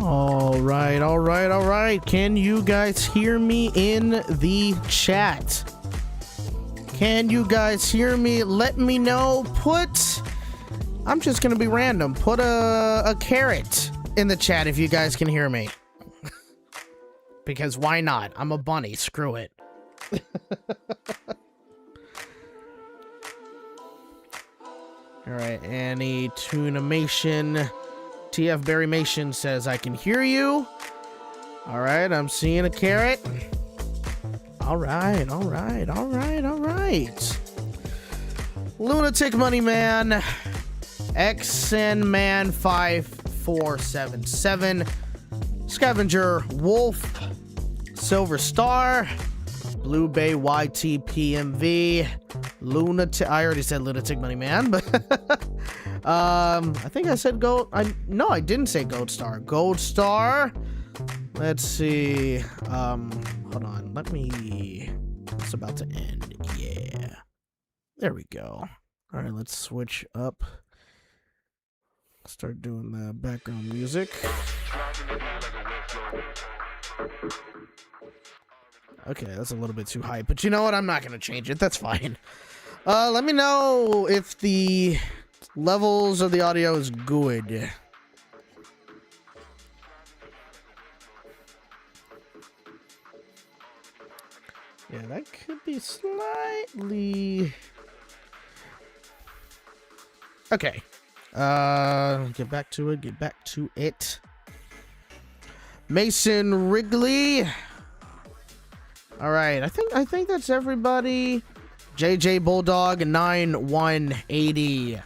All right. Can you guys hear me in the chat? Can you guys hear me? Let me know. I'm just gonna be random. Put a carrot in the chat if you guys can hear me. Because why not? I'm a bunny. Screw it. All right. Any Tunimation. TF Berrymation says I can hear you. All right. I'm seeing a carrot. All right. Lunatic Money Man. XN Man 5477. Scavenger Wolf. Silver Star. Blue Bay YTPMV. Lunatic. I already said Lunatic Money Man, but I think I said Gold. No, I didn't say Gold Star. Gold Star. Let's see. Hold on. It's about to end. Yeah. There we go. All right, let's switch up. Start doing the background music. Okay, that's a little bit too high, but you know what? I'm not going to change it. That's fine. Let me know if the levels of the audio is good. Yeah, that could be slightly... Okay. Get back to it. Mason Wrigley. All right, I think that's everybody. JJ Bulldog 9180.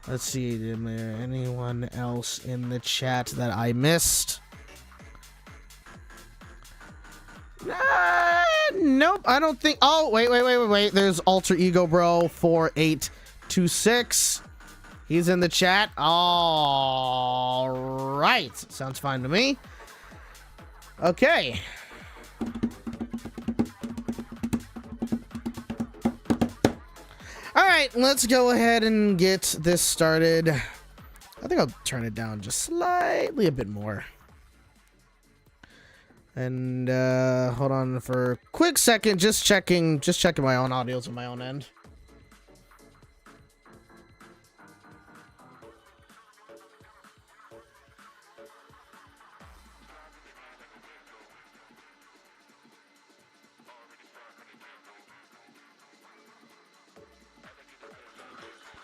Let's see, is there anyone else in the chat that I missed? Nope, I don't think. Oh, wait. There's Alter Ego Bro 4826. He's in the chat. All right, sounds fine to me. Okay. All right, let's go ahead and get this started. I think I'll turn it down just slightly a bit more. And hold on for a quick second, just checking my own audios on my own end.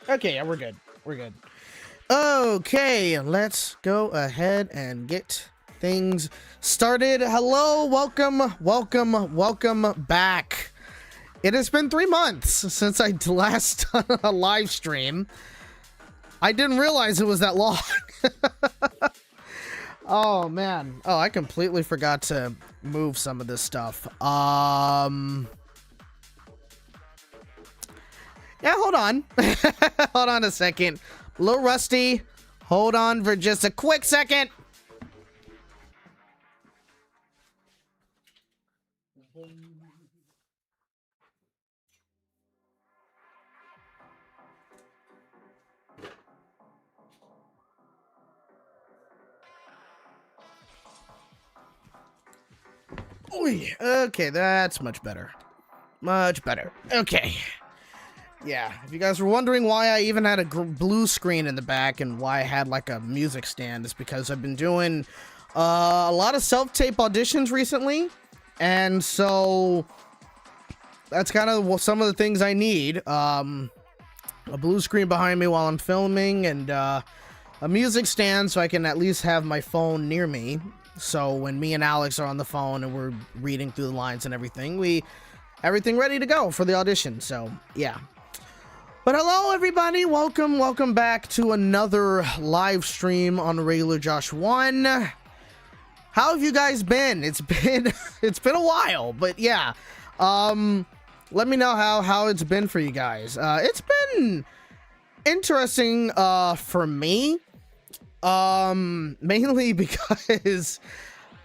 Okay, yeah, we're good. Okay, let's go ahead and get things started. Hello, welcome back. It has been 3 months since I last done a live stream. I didn't realize it was that long. Oh man. Oh, I completely forgot to move some of this stuff. Yeah, hold on. Hold on a second. A little rusty. Hold on for just a quick second. Okay, that's much better. Okay. Yeah, if you guys were wondering why I even had a blue screen in the back and why I had like a music stand, it's because I've been doing a lot of self-tape auditions recently, and so that's kind of some of the things I need. A blue screen behind me while I'm filming, and a music stand so I can at least have my phone near me, so when me and Alex are on the phone and we're reading through the lines and everything, everything ready to go for the audition. So yeah. But hello everybody, welcome back to another live stream on Regularjosh1. How have you guys been? It's been a while, but yeah. Let me know how it's been for you guys. It's been interesting for me. Mainly because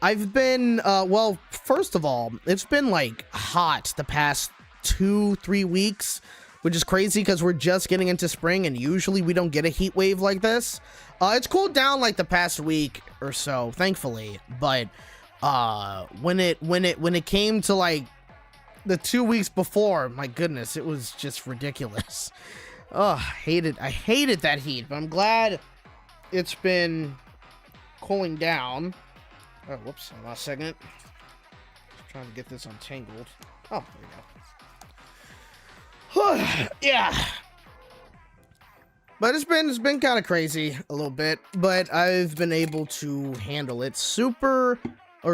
I've been well, first of all, it's been like hot the past 2-3 weeks. which is crazy because we're just getting into spring and usually we don't get a heat wave like this. It's cooled down like the past week or so, thankfully, but when it came to like the 2 weeks before, my goodness, it was just ridiculous. Oh, I hated that heat, but I'm glad it's been cooling down. Oh, whoops, hold on a second. Just trying to get this untangled. Oh, there we go. Yeah. But it's been kind of crazy a little bit, but I've been able to handle it.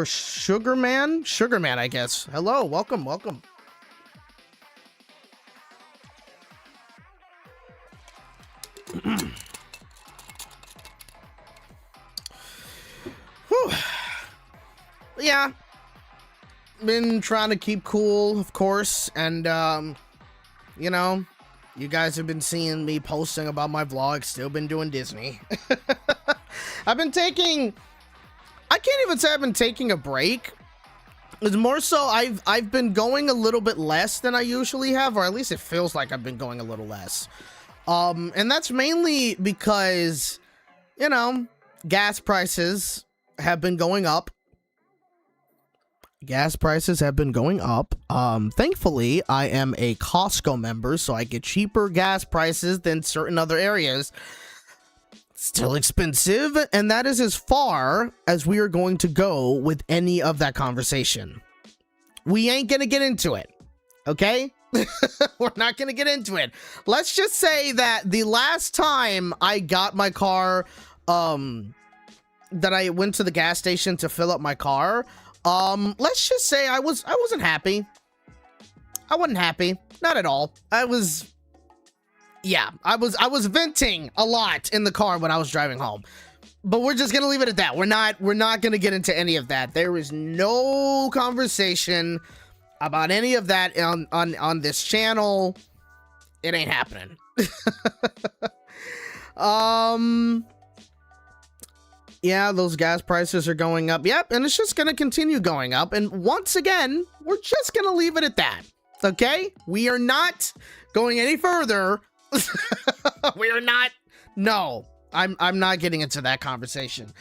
Sugarman, I guess. Hello, welcome. Whew. Yeah, been trying to keep cool, of course, and you know, you guys have been seeing me posting about my vlog. Still been doing Disney. I can't even say I've been taking a break. It's more so I've been going a little bit less than I usually have, or at least it feels like I've been going a little less. And that's mainly because, you know, gas prices have been going up. Thankfully, I am a Costco member, so I get cheaper gas prices than certain other areas. Still expensive, and that is as far as we are going to go with any of that conversation. We ain't gonna get into it, okay? We're not gonna get into it. Let's just say that the last time I got my car, that I went to the gas station to fill up my car, let's just say I wasn't happy. I wasn't happy, not at all. I was venting a lot in the car when I was driving home. But we're just gonna leave it at that. We're not gonna get into any of that. There is no conversation about any of that on this channel. It ain't happening. Yeah, those gas prices are going up. Yep, and it's just gonna continue going up. And once again, we're just gonna leave it at that. Okay? We are not going any further. We are not. No, I'm not getting into that conversation.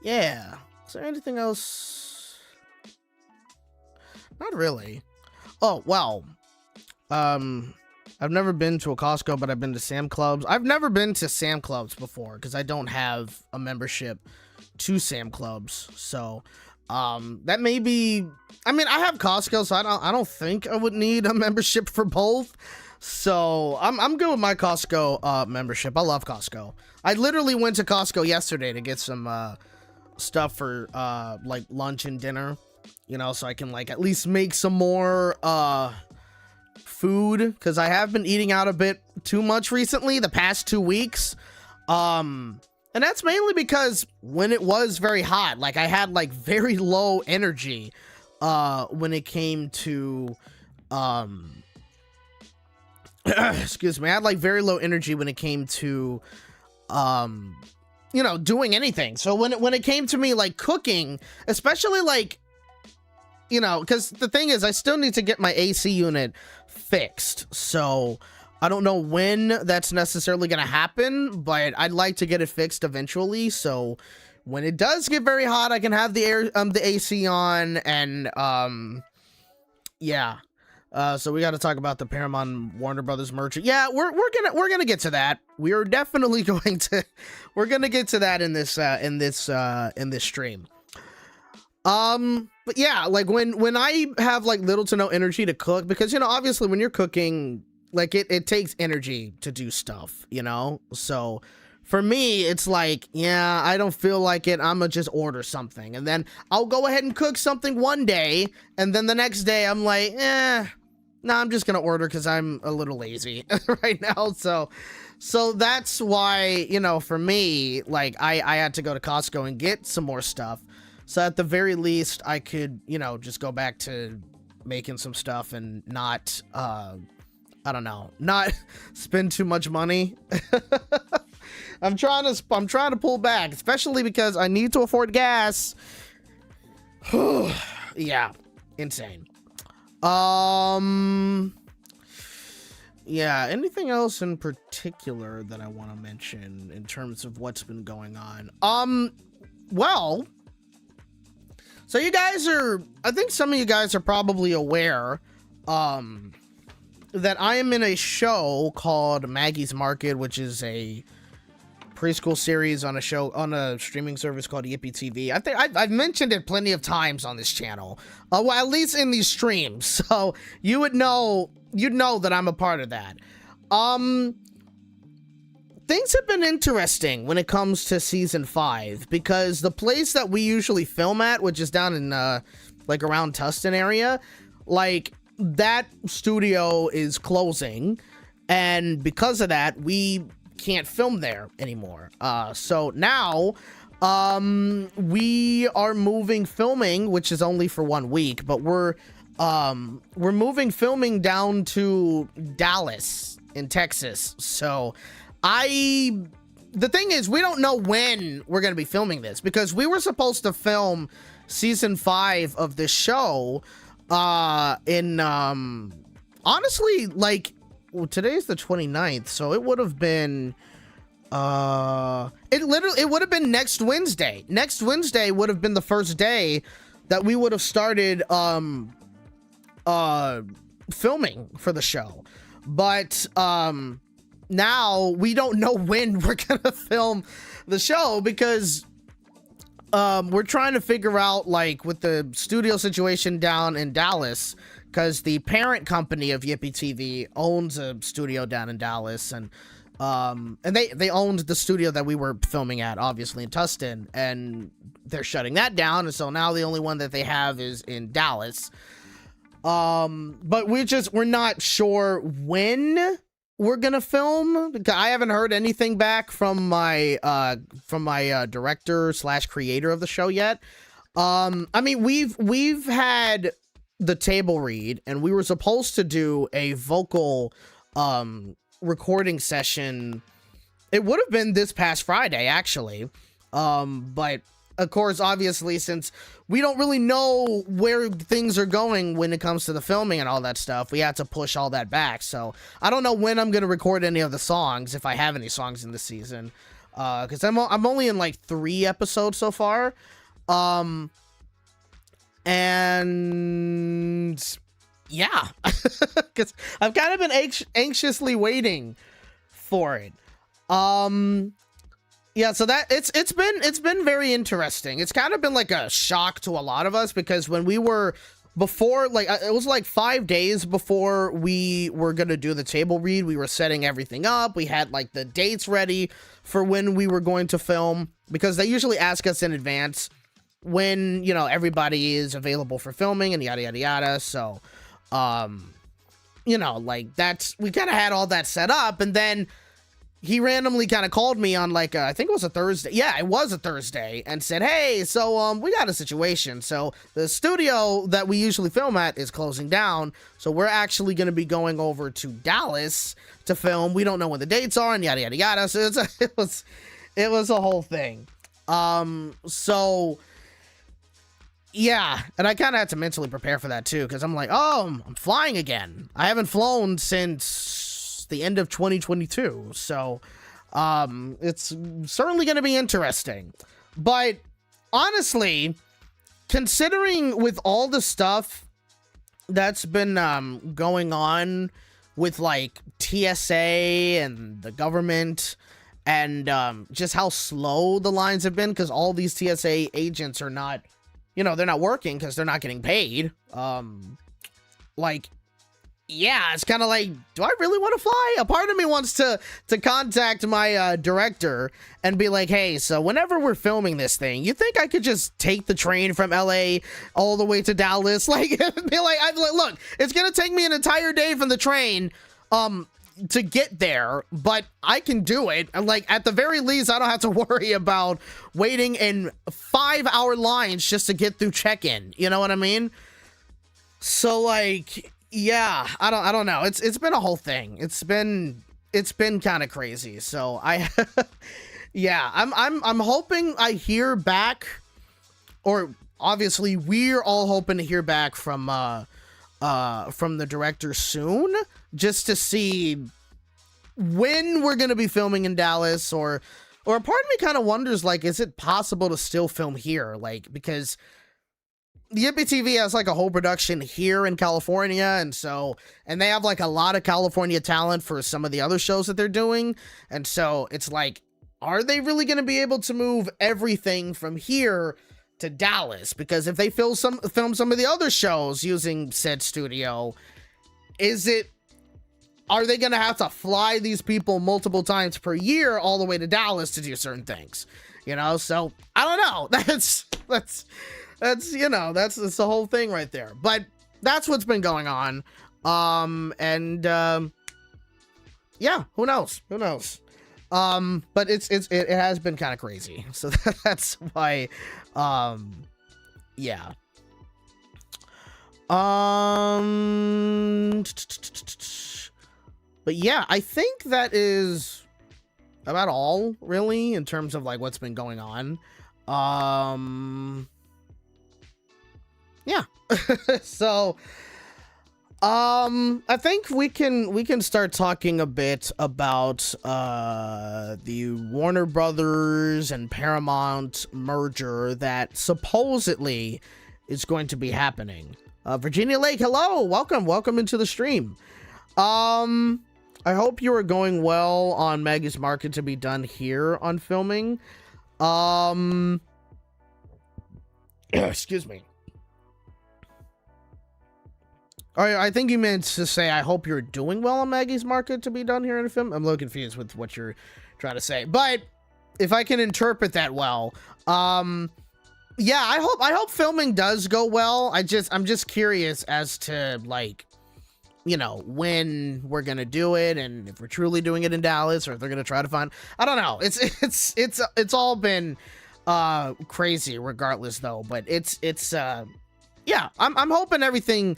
Yeah. Is there anything else? Not really. Oh, well. I've never been to a Costco, but I've been to Sam Clubs. I've never been to Sam Clubs before because I don't have a membership to Sam Clubs. So, that may be, I mean, I have Costco, so I don't think I would need a membership for both. So I'm good with my Costco membership. I love Costco. I literally went to Costco yesterday to get some stuff for like lunch and dinner, you know, so I can like at least make some more food, because I have been eating out a bit too much recently, the past 2 weeks. And that's mainly because when it was very hot, like I had like very low energy when it came to excuse me, I had like very low energy when it came to you know, doing anything. So when it came to me like cooking, especially like, you know, because the thing is I still need to get my AC unit fixed, so I don't know when that's necessarily gonna happen, but I'd like to get it fixed eventually, so when it does get very hot I can have the AC on. And yeah, so we got to talk about the Paramount Warner Brothers merger. Yeah, we're gonna get to that. We are definitely going to get to that in this stream. But yeah, like when I have like little to no energy to cook, because, you know, obviously when you're cooking, like it takes energy to do stuff, you know? So for me, it's like, yeah, I don't feel like it. I'm gonna just order something, and then I'll go ahead and cook something one day, and then the next day I'm like, no, I'm just gonna order because I'm a little lazy right now. So that's why, you know, for me, like I had to go to Costco and get some more stuff. So at the very least, I could, you know, just go back to making some stuff and not, I don't know, not spend too much money. I'm trying to pull back, especially because I need to afford gas. Yeah, insane. Yeah, anything else in particular that I want to mention in terms of what's been going on? Well, so you guys I think some of you guys are probably aware, that I am in a show called Maggie's Market, which is a preschool series on a streaming service called Yippee TV. I think I've mentioned it plenty of times on this channel, well, at least in these streams, so you'd know that I'm a part of that. Things have been interesting when it comes to season 5, because the place that we usually film at, which is down in like around Tustin area, like that studio is closing, and because of that we can't film there anymore. So now we are moving filming, which is only for 1 week, but we're moving filming down to Dallas in Texas. So the thing is, we don't know when we're going to be filming this, because we were supposed to film season 5 of this show in honestly, like, well, today's the 29th, so it would have been it would have been next Wednesday. Next Wednesday would have been the first day that we would have started filming for the show. But now we don't know when we're gonna film the show, because we're trying to figure out, like, with the studio situation down in Dallas, because the parent company of Yippee TV owns a studio down in Dallas, and they owned the studio that we were filming at, obviously in Tustin, and they're shutting that down, and so now the only one that they have is in Dallas. But we're not sure when we're gonna film, because I haven't heard anything back from my director / creator of the show yet. I mean, we've had the table read, and we were supposed to do a vocal recording session. It would have been this past Friday, actually, but of course, obviously, since we don't really know where things are going when it comes to the filming and all that stuff, we had to push all that back. So I don't know when I'm gonna record any of the songs, if I have any songs in this season, because I'm only in like 3 episodes so far. And yeah, because I've kind of been anxiously waiting for it. Yeah, so that it's been very interesting. It's kind of been like a shock to a lot of us, because when we were before, like, it was like 5 days before we were gonna do the table read, we were setting everything up. We had like the dates ready for when we were going to film, because they usually ask us in advance when, you know, everybody is available for filming and yada yada yada. So you know, like, we kind of had all that set up, and then he randomly kind of called me on, like, I think it was a Thursday. Yeah, it was a Thursday, and said, hey, so we got a situation. So the studio that we usually film at is closing down, so we're actually going to be going over to Dallas to film. We don't know when the dates are, and yada yada yada. So it was a whole thing. So yeah, and I kind of had to mentally prepare for that too, because I'm like, oh, I'm flying again. I haven't flown since the end of 2022, so it's certainly going to be interesting. But honestly, considering with all the stuff that's been going on with, like, TSA and the government, and just how slow the lines have been, because all these TSA agents are not, you know, they're not working because they're not getting paid. Like, yeah, it's kind of like, do I really want to fly? A part of me wants to contact my director and be like, hey, so whenever we're filming this thing, you think I could just take the train from LA all the way to Dallas? Like, be like, look, it's gonna take me an entire day from the train to get there, but I can do it. Like, at the very least, I don't have to worry about waiting in 5-hour lines just to get through check-in. You know what I mean? So, like, yeah, I don't know. It's been a whole thing. It's been kind of crazy. So yeah, I'm hoping I hear back, or obviously we're all hoping to hear back from from the director soon, just to see when we're going to be filming in Dallas, or part of me kind of wonders, like, is it possible to still film here? Like, because Yippee TV has like a whole production here in California, and they have like a lot of California talent for some of the other shows that they're doing, and so it's like, are they really going to be able to move everything from here to Dallas? Because if they film some of the other shows using said studio, are they going to have to fly these people multiple times per year all the way to Dallas to do certain things? You know, so I don't know. That's you know, that's the whole thing right there. But that's what's been going on. Yeah, who knows? But it has been kind of crazy. So that's why, yeah. But yeah, I think that is about all, really, in terms of like what's been going on. Yeah. So I think we can start talking a bit about the Warner Brothers and Paramount merger that supposedly is going to be happening. Virginia Lake, hello, welcome into the stream. I hope you are going well on Maggie's Market to be done here on filming. Excuse me. I think you meant to say, I hope you're doing well on Maggie's Market to be done here in a film. I'm a little confused with what you're trying to say, but if I can interpret that well, yeah, I hope filming does go well. I'm just curious as to, like, you know, when we're gonna do it, and if we're truly doing it in Dallas, or if they're gonna try to find, I don't know. It's all been crazy regardless though, but it's yeah, I'm hoping everything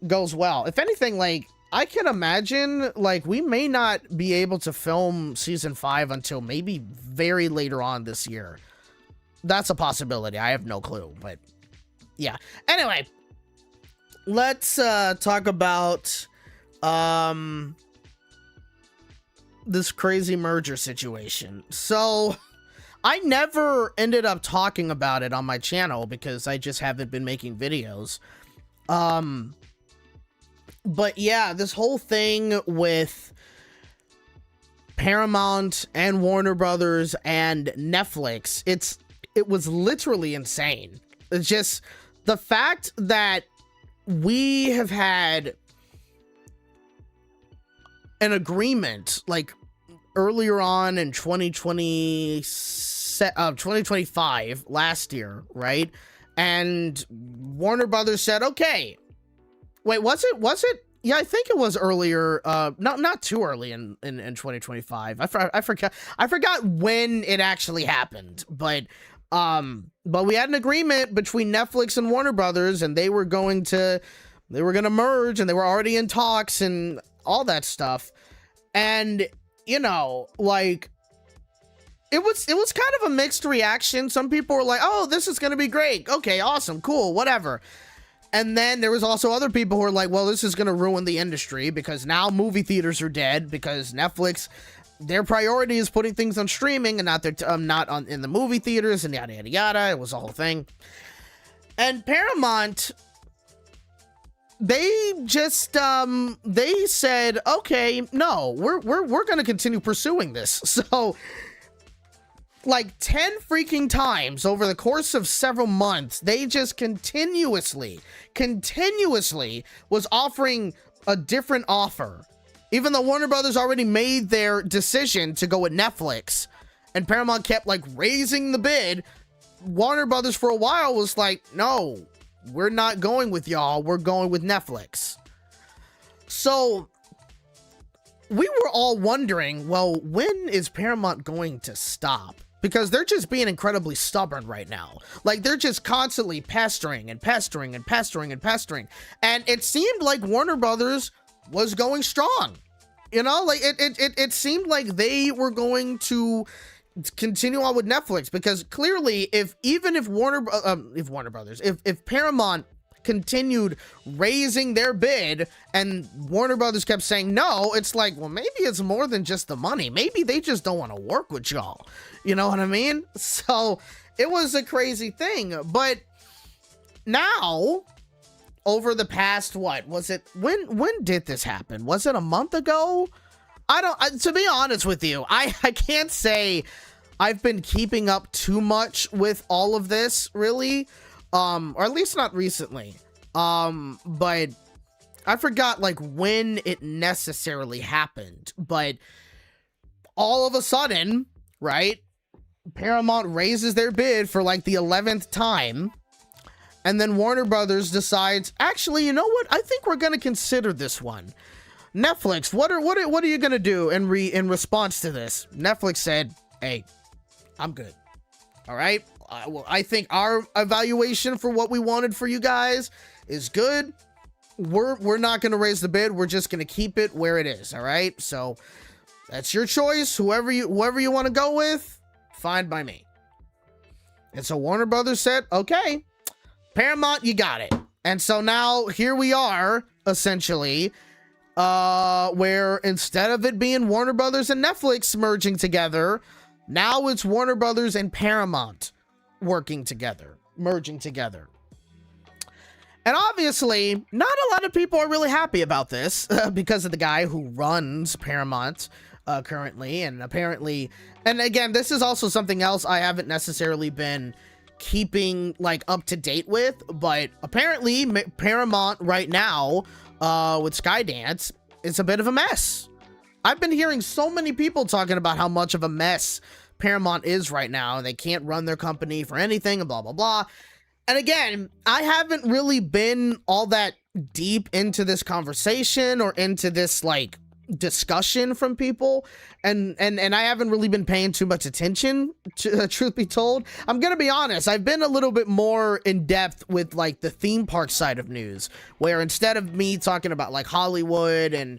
goes well. If anything, like, I can imagine, like, we may not be able to film season 5 until maybe very later on this year. That's a possibility. I have no clue, but yeah. Anyway, let's talk about this crazy merger situation. So I never ended up talking about it on my channel because I just haven't been making videos. But yeah, this whole thing with Paramount and Warner Brothers and Netflix, it was literally insane. It's just the fact that we have had an agreement like earlier on in 2025 last year, right? And Warner Brothers said, okay, wait, was it? Yeah, I think it was earlier. Not too early in 2025. I forgot when it actually happened, but we had an agreement between Netflix and Warner Brothers, and they were gonna merge, and they were already in talks and all that stuff. And, you know, like, it was kind of a mixed reaction. Some people were like, oh, this is gonna be great. Okay, awesome, cool, whatever. And then there was also other people who were like, well, this is going to ruin the industry because now movie theaters are dead because Netflix, their priority is putting things on streaming and not in the movie theaters, and yada, yada, yada. It was a whole thing. And Paramount, they just, they said, okay, no, we're going to continue pursuing this. So, like 10 freaking times over the course of several months, they just continuously was offering a different offer. Even though Warner Brothers already made their decision to go with Netflix, and Paramount kept like raising the bid, Warner Brothers for a while was like, no, we're not going with y'all, we're going with Netflix. So we were all wondering, well, when is Paramount going to stop? Because they're just being incredibly stubborn right now. Like, they're just constantly pestering and pestering and pestering and pestering. And it seemed like Warner Brothers was going strong. You know, like, it seemed like they were going to continue on with Netflix. Because clearly, if Paramount continued raising their bid and Warner Brothers kept saying no, it's like, well, maybe it's more than just the money. Maybe they just don't want to work with y'all. You know what I mean? So it was a crazy thing. But now, over the past, what was it? When did this happen? Was it a month ago? To be honest with you, I can't say I've been keeping up too much with all of this, really. Or at least not recently. But I forgot, like, when it necessarily happened. But all of a sudden, right, Paramount raises their bid for, like, the 11th time. And then Warner Brothers decides, actually, you know what? I think we're going to consider this one. Netflix, what are you going to do in response to this? Netflix said, hey, I'm good. All right. I think our evaluation for what we wanted for you guys is good. We're not going to raise the bid. We're just going to keep it where it is. All right. So that's your choice. Whoever you want to go with, fine by me. And so Warner Brothers said, okay, Paramount, you got it. And so now here we are, essentially, where instead of it being Warner Brothers and Netflix merging together, now it's Warner Brothers and Paramount merging together. And obviously, not a lot of people are really happy about this because of the guy who runs Paramount currently. And apparently, and again, this is also something else I haven't necessarily been keeping like up to date with, but apparently Paramount right now with Skydance is a bit of a mess. I've been hearing so many people talking about how much of a mess Paramount is right now. They can't run their company for anything and blah, blah, blah. And again, I haven't really been all that deep into this conversation or into this like discussion from people, and I haven't really been paying too much attention to, truth be told. I'm gonna be honest, I've been a little bit more in depth with like the theme park side of news, where instead of me talking about like Hollywood and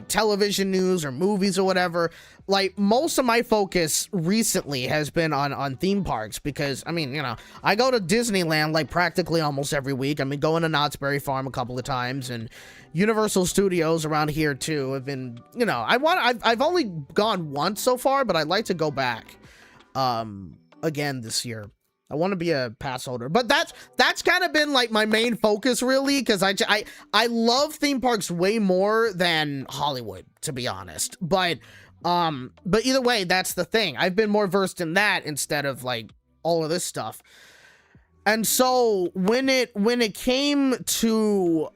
television news or movies or whatever, like most of my focus recently has been on theme parks, because I mean, you know, I go to Disneyland like practically almost every week. I mean, going to Knott's Berry Farm a couple of times, and Universal Studios around here too have been, you know, I've only gone once so far, but I'd like to go back again this year. I want to be a pass holder, but that's kind of been like my main focus really, because I love theme parks way more than Hollywood, to be honest. But either way, that's the thing. I've been more versed in that instead of like all of this stuff. And so when it came to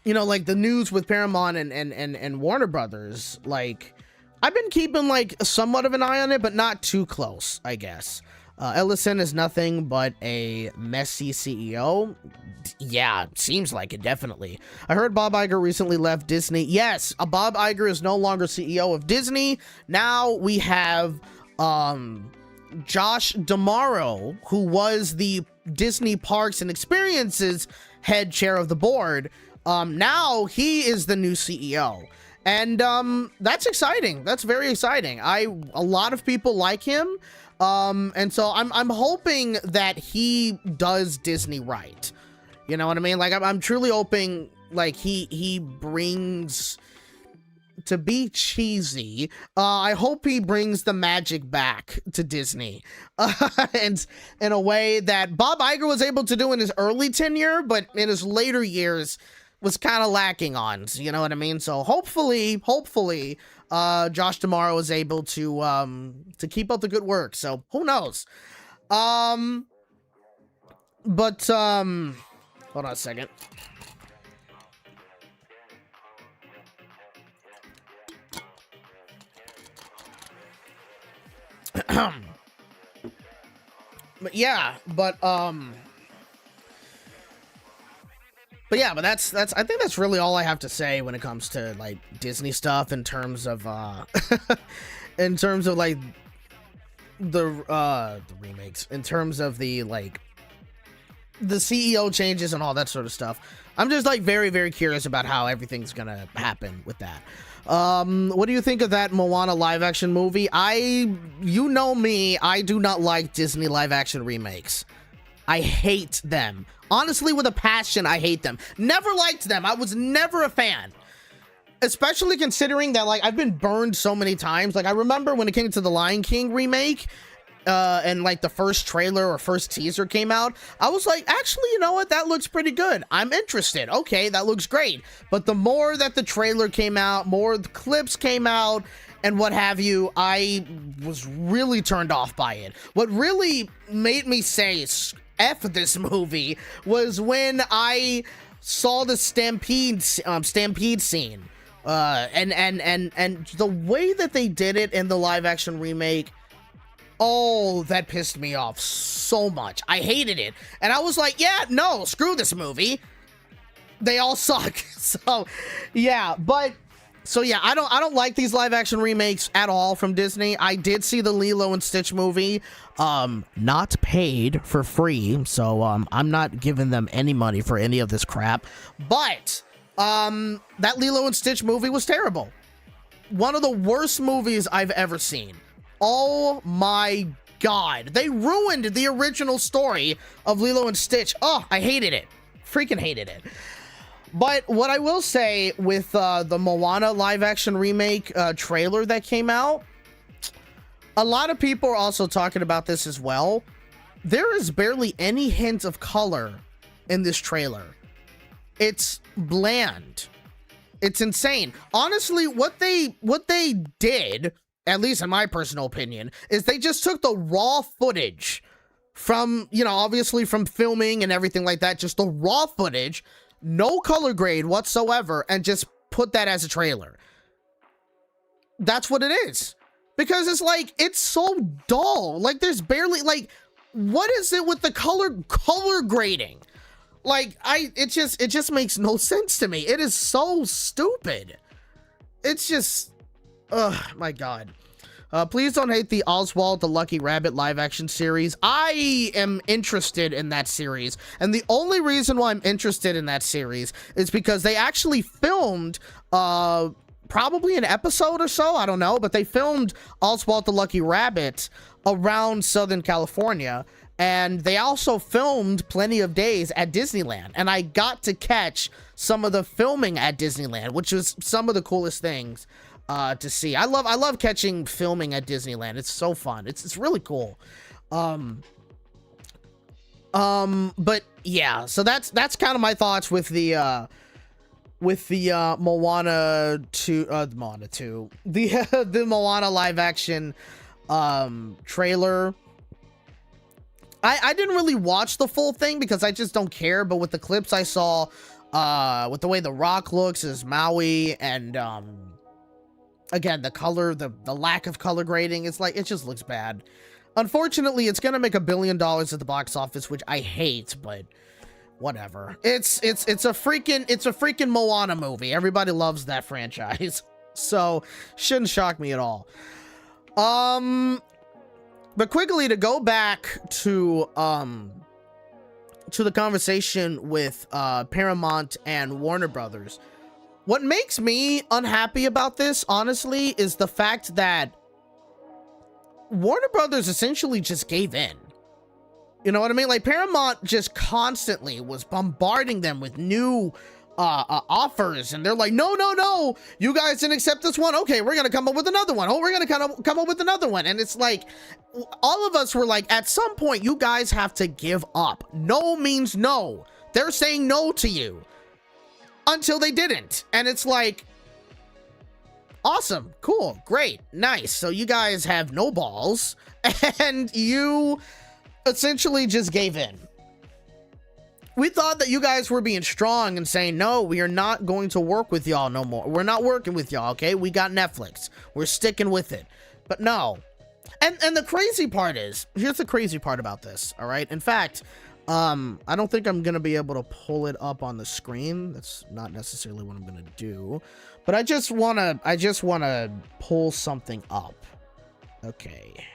you know, like the news with Paramount and Warner Brothers, like I've been keeping like somewhat of an eye on it, but not too close, I guess. Ellison is nothing but a messy CEO. Yeah, seems like it, definitely. I heard Bob Iger recently left Disney. Yes, Bob Iger is no longer CEO of Disney. Now we have Josh D'Amaro, who was the Disney Parks and Experiences head chair of the board. Now he is the new CEO. And that's exciting. That's very exciting. A lot of people like him. And so I'm hoping that he does Disney right. You know what I mean? Like I'm truly hoping like he brings, to be cheesy, I hope he brings the magic back to Disney. And in a way that Bob Iger was able to do in his early tenure, but in his later years was kind of lacking on, you know what I mean? So hopefully, Josh D'Amaro is able to keep up the good work. So who knows? Hold on a second. But yeah, but that's I think that's really all I have to say when it comes to like Disney stuff in terms of like the remakes, in terms of the like the CEO changes and all that sort of stuff. I'm just like very, very curious about how everything's gonna happen with that. What do you think of that Moana live action movie? You know me, I do not like Disney live action remakes. I hate them. Honestly, with a passion, I hate them. Never liked them. I was never a fan. Especially considering that, like, I've been burned so many times. Like, I remember when it came to the Lion King remake, and like the first trailer or first teaser came out, I was like, actually, you know what? That looks pretty good. I'm interested. Okay, that looks great. But the more that the trailer came out, more the clips came out, and what have you, I was really turned off by it. What really made me say F this movie was when I saw the stampede scene. And the way that they did it in the live action remake, oh, that pissed me off so much. I hated it. And I was like, yeah, no, screw this movie. They all suck. So, yeah, I don't like these live action remakes at all from Disney. I did see the Lilo and Stitch movie, not paid for free. So, I'm not giving them any money for any of this crap. But that Lilo and Stitch movie was terrible. One of the worst movies I've ever seen. Oh my God. They ruined the original story of Lilo and Stitch. Oh, I hated it. Freaking hated it. But what I will say with the Moana live action remake trailer that came out, a lot of people are also talking about this as well. There is barely any hint of color in this trailer. It's bland. It's insane. Honestly, what they did, at least in my personal opinion, is they just took the raw footage from, you know, obviously from filming and everything like that, just the raw footage, no color grade whatsoever, and just put that as a trailer. That's what it is. Because it's like, it's so dull. Like, there's barely, like, what is it with the color grading? Like, it just makes no sense to me. It is so stupid. It's just, ugh, my God. Please don't hate the Oswald the Lucky Rabbit live action series. I am interested in that series. And the only reason why I'm interested in that series is because they actually filmed, probably an episode or so, I don't know, but they filmed Oswald the Lucky Rabbit around Southern California. And they also filmed Plenty of Days at Disneyland. And I got to catch some of the filming at Disneyland, which was some of the coolest things to see. I love catching filming at Disneyland. It's so fun. It's really cool. But yeah, so that's kind of my thoughts with the Moana 2, the Moana live action trailer. I didn't really watch the full thing because I just don't care, but with the clips I saw, with the way The Rock looks as Maui, and again, the color, the lack of color grading, it's like, it just looks bad. Unfortunately, it's gonna make $1 billion at the box office, which I hate, but whatever. It's a freaking Moana movie. Everybody loves that franchise, so shouldn't shock me at all. But quickly, to go back to the conversation with Paramount and Warner Brothers, what makes me unhappy about this, honestly, is the fact that Warner Brothers essentially just gave in. You know what I mean? Like, Paramount just constantly was bombarding them with new offers, and they're like, no, you guys didn't accept this one. Okay, we're gonna come up with another one. Oh, we're gonna come up with another one. And it's like, all of us were like, at some point, you guys have to give up. No means no. They're saying no to you until they didn't. And it's like, awesome, cool, great, nice. So you guys have no balls, and you essentially just gave in. We thought that you guys were being strong and saying, no, we are not going to work with y'all no more. We're not working with y'all, okay? We got Netflix. We're sticking with it. But no. And the crazy part is, here's the crazy part about this, all right? In fact, I don't think I'm going to be able to pull it up on the screen. That's not necessarily what I'm going to do. But I just want to pull something up. Okay.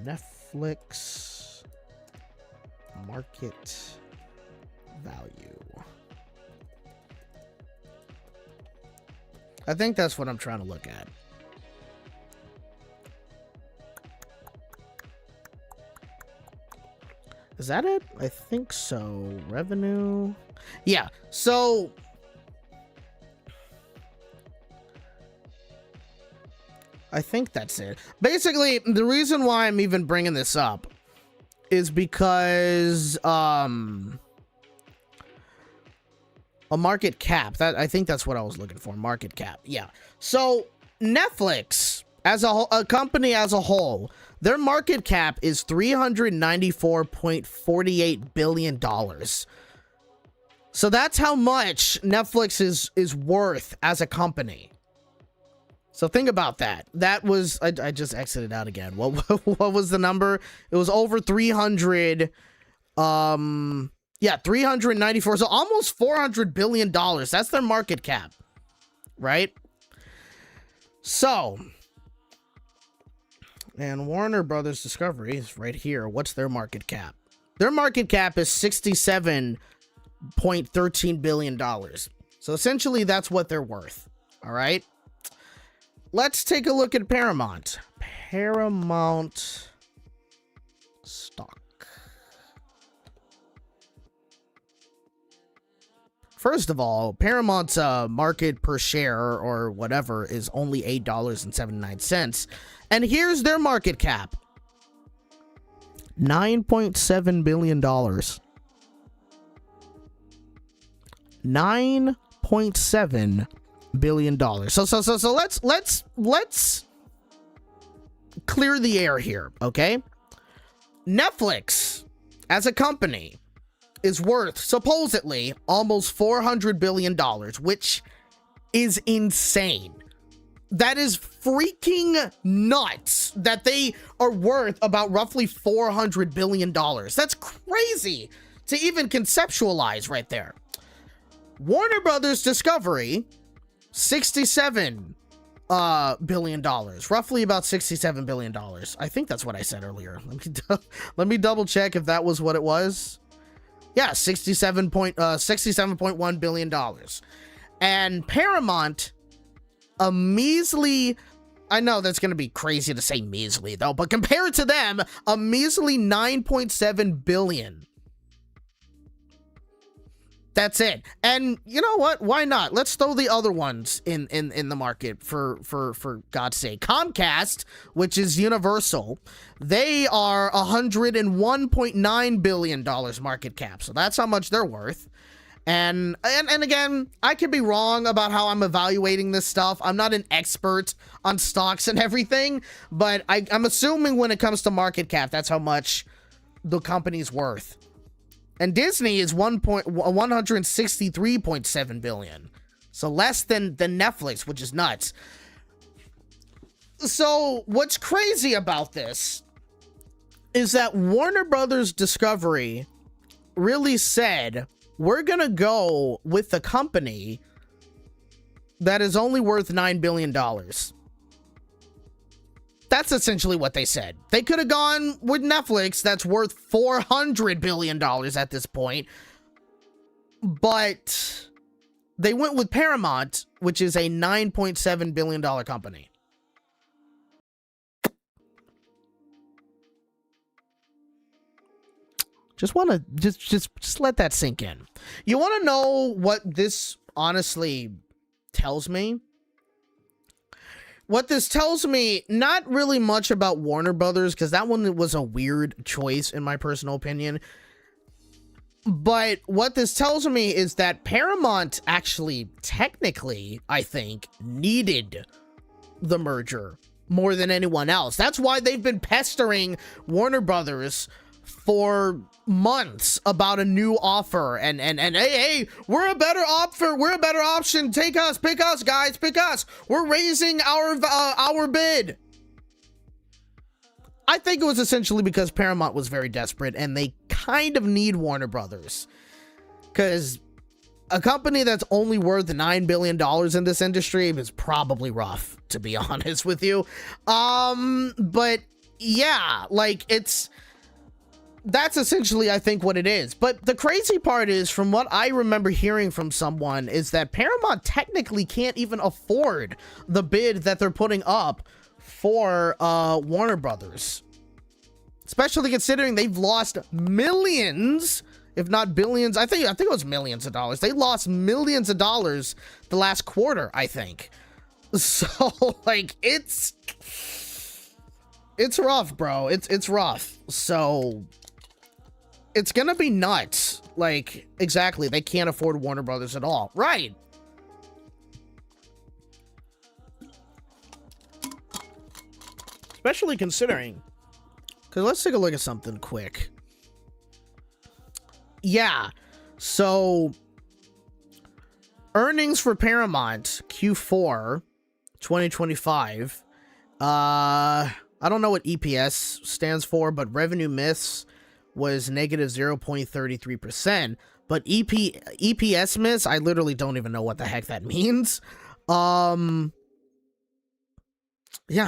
Netflix market value. I think that's what I'm trying to look at. Is that it? I think so. Revenue. Yeah. So I think that's it. Basically, the reason why I'm even bringing this up is because a market cap. That, I think that's what I was looking for. Market cap. Yeah. So Netflix as a company as a whole, their market cap is $394.48 billion. So that's how much Netflix is worth as a company. So think about that. That was, I just exited out again. What was the number? It was over 300, yeah, 394. So almost $400 billion. That's their market cap, right? So, and Warner Brothers Discovery is right here. What's their market cap? Their market cap is $67.13 billion. So essentially that's what they're worth. All right. Let's take a look at Paramount. Paramount stock. First of all, Paramount's market per share or whatever is only $8.79. And here's their market cap. $9.7 billion. $9.7 billion. So let's clear the air here, okay? Netflix as a company is worth supposedly almost $400 billion, which is insane. That is freaking nuts that they are worth about roughly $400 billion. That's crazy to even conceptualize right there. Warner Brothers Discovery, $67 billion, roughly about $67 billion. I think that's what I said earlier. Let me double check if that was what it was. Yeah, $67.1 billion. And Paramount, a measly, I know that's going to be crazy to say measly though, but compared to them, a measly $9.7 billion. That's it. And you know what? Why not? Let's throw the other ones in the market for God's sake. Comcast, which is Universal, they are $101.9 billion market cap. So that's how much they're worth. And again, I could be wrong about how I'm evaluating this stuff. I'm not an expert on stocks and everything, but I'm assuming when it comes to market cap, that's how much the company's worth. And Disney is $163.7 billion. So less than Netflix, which is nuts. So what's crazy about this is that Warner Brothers Discovery really said, we're going to go with the company that is only worth $9 billion. That's essentially what they said. They could have gone with Netflix, that's worth $400 billion at this point. But they went with Paramount, which is a $9.7 billion company. Just want to just let that sink in. You want to know what this honestly tells me? What this tells me, not really much about Warner Brothers, because that one was a weird choice in my personal opinion. But what this tells me is that Paramount actually, technically, I think, needed the merger more than anyone else. That's why they've been pestering Warner Brothers for months about a new offer and hey, we're a better offer, we're a better option, take us, pick us, guys, pick us, we're raising our bid. I think it was essentially because Paramount was very desperate and they kind of need Warner Brothers, because a company that's only worth $9 billion in this industry is probably rough, to be honest with you. But yeah, like that's essentially, I think, what it is. But the crazy part is, from what I remember hearing from someone, is that Paramount technically can't even afford the bid that they're putting up for Warner Brothers. especially considering they've lost millions, if not billions. I think it was millions of dollars. They lost millions of dollars the last quarter, I think. So like it's rough, bro. It's rough. So it's gonna be nuts. Like, exactly, they can't afford Warner Brothers at all. Right. Especially considering, because let's take a look at something quick. Yeah, so earnings for Paramount Q4 2025. I don't know what EPS stands for, but revenue miss was negative 0.33%. But EPS miss, I literally don't even know what the heck that means. Yeah,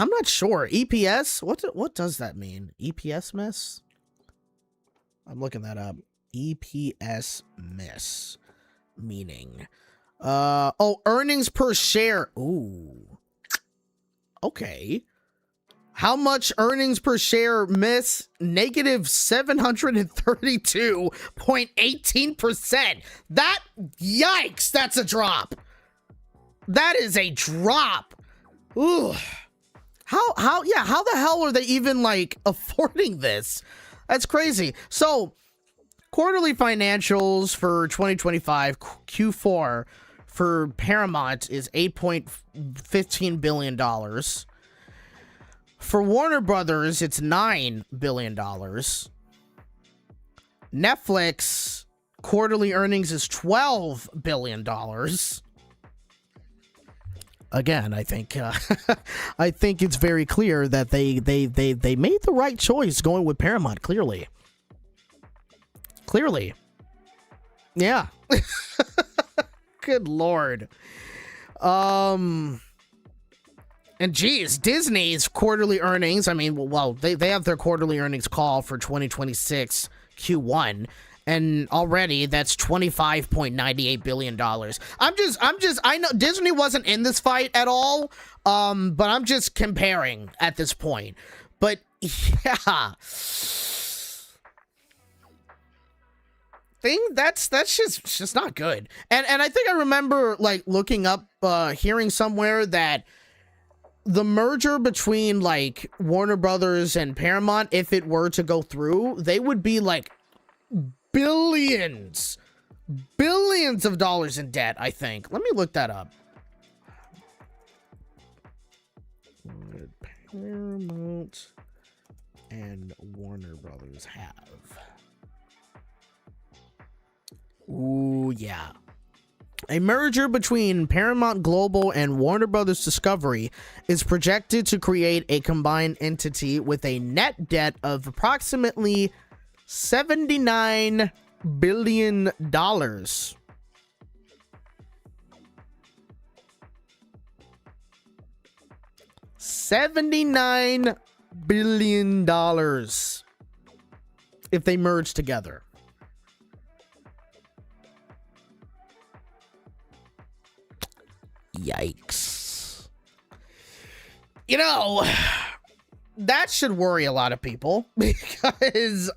I'm not sure. EPS? What does that mean? EPS miss? I'm looking that up. EPS miss. Meaning. Oh, earnings per share. Ooh. Okay. How much earnings per share miss? Negative 732.18%. That, yikes, that's a drop. That is a drop. Ooh. How the hell are they even, like, affording this? That's crazy. So, quarterly financials for 2025 Q4 for Paramount is $8.15 billion. For Warner Brothers, it's $9 billion. Netflix quarterly earnings is $12 billion. Again, I think I think it's very clear that they made the right choice going with Paramount. Clearly, yeah. Good Lord. And geez, Disney's quarterly earnings. I mean, well, they have their quarterly earnings call for 2026 Q1. And already that's $25.98 billion. I know Disney wasn't in this fight at all. But I'm just comparing at this point. But yeah. That's just not good. And I think I remember like looking up, hearing somewhere that the merger between like Warner Brothers and Paramount, if it were to go through, they would be like billions of dollars in debt, I think. Let me look that up. Paramount and Warner Brothers have. Ooh, yeah. A merger between Paramount Global and Warner Brothers Discovery is projected to create a combined entity with a net debt of approximately $79 billion. $79 billion if they merge together. Yikes. You know, that should worry a lot of people because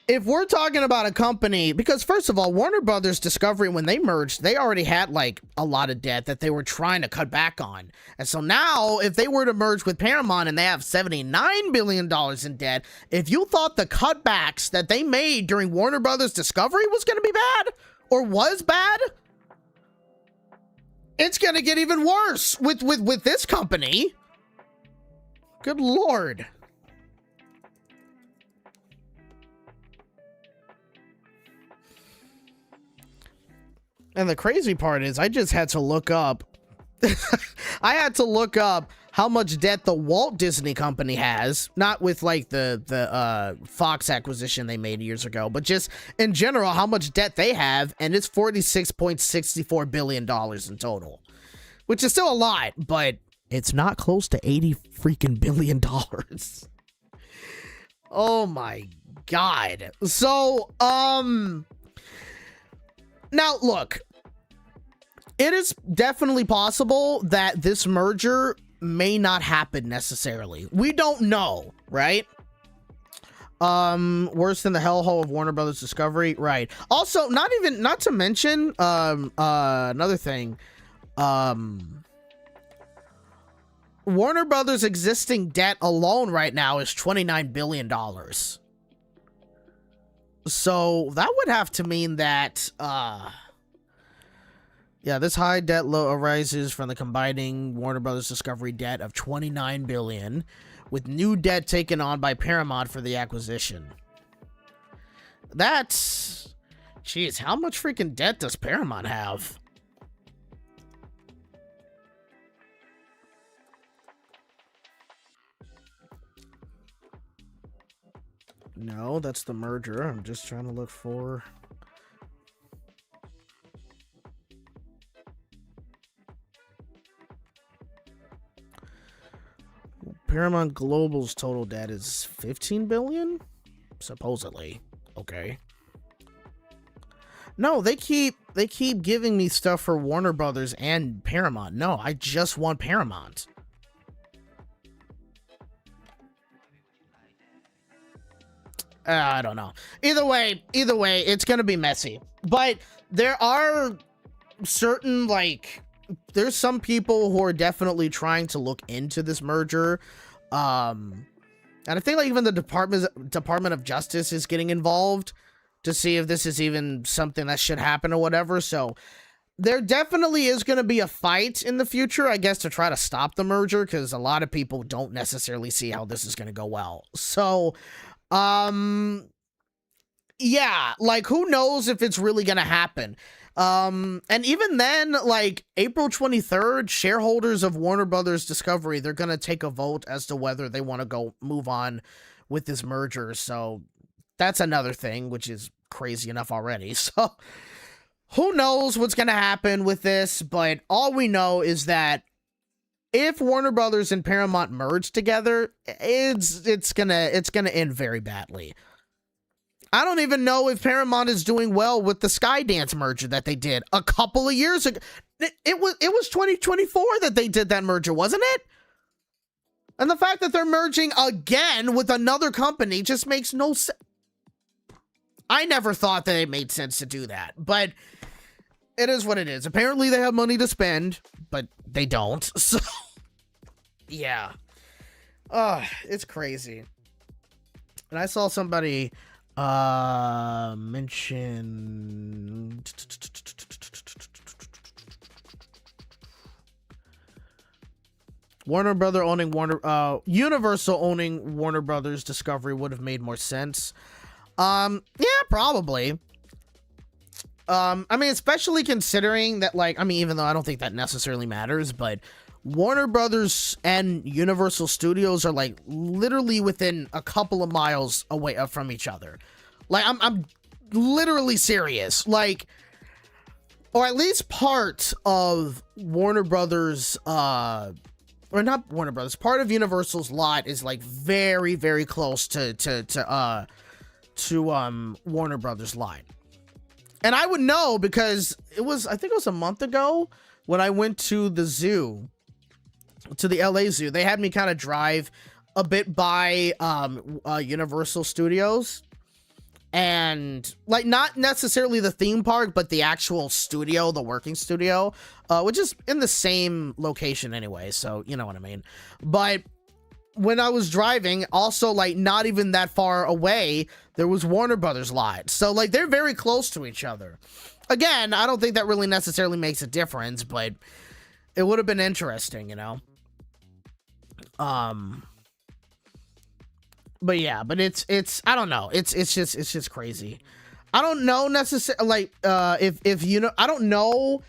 if we're talking about a company, because first of all, Warner Brothers Discovery, when they merged, they already had like a lot of debt that they were trying to cut back on. And so now if they were to merge with Paramount and they have $79 billion in debt, if you thought the cutbacks that they made during Warner Brothers Discovery was going to be bad or was bad, it's going to get even worse with this company. Good Lord. And the crazy part is I just had to look up. I had to look up how much debt the Walt Disney Company has, not with like the Fox acquisition they made years ago, but just in general how much debt they have, and it's $46.64 billion in total, which is still a lot, but it's not close to $80 freaking billion. Oh my God. So now look, it is definitely possible that this merger may not happen necessarily. We don't know, right? Worse than the hellhole of Warner Brothers Discovery, right? Also, not to mention, another thing, Warner Brothers' existing debt alone right now is $29 billion. So that would have to mean that, yeah, this high debt low arises from the combining Warner Brothers Discovery debt of $29 billion with new debt taken on by Paramount for the acquisition. That's... Jeez, how much freaking debt does Paramount have? No, that's the merger. I'm just trying to look for... Paramount Global's total debt is $15 billion? Supposedly. Okay. No, they keep giving me stuff for Warner Brothers and Paramount. No, I just want Paramount. I don't know. Either way, it's gonna be messy. But there are certain, like, there's some people who are definitely trying to look into this merger. And I think, like, even the Department of Justice is getting involved to see if this is even something that should happen or whatever. So there definitely is going to be a fight in the future, I guess, to try to stop the merger, because a lot of people don't necessarily see how this is going to go well. So, yeah, like, who knows if it's really going to happen. And even then, like, April 23rd, shareholders of Warner Brothers Discovery, they're going to take a vote as to whether they want to move on with this merger. So that's another thing, which is crazy enough already. So who knows what's going to happen with this, but all we know is that if Warner Brothers and Paramount merge together, it's gonna end very badly. I don't even know if Paramount is doing well with the Skydance merger that they did a couple of years ago. It was 2024 that they did that merger, wasn't it? And the fact that they're merging again with another company just makes no sense. I never thought that it made sense to do that, but it is what it is. Apparently they have money to spend, but they don't. So, yeah. It's crazy. And I saw somebody mention Warner Brother owning Universal owning Warner Brothers Discovery would have made more sense. Yeah, probably. I mean, especially considering that, like, I mean, even though I don't think that necessarily matters, but Warner Brothers and Universal Studios are, like, literally within a couple of miles away from each other. Like, I'm literally serious. Like, or at least part of Warner Brothers, or not Warner Brothers, part of Universal's lot is, like, very, very close to Warner Brothers' line. And I would know because I think it was a month ago when I went to the zoo, to the LA Zoo. They had me kind of drive a bit by Universal Studios, and, like, not necessarily the theme park, but the actual studio, the working studio, which is in the same location anyway, so you know what I mean. But when I was driving, also, like, not even that far away, there was Warner Brothers lot. So, like, they're very close to each other. Again, I don't think that really necessarily makes a difference, but it would have been interesting, you know? But yeah, but it's I don't know. It's just crazy. I don't know necessarily, like, if you know, I don't know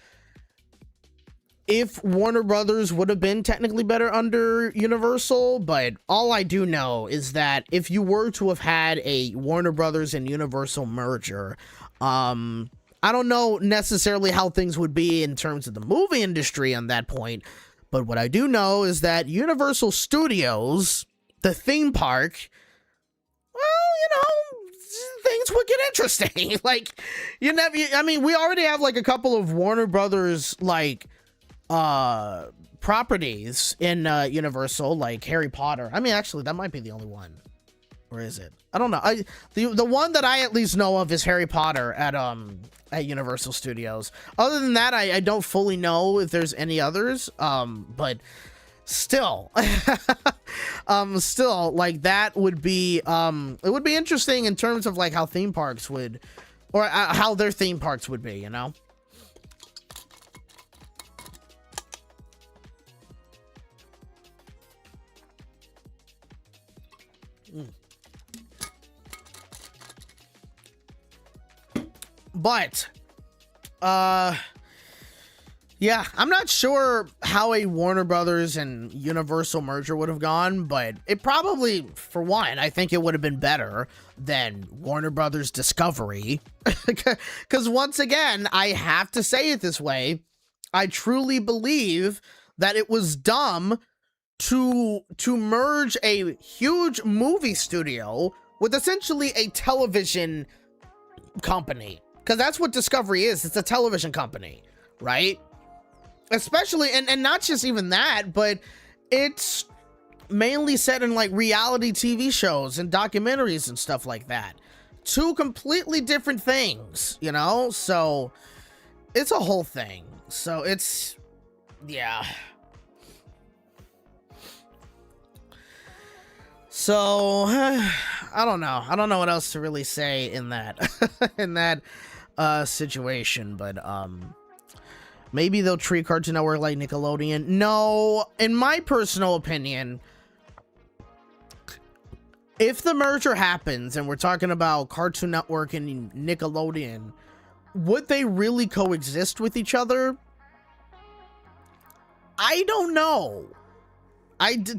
if Warner Brothers would have been technically better under Universal, but all I do know is that if you were to have had a Warner Brothers and Universal merger, I don't know necessarily how things would be in terms of the movie industry on that point, but what I do know is that Universal Studios, the theme park, well, you know, things would get interesting. Like, you never, I mean, we already have, like, a couple of Warner Brothers, like, properties in Universal, like Harry Potter. I mean, actually, that might be the only one. Or is it? I don't know. The one that I at least know of is Harry Potter at Universal Studios. Other than that, I don't fully know if there's any others. But still, still, like, that would be it would be interesting in terms of like how theme parks would, or how their theme parks would be, you know. But, yeah, I'm not sure how a Warner Brothers and Universal merger would have gone, but it probably, for one, I think it would have been better than Warner Brothers Discovery. Because once again, I have to say it this way, I truly believe that it was dumb to merge a huge movie studio with essentially a television company. Because that's what Discovery is. It's a television company, right? Especially, and not just even that, but it's mainly set in like reality TV shows and documentaries and stuff like that. Two completely different things, you know? So it's a whole thing. So it's, yeah. So I don't know. I don't know what else to really say in that in that situation, but maybe they'll treat Cartoon Network like Nickelodeon. No, in my personal opinion, if the merger happens and we're talking about Cartoon Network and Nickelodeon, would they really coexist with each other? I don't know.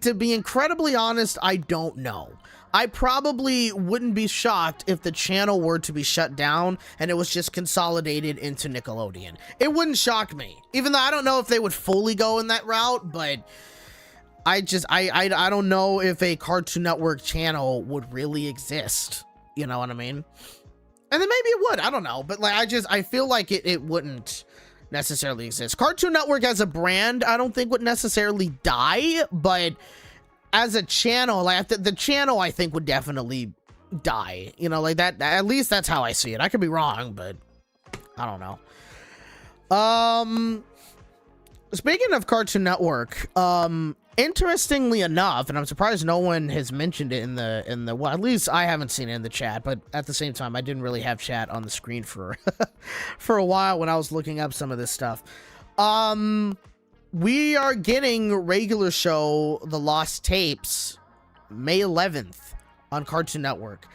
To be incredibly honest, I don't know. I probably wouldn't be shocked if the channel were to be shut down and it was just consolidated into Nickelodeon. It wouldn't shock me, even though I don't know if they would fully go in that route, but I don't know if a Cartoon Network channel would really exist. You know what I mean? And then maybe it would, I don't know, but like I feel like it wouldn't necessarily exist. Cartoon Network as a brand, I don't think would necessarily die, but as a channel, like the channel, I think would definitely die. You know, like that. At least that's how I see it. I could be wrong, but I don't know. Speaking of Cartoon Network, interestingly enough, and I'm surprised no one has mentioned it in the well, at least I haven't seen it in the chat, but at the same time, I didn't really have chat on the screen for for a while when I was looking up some of this stuff. We are getting Regular Show The Lost Tapes May 11th on Cartoon Network,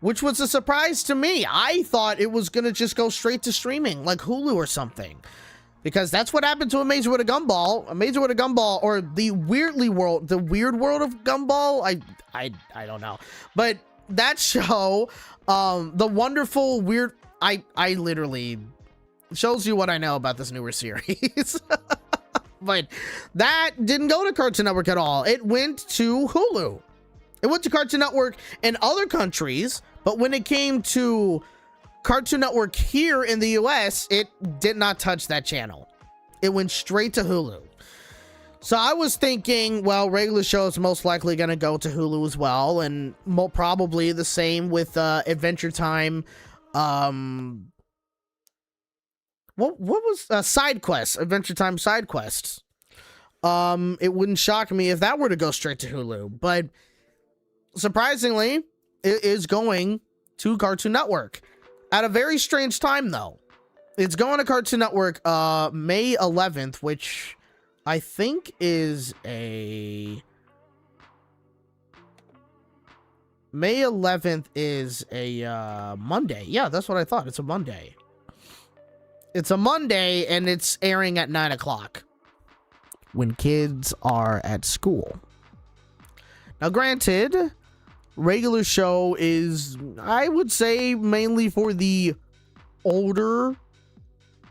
which was a surprise to me. I thought it was gonna just go straight to streaming like Hulu or something, because that's what happened to Amazing World of Gumball. Amazing World of Gumball, or the Weird World of Gumball. I don't know, but that show, the wonderful weird. I literally shows you what I know about this newer series. But that didn't go to Cartoon Network at all. It went to Hulu. It went to Cartoon Network in other countries, but when it came to Cartoon Network here in the US, it did not touch that channel. It went straight to Hulu. So I was thinking, well, Regular Show is most likely going to go to Hulu as well, and probably the same with Adventure Time. What was Side Quests? Adventure Time Side Quests. It wouldn't shock me if that were to go straight to Hulu, but surprisingly, it is going to Cartoon Network at a very strange time, though. It's going to Cartoon Network May 11th, which I think is a May 11th is a Monday. Yeah, that's what I thought. It's a Monday. It's a Monday, and it's airing at 9 o'clock when kids are at school. Now, granted, Regular Show is, I would say, mainly for the older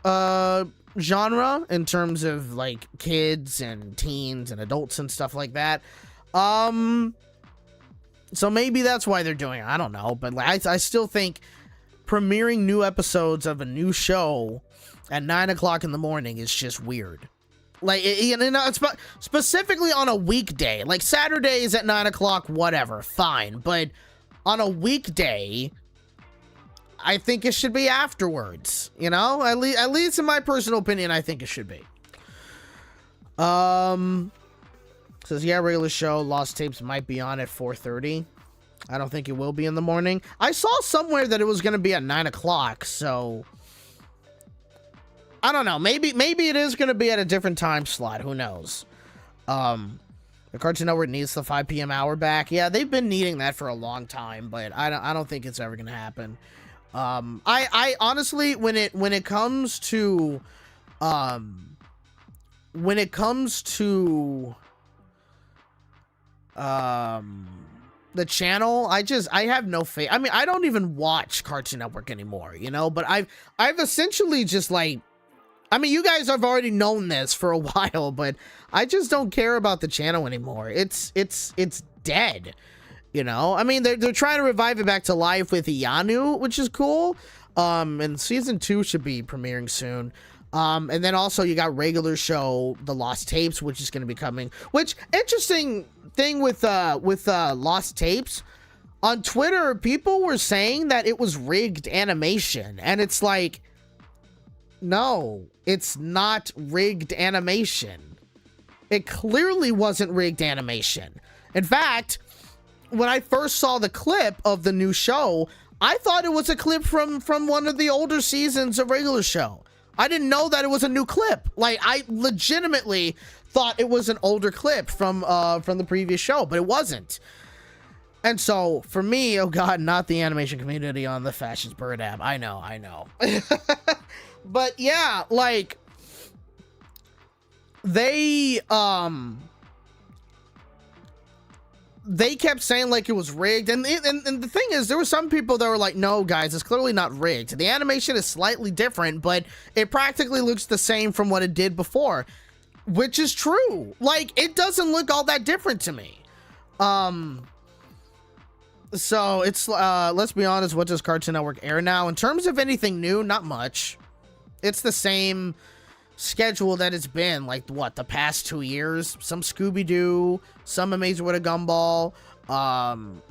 genre in terms of like kids and teens and adults and stuff like that. So maybe that's why they're doing it. I don't know, but like, I still think premiering new episodes of a new show at 9 o'clock in the morning is just weird. Like, it's specifically on a weekday. Like, Saturdays at 9 o'clock, whatever, fine. But on a weekday, I think it should be afterwards. You know, at least in my personal opinion, I think it should be. Says, yeah, regular show, Lost Tapes might be on at 4:30. I don't think it will be in the morning. I saw somewhere that it was going to be at 9 o'clock, so I don't know. Maybe it is going to be at a different time slot. Who knows? The Cartoon Network needs the 5 p.m. hour back. Yeah, they've been needing that for a long time, but I don't think it's ever going to happen. I honestly, when it comes to the channel, I have no faith. I mean, I don't even watch Cartoon Network anymore, you know, but I've essentially just like, I mean, you guys have already known this for a while, but I just don't care about the channel anymore. It's dead, you know. I mean, they're trying to revive it back to life with Ianu, which is cool. And season 2 should be premiering soon. And then also you got regular show, The Lost Tapes, which is going to be coming. Which, interesting thing with Lost Tapes, on Twitter, people were saying that it was rigged animation, and it's like, no, it's not rigged animation. It clearly wasn't rigged animation. In fact, when I first saw the clip of the new show, I thought it was a clip from one of the older seasons of regular show. I didn't know that it was a new clip. Like, I legitimately thought it was an older clip from the previous show, but it wasn't. And so, for me, oh god, not the animation community on the Fashions Bird app. I know. But yeah, like, they kept saying like it was rigged, and the thing is, there were some people that were like, no guys, it's clearly not rigged. The animation is slightly different, but it practically looks the same from what it did before, which is true. Like, it doesn't look all that different to me. So it's let's be honest, what does Cartoon Network air now? In terms of anything new, not much. It's the same schedule that it's been, like, what, the past 2 years? Some Scooby-Doo, some Amazing World of Gumball,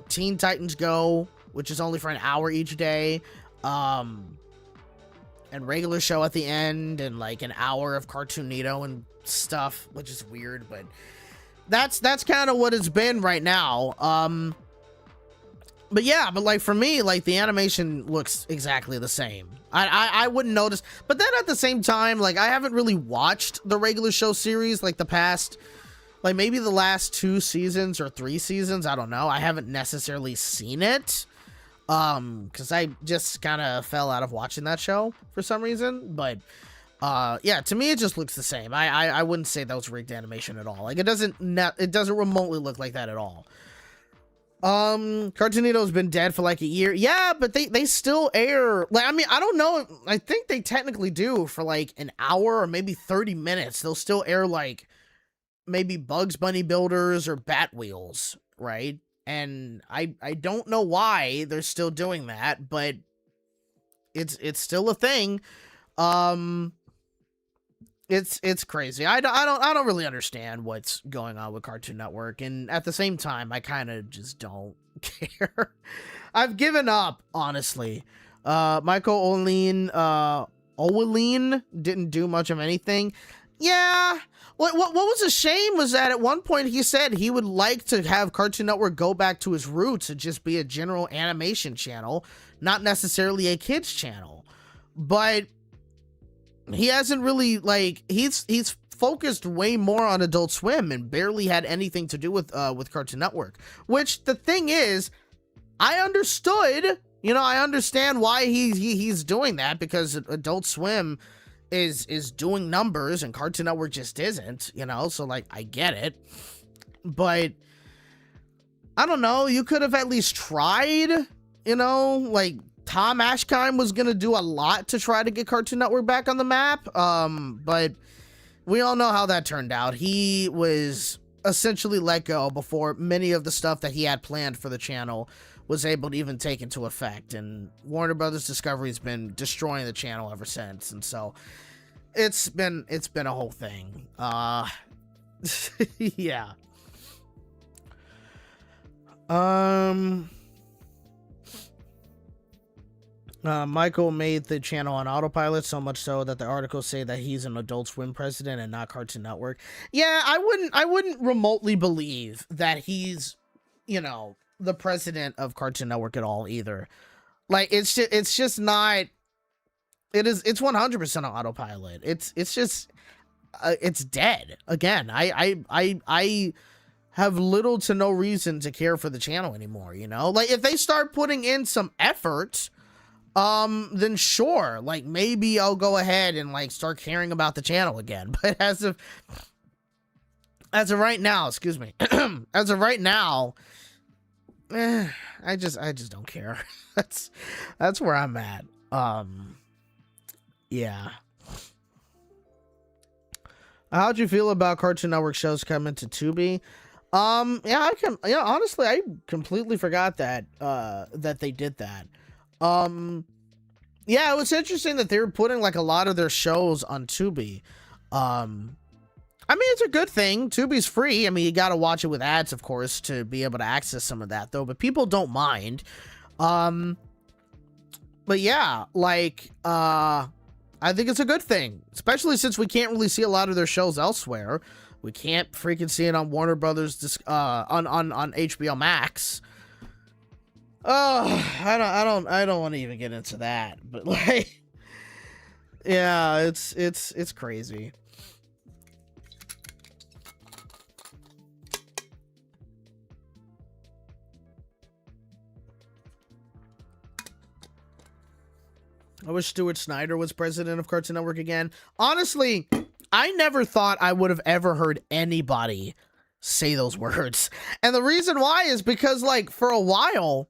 Teen Titans Go, which is only for an hour each day, and regular show at the end, and like an hour of Cartoonito and stuff, which is weird, but that's kind of what it's been right now. But yeah, but like for me, like the animation looks exactly the same. I wouldn't notice, but then at the same time, like I haven't really watched the regular show series like the past, like maybe the last 2 seasons or 3 seasons. I don't know. I haven't necessarily seen it, because I just kind of fell out of watching that show for some reason. But yeah, to me it just looks the same. I wouldn't say that was rigged animation at all. Like it doesn't remotely look like that at all. Cartoonito's been dead for like a year. Yeah, but they still air, like, I mean, I don't know, I think they technically do for like an hour or maybe 30 minutes. They'll still air like maybe Bugs Bunny Builders or Bat Wheels, right? And I don't know why they're still doing that, but it's still a thing. It's crazy. I don't really understand what's going on with Cartoon Network, and at the same time, I kind of just don't care. I've given up, honestly. Michael Owaleen didn't do much of anything. Yeah. What was a shame was that at one point he said he would like to have Cartoon Network go back to his roots and just be a general animation channel, not necessarily a kids channel. But he hasn't really, like, he's focused way more on Adult Swim and barely had anything to do with Cartoon Network. Which the thing is, I understood, you know, I understand why he's doing that, because Adult Swim is doing numbers and Cartoon Network just isn't, you know, so like I get it. But I don't know, you could have at least tried, you know, like Tom Ashkine was gonna do a lot to try to get Cartoon Network back on the map, but we all know how that turned out. He was essentially let go before many of the stuff that he had planned for the channel was able to even take into effect, and Warner Brothers Discovery has been destroying the channel ever since. And so it's been a whole thing. Yeah. Michael made the channel on autopilot, so much so that the articles say that he's an Adult Swim president and not Cartoon Network. Yeah, I wouldn't remotely believe that he's, you know, the president of Cartoon Network at all either. Like, it's just not. It's 100% on autopilot. It's just it's dead again. I have little to no reason to care for the channel anymore. You know, like if they start putting in some effort, then sure, like maybe I'll go ahead and like start caring about the channel again. But as of right now, excuse me, as of right now, I just don't care. That's where I'm at. Yeah. How'd you feel about Cartoon Network shows coming to Tubi? Yeah, honestly, I completely forgot that that they did that. Yeah, it was interesting that they were putting like a lot of their shows on Tubi. I mean, it's a good thing. Tubi's free. I mean, you got to watch it with ads, of course, to be able to access some of that, though. But people don't mind. But yeah, like, I think it's a good thing, especially since we can't really see a lot of their shows elsewhere. We can't freaking see it on Warner Brothers, on HBO Max. Oh, I don't want to even get into that, but like, yeah, it's crazy. I wish Stuart Snyder was president of Cartoon Network again. Honestly, I never thought I would have ever heard anybody say those words. And the reason why is because, like, for a while,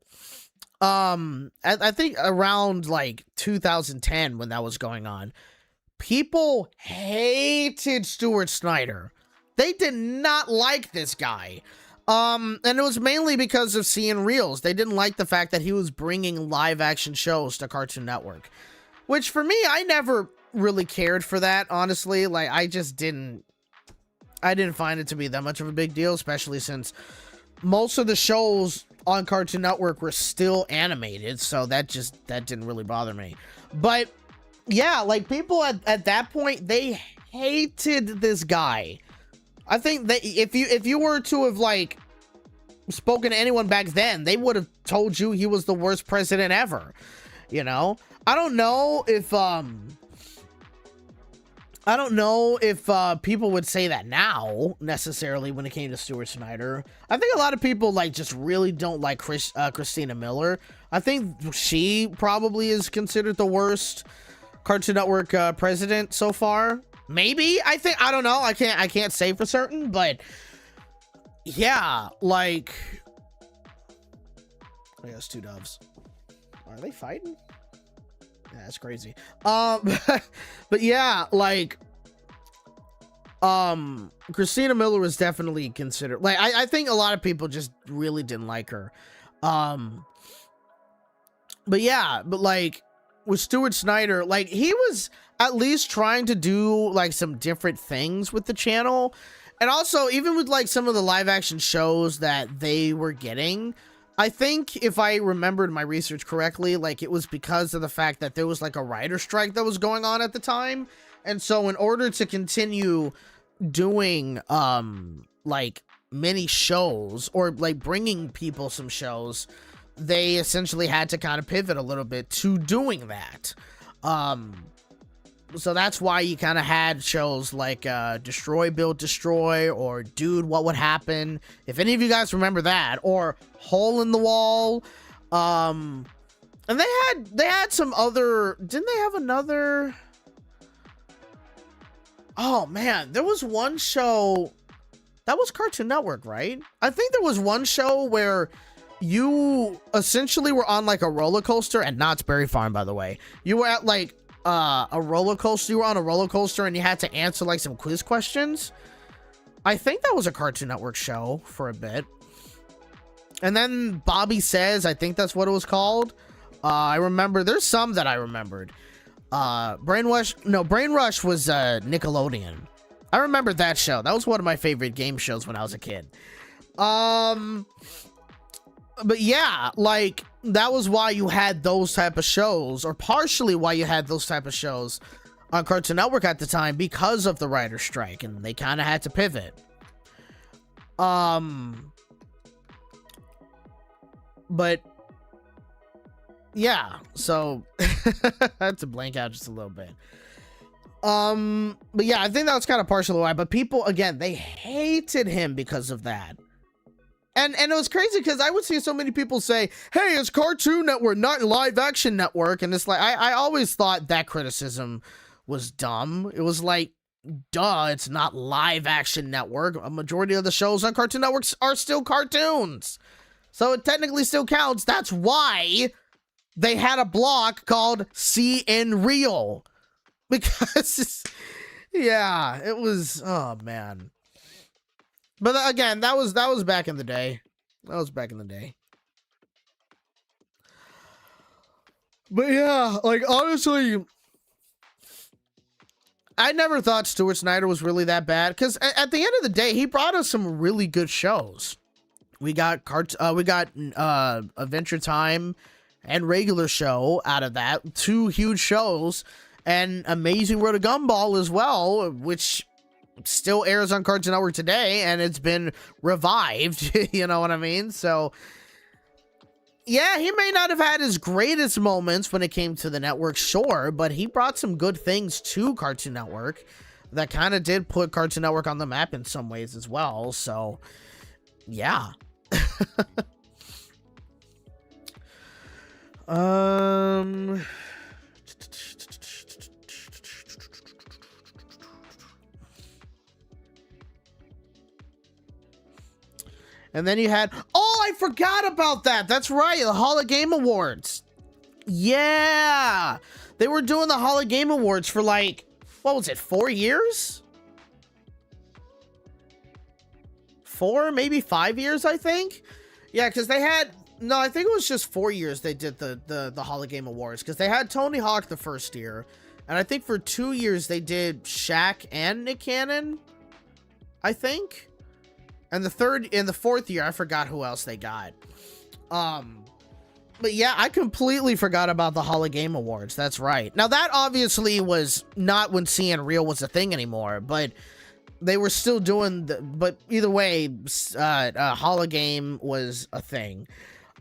I think around, like, 2010 when that was going on, people hated Stuart Snyder. They did not like this guy. And it was mainly because of seeing reels. They didn't like the fact that he was bringing live action shows to Cartoon Network, which for me, I never really cared for that, honestly. Like, I didn't find it to be that much of a big deal, especially since most of the shows on Cartoon Network were still animated. So that didn't really bother me. But yeah, like, people at that point, they hated this guy. I think that if you were to have, like, spoken to anyone back then, they would have told you he was the worst president ever. You know? I don't know if people would say that now, necessarily, when it came to Stuart Snyder. I think a lot of people, like, just really don't like Christina Miller. I think she probably is considered the worst Cartoon Network president so far. Maybe, I don't know. I can't say for certain, but yeah, like, I guess two doves. Are they fighting? Yeah, that's crazy. But yeah, like, Christina Miller was definitely considered, like, I think a lot of people just really didn't like her. But yeah, but like, with Stuart Snyder, like, he was at least trying to do, like, some different things with the channel. And also, even with, like, some of the live action shows that they were getting, I think, if I remembered my research correctly, like, it was because of the fact that there was, like, a writer strike that was going on at the time. And so in order to continue doing, like, many shows, or, like, bringing people some shows, they essentially had to kind of pivot a little bit to doing that. So that's why you kind of had shows like Destroy, Build, Destroy, or Dude, What Would Happen? If any of you guys remember that, or Hole in the Wall. And they had some other, didn't they have another? Oh man, there was one show that was Cartoon Network, right? I think there was one show where you essentially were on like a roller coaster, and Knott's Berry Farm, by the way. You were at like a roller coaster. You were on a roller coaster and you had to answer like some quiz questions. I think that was a Cartoon Network show for a bit. And then Bobby Says, I think that's what it was called. I remember, there's some that I remembered. Brain Rush was Nickelodeon. I remember that show. That was one of my favorite game shows when I was a kid. But yeah, like, that was why you had those type of shows, or partially why you had those type of shows on Cartoon Network at the time, because of the writer's strike, and they kind of had to pivot. But yeah, so I had to blank out just a little bit. But yeah, I think that was kind of partially why, but people, again, they hated him because of that. And it was crazy because I would see so many people say, hey, it's Cartoon Network, not Live Action Network. And it's like, I always thought that criticism was dumb. It was like, duh, it's not Live Action Network. A majority of the shows on Cartoon Networks are still cartoons. So it technically still counts. That's why they had a block called See in Real. Because, yeah, it was, oh, man. But again, that was back in the day. That was back in the day. But yeah, like, honestly, I never thought Stuart Snyder was really that bad, because at the end of the day, he brought us some really good shows. We got Adventure Time and Regular Show out of that, 2 huge shows, and Amazing World of Gumball as well, which still airs on Cartoon Network today, and it's been revived. You know what I mean? So yeah, he may not have had his greatest moments when it came to the network, sure, but he brought some good things to Cartoon Network that kind of did put Cartoon Network on the map in some ways as well. So yeah. And then you had, oh, I forgot about that. That's right, the Hall of Game Awards. Yeah, they were doing the Hall of Game Awards for like, what was it, 4 years? 4, maybe 5 years, I think. Yeah, because they had, no, I think it was just 4 years they did the Hall of Game Awards, because they had Tony Hawk the first year, and I think for 2 years they did Shaq and Nick Cannon, I think. And the fourth year, I forgot who else they got. But yeah, I completely forgot about the Hall of Game Awards. That's right. Now, that obviously was not when Seeing Real was a thing anymore, but they were still doing but either way, Hall of Game was a thing.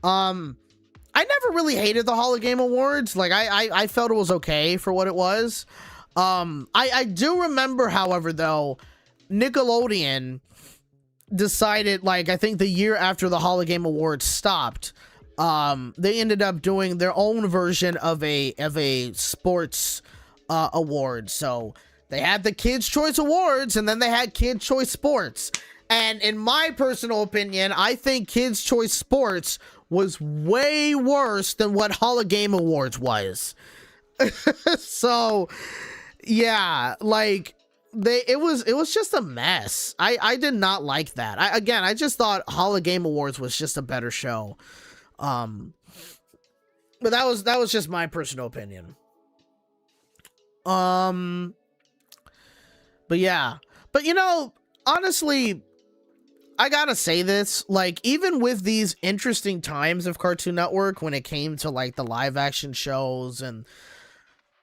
I never really hated the Hall of Game Awards. Like, I felt it was okay for what it was. I do remember, however, though, Nickelodeon decided, like, I think the year after the Hall of Game Awards stopped, they ended up doing their own version of a sports award. So they had the Kids' Choice Awards, and then they had Kids' Choice Sports. And in my personal opinion, I think Kids' Choice Sports was way worse than what Hall of Game Awards was. So yeah, like, it was just a mess. I did not like that. I just thought Hall of Game Awards was just a better show. But that was just my personal opinion. But yeah. But you know, honestly, I gotta say this, like, even with these interesting times of Cartoon Network when it came to like the live action shows and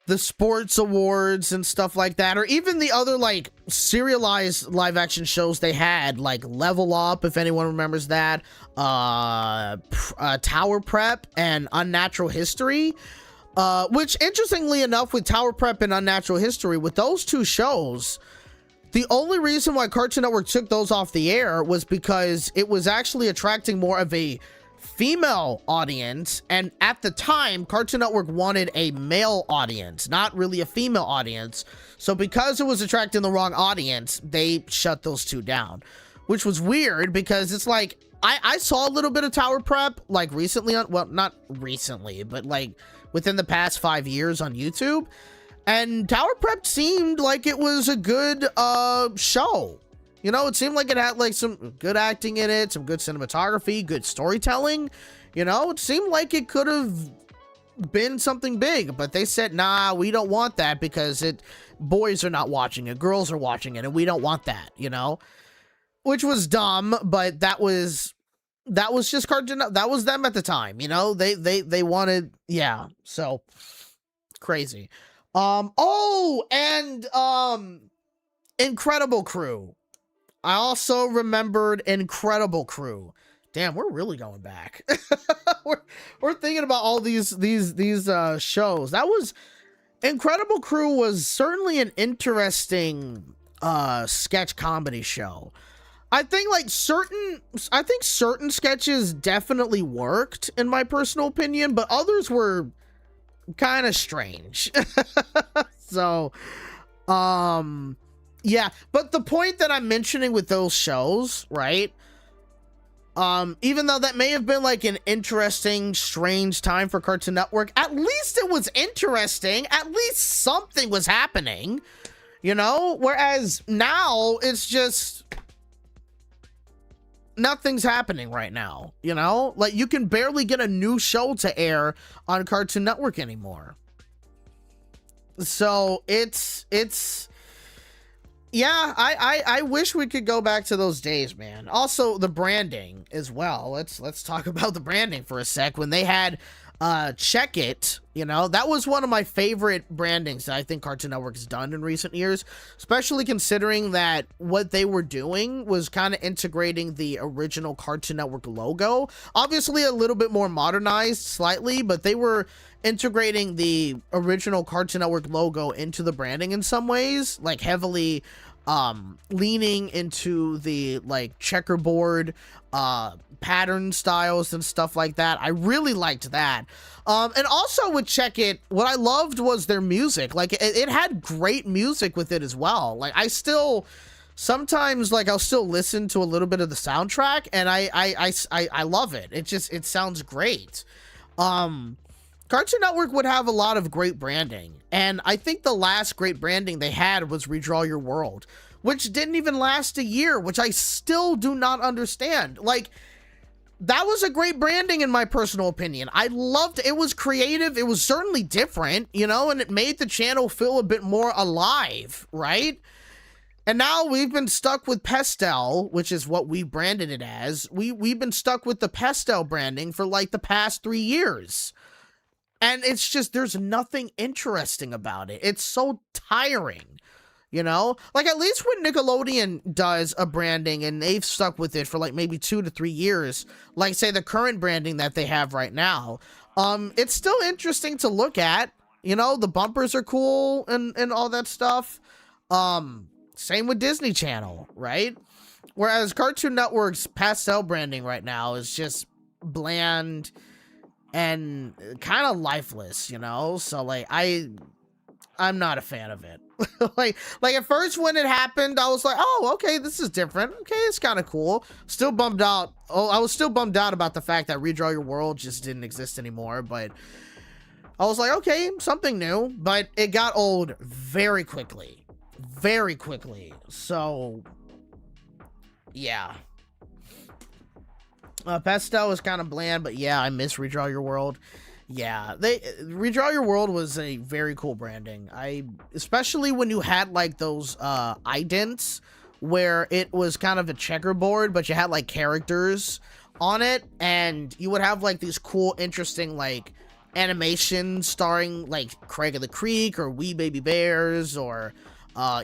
the sports awards and stuff like that, or even the other like serialized live action shows they had, like Level Up, if anyone remembers that, Tower Prep and Unnatural History, which interestingly enough, with Tower Prep and Unnatural History, with those 2 shows, the only reason why Cartoon Network took those off the air was because it was actually attracting more of a female audience, and at the time Cartoon Network wanted a male audience, not really a female audience. So because it was attracting the wrong audience, they shut those 2 down, which was weird because it's like I saw a little bit of Tower Prep like recently on, well, not recently, but like within the past 5 years on YouTube, and Tower Prep seemed like it was a good show. You know, it seemed like it had like some good acting in it, some good cinematography, good storytelling. You know, it seemed like it could have been something big, but they said, nah, we don't want that because boys are not watching it, girls are watching it, and we don't want that, you know? Which was dumb, but that was just Cartoon. That was them at the time, you know? They wanted, yeah, so crazy. Oh, and Incredible Crew. I also remembered Incredible Crew. Damn, we're really going back. we're thinking about all these shows. That was Incredible Crew was certainly an interesting sketch comedy show. I think certain sketches definitely worked in my personal opinion, but others were kind of strange. So, yeah, but the point that I'm mentioning with those shows, right? Even though that may have been like an interesting, strange time for Cartoon Network, at least it was interesting. At least something was happening, you know? Whereas now it's just nothing's happening right now, you know? Like, you can barely get a new show to air on Cartoon Network anymore. So it's yeah, I wish we could go back to those days, man. Also, the branding as well. Let's talk about the branding for a sec. When they had Check It, you know, that was one of my favorite brandings that I think Cartoon Network has done in recent years, especially considering that what they were doing was kind of integrating the original Cartoon Network logo. Obviously a little bit more modernized slightly, but they were integrating the original Cartoon Network logo into the branding in some ways, like heavily leaning into the like checkerboard pattern styles and stuff like that. I really liked that. And also with Check It, what I loved was their music. Like it had great music with it as well. Like I still sometimes, like, I'll still listen to a little bit of the soundtrack, and I love it. It sounds great. Cartoon Network would have a lot of great branding, and I think the last great branding they had was Redraw Your World, which didn't even last a year, which I still do not understand. Like, that was a great branding in my personal opinion. I loved it. It was creative. It was certainly different, you know, and it made the channel feel a bit more alive, right? And now we've been stuck with Pastel, which is what we branded it as. We've been stuck with the Pastel branding for like the past 3 years. And it's just, there's nothing interesting about it. It's so tiring, you know? Like, at least when Nickelodeon does a branding and they've stuck with it for like maybe 2 to 3 years, like say the current branding that they have right now, it's still interesting to look at. You know, the bumpers are cool and all that stuff. Same with Disney Channel, right? Whereas Cartoon Network's Pastel branding right now is just bland and kind of lifeless, you know? So like I'm not a fan of it. like at first when it happened, I was like, oh, okay, this is different. Okay, it's kind of cool. Still bummed out. Oh, I was still bummed out about the fact that Redraw Your World just didn't exist anymore, but I was like, okay, something new. But it got old very quickly. Very quickly. So yeah. Pastel was kind of bland, but yeah, I miss Redraw Your World. Yeah, Redraw Your World was a very cool branding. Especially when you had like those idents where it was kind of a checkerboard, but you had like characters on it, and you would have like these cool, interesting like animations starring like Craig of the Creek or Wee Baby Bears or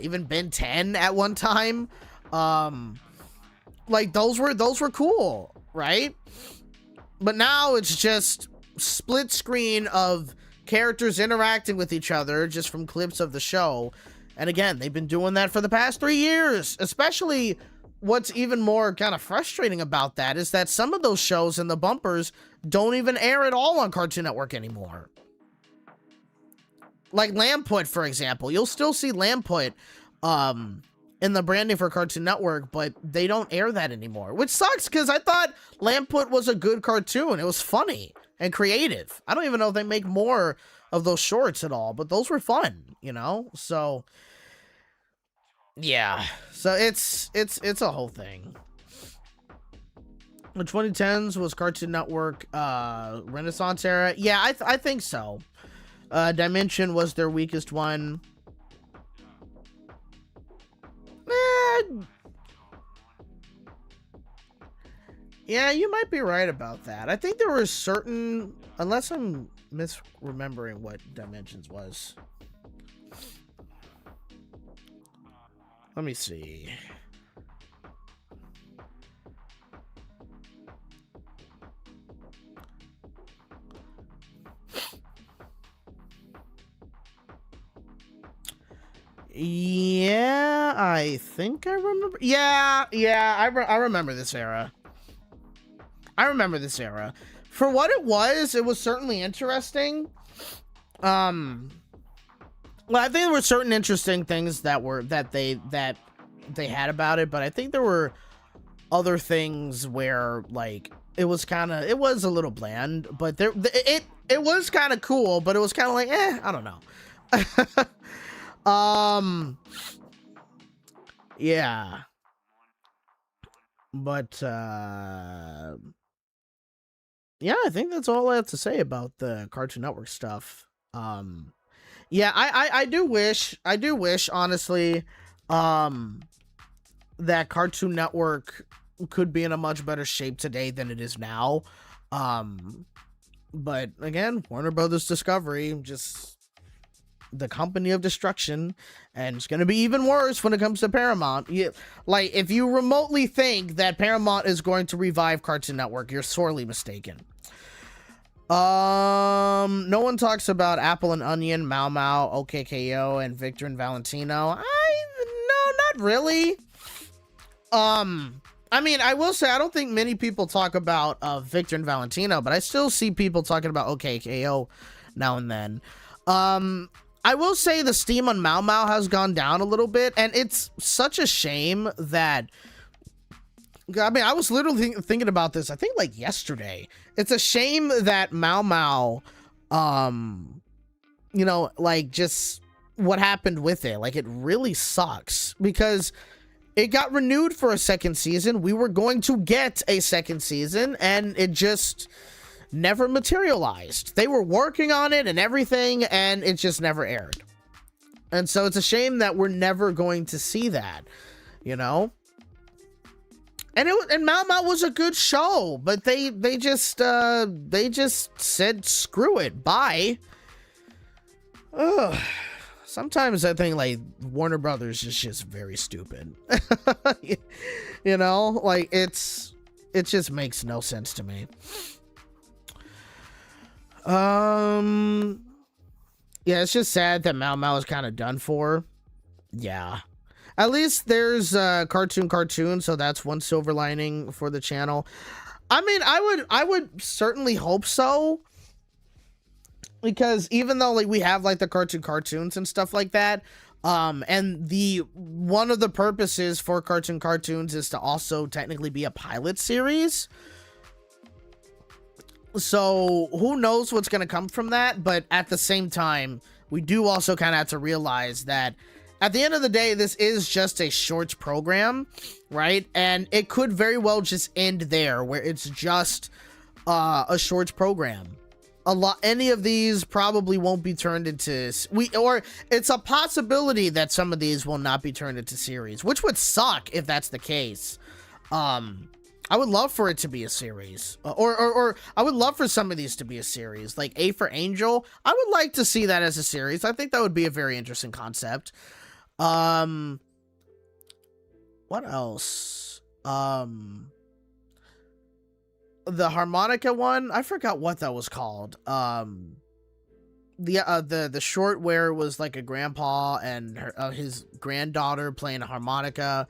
even Ben 10 at one time. Like those were cool, right? But now it's just split screen of characters interacting with each other just from clips of the show. And again, they've been doing that for the past 3 years. Especially, what's even more kind of frustrating about that is that some of those shows and the bumpers don't even air at all on Cartoon Network anymore. Like Lamput, for example. You'll still see Lamput in the branding for Cartoon Network, but they don't air that anymore, which sucks because I thought Lamput was a good cartoon. It was funny and creative. I don't even know if they make more of those shorts at all, but those were fun, you know? So yeah, so it's a whole thing. The 2010s was Cartoon Network Renaissance era. Yeah, I think so. Dimension was their weakest one. Yeah, you might be right about that. I think there were certain, unless I'm misremembering what Dimensions was. Let me see. Yeah, I think I remember. Yeah, I remember this era. I remember this era. For what it was certainly interesting. Well, I think there were certain interesting things that they had about it, but I think there were other things where like it was a little bland, but it was kind of cool, but it was kind of like, I don't know. Yeah. But yeah, I think that's all I have to say about the Cartoon Network stuff. Yeah, I do wish honestly that Cartoon Network could be in a much better shape today than it is now. But again, Warner Brothers Discovery, just the company of destruction, and it's going to be even worse when it comes to Paramount. Like, if you remotely think that Paramount is going to revive Cartoon Network, you're sorely mistaken. No one talks about Apple and Onion, Mau Mau, OKKO, and Victor and Valentino. No, not really. I mean, I will say I don't think many people talk about Victor and Valentino, but I still see people talking about OKKO now and then. I will say the steam on Mau Mau has gone down a little bit, and it's such a shame that, I mean, I was literally thinking about this, I think like yesterday. It's a shame that Mau Mau, you know, like just what happened with it. Like, it really sucks because it got renewed for a second season. We were going to get a second season, and it just never materialized. They were working on it and everything, and it just never aired. And so it's a shame that we're never going to see that, you know? And Mau Mau was a good show, but they just said screw it, bye. Ugh. Sometimes I think like Warner Brothers is just very stupid. You know, like it just makes no sense to me. Yeah, it's just sad that Mau Mau is kind of done for. Yeah. At least there's cartoon, so that's one silver lining for the channel. I mean, I would certainly hope so. Because even though like we have like the cartoons and stuff like that, and one of the purposes for cartoons is to also technically be a pilot series. So who knows what's going to come from that, but at the same time, we do also kind of have to realize that at the end of the day, this is just a shorts program, right? And it could very well just end there, where it's just a shorts program. Any of these probably won't be turned into or it's a possibility that some of these will not be turned into series, which would suck if that's the case. I would love for it to be a series, or I would love for some of these to be a series, like A for Angel. I would like to see that as a series. I think that would be a very interesting concept. What else? The harmonica one, I forgot what that was called. The short where it was like a grandpa and his granddaughter playing a harmonica,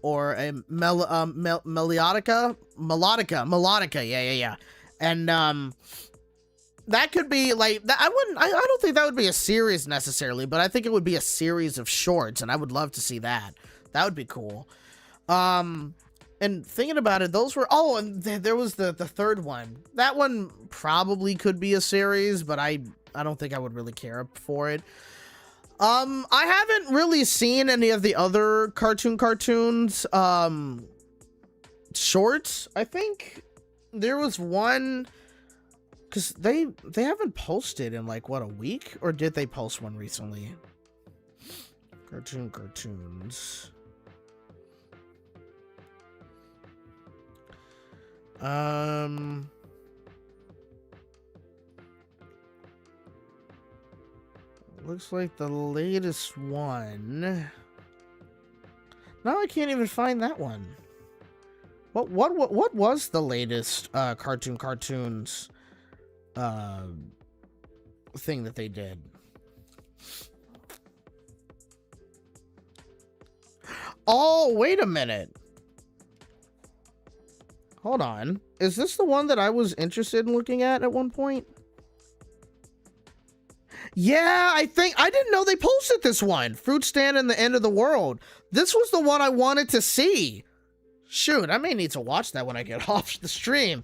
or a melodica. Yeah. And that could be like that. I don't think that would be a series necessarily, but I think it would be a series of shorts, and I would love to see that. That would be cool. And thinking about it, those were, and there was the third one. That one probably could be a series, but I don't think I would really care for it. I haven't really seen any of the other cartoons shorts. I think there was one, because they haven't posted in like what, a week, or did they post one recently? Cartoons. Looks like the latest one. Now I can't even find that one. What was the latest cartoons thing that they did? Oh, wait a minute. Hold on. Is this the one that I was interested in looking at one point? Yeah, I didn't know they posted this one. Fruit stand and the end of the world. This was the one I wanted to see. Shoot, I may need to watch that when I get off the stream.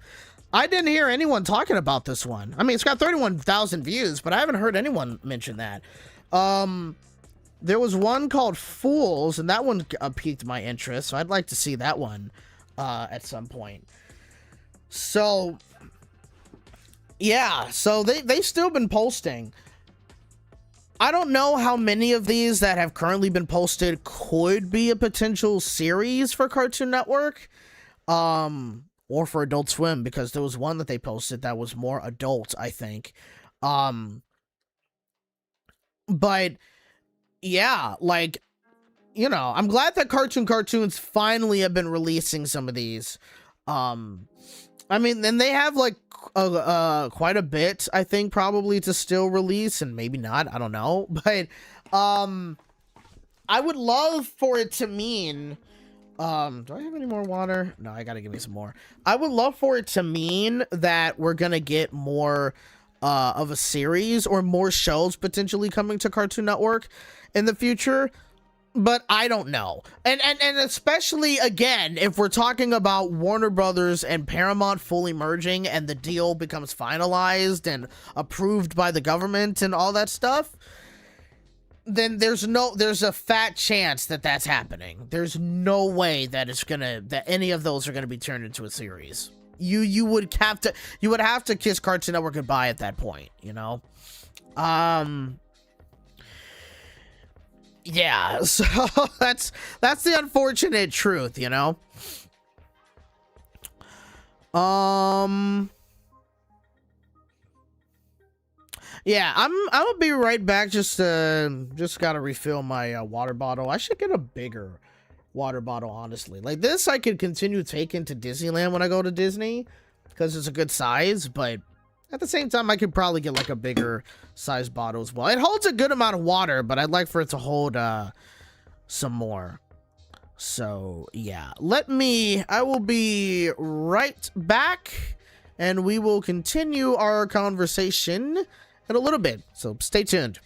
I didn't hear anyone talking about this one. I mean, it's got 31,000 views, but I haven't heard anyone mention that. There was one called Fools, and that one piqued my interest, so I'd like to see that one at some point. So, yeah, so they've still been posting. I don't know how many of these that have currently been posted could be a potential series for Cartoon Network, or for Adult Swim, because there was one that they posted that was more adult, I think. But yeah, like, you know, I'm glad that Cartoons finally have been releasing some of these. I mean, then they have like quite a bit, I think, probably to still release, and maybe not, I don't know. But I would love for it to mean, do I have any more water? No, I gotta give me some more. I would love for it to mean that we're gonna get more of a series or more shows potentially coming to Cartoon Network in the future. But I don't know. And especially, again, if we're talking about Warner Brothers and Paramount fully merging and the deal becomes finalized and approved by the government and all that stuff, then there's a fat chance that that's happening. There's no way that that any of those are gonna be turned into a series. You would have to kiss Cartoon Network goodbye at that point, you know? Yeah, so that's the unfortunate truth, you know? Yeah, I'm gonna be right back. Just gotta refill my water bottle. I should get a bigger water bottle, honestly. Like this, I could continue taking to Disneyland when I go to Disney, because it's a good size, but at the same time, I could probably get like a bigger size bottle as well. It holds a good amount of water, but I'd like for it to hold some more. So yeah, I will be right back, and we will continue our conversation in a little bit. So stay tuned.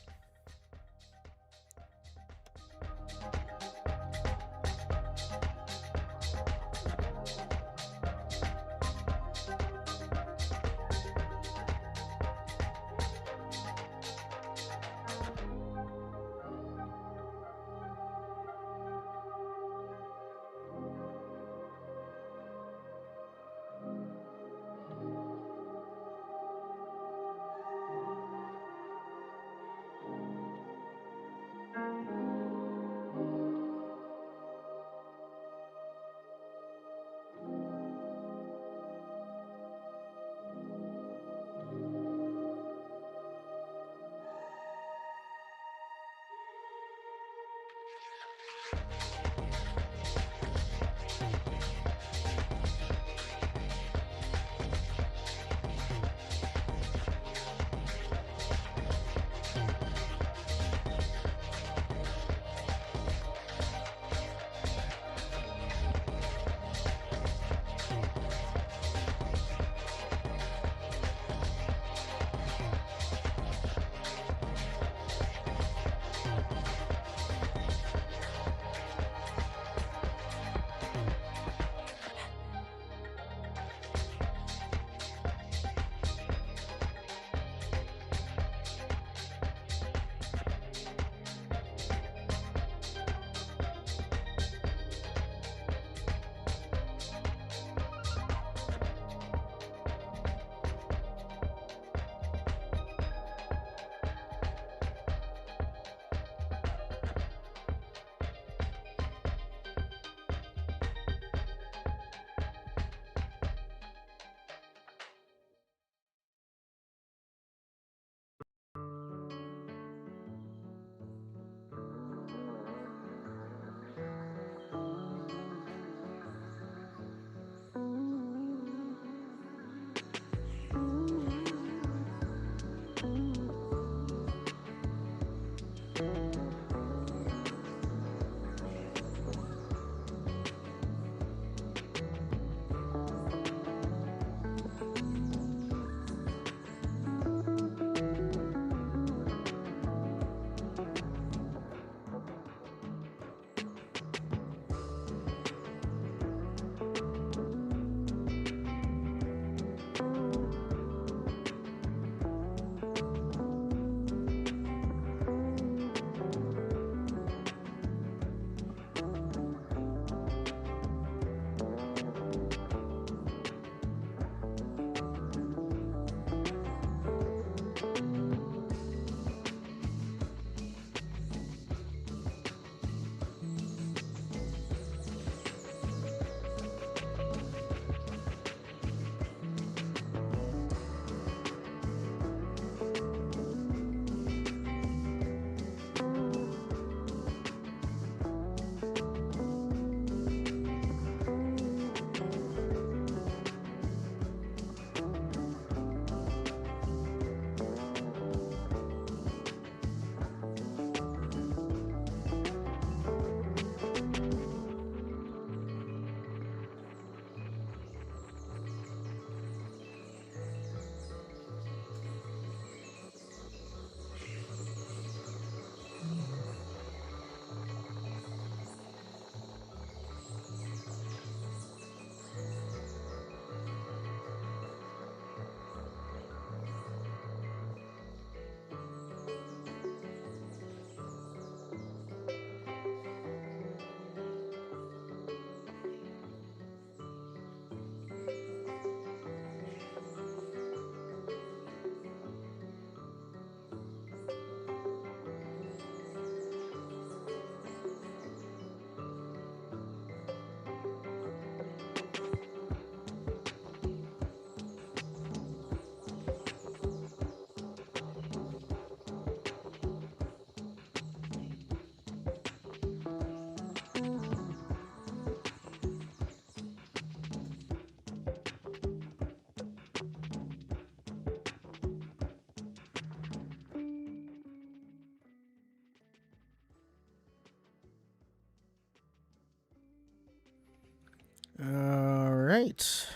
All right.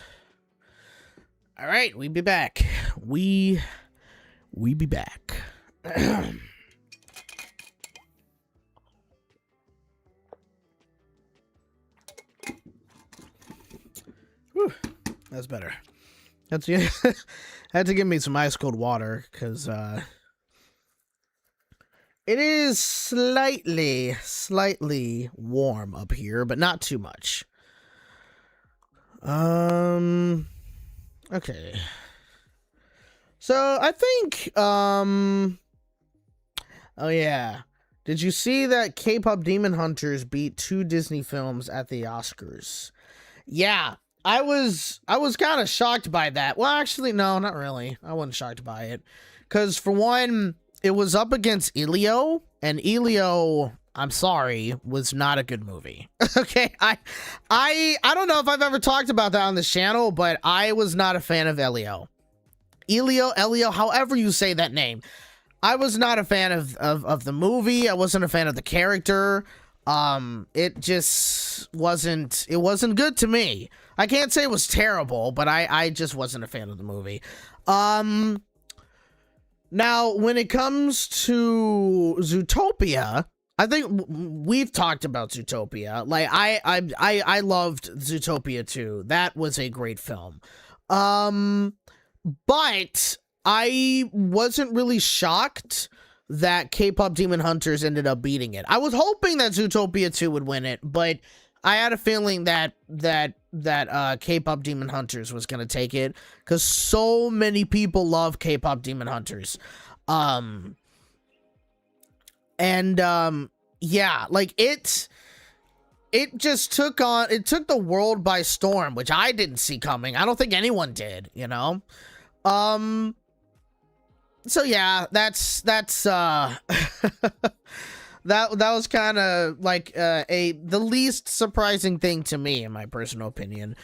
All right, we be back. We be back. Whew, that's better. That's had to give me some ice cold water because it is slightly warm up here, but not too much. Okay. So I think oh yeah. Did you see that K-pop Demon Hunters beat 2 Disney films at the Oscars? Yeah. I was kind of shocked by that. Well, actually, no, not really. I wasn't shocked by it. Because, for one, it was up against Elio, and Elio, I'm sorry, was not a good movie. Okay, I don't know if I've ever talked about that on this channel, but I was not a fan of Elio, however you say that name. I was not a fan of the movie. I wasn't a fan of the character. It just wasn't good to me. I can't say it was terrible, but I just wasn't a fan of the movie. Now when it comes to Zootopia, I think we've talked about Zootopia. Like I loved Zootopia too. That was a great film. But I wasn't really shocked that K-pop Demon Hunters ended up beating it. I was hoping that Zootopia 2 would win it, but I had a feeling that K-pop Demon Hunters was gonna take it because so many people love K-pop Demon Hunters. Yeah, like it just took the world by storm, which I didn't see coming. I don't think anyone did, you know. So yeah, that's that was kind of like the least surprising thing to me, in my personal opinion.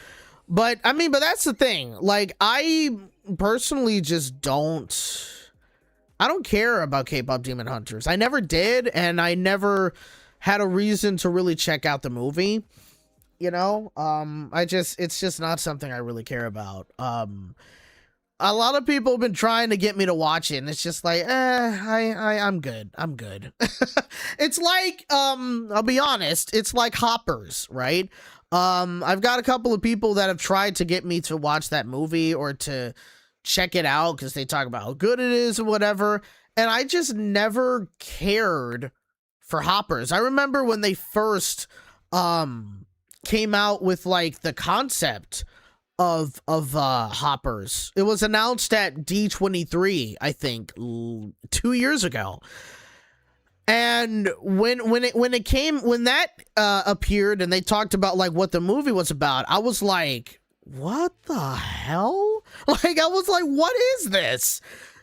But I mean, but that's the thing. Like, I personally just don't care about K-pop Demon Hunters. I never did, and I never had a reason to really check out the movie. You know, it's just not something I really care about. A lot of people have been trying to get me to watch it, and it's just like, I'm good. It's like, I'll be honest, it's like Hoppers, right? I've got a couple of people that have tried to get me to watch that movie or to check it out because they talk about how good it is or whatever, and I just never cared for Hoppers. I remember when they first came out with like the concept of Hoppers. It was announced at D23, I think, 2 years ago. And when that appeared and they talked about like what the movie was about, I was like, what the hell? Like, I was like, what is this?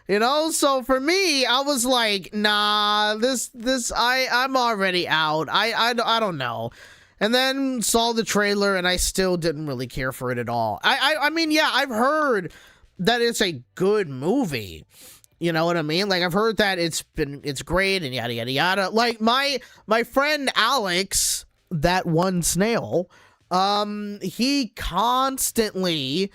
You know, so for me, I was like, nah, I'm already out. I don't know. And then saw the trailer, and I still didn't really care for it at all. I mean, yeah, I've heard that it's a good movie. You know what I mean? Like, I've heard that it's great and yada yada yada. Like my friend Alex, that one snail, he constantly,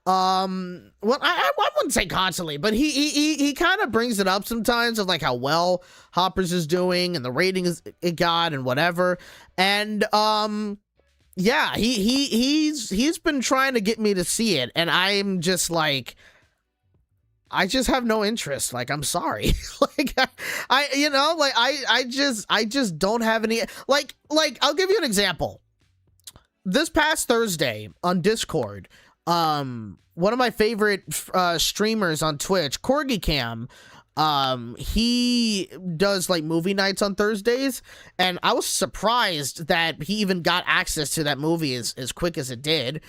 well, I wouldn't say constantly, but he kind of brings it up sometimes of like how well Hoppers is doing and the ratings it got and whatever. And yeah, he's been trying to get me to see it, and I'm just like, I just have no interest. Like, I'm sorry. Like, I just don't have any, like, I'll give you an example. This past Thursday on Discord, one of my favorite streamers on Twitch, Corgi Cam, he does like movie nights on Thursdays, and I was surprised that he even got access to that movie as quick as it did.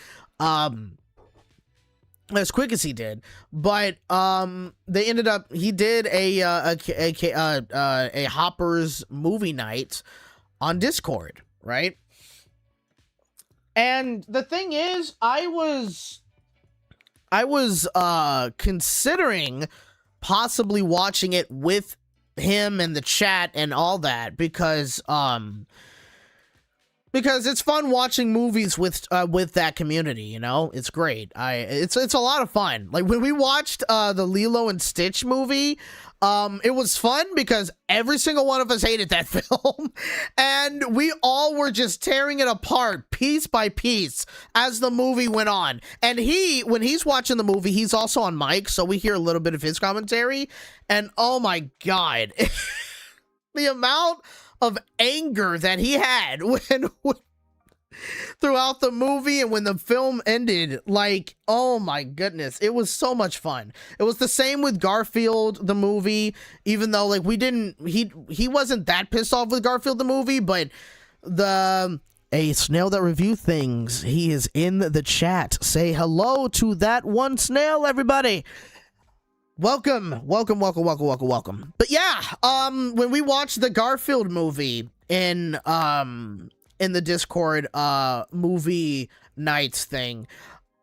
As quick as he did, but they ended up, he did a Hoppers movie night on Discord, right? And the thing is, I was considering possibly watching it with him and the chat and all that, because because it's fun watching movies with that community, you know? It's great. It's a lot of fun. Like when we watched the Lilo and Stitch movie, it was fun because every single one of us hated that film, and we all were just tearing it apart piece by piece as the movie went on. And when he's watching the movie, he's also on mic, so we hear a little bit of his commentary, and oh my god, the amount of anger that he had when throughout the movie and when the film ended, like, oh my goodness, it was so much fun. It was the same with Garfield the movie, even though like he wasn't that pissed off with Garfield the movie, but a snail that review things, he is in the chat. Say hello to that one snail, everybody. Welcome. But yeah, when we watched the Garfield movie in the Discord movie nights thing,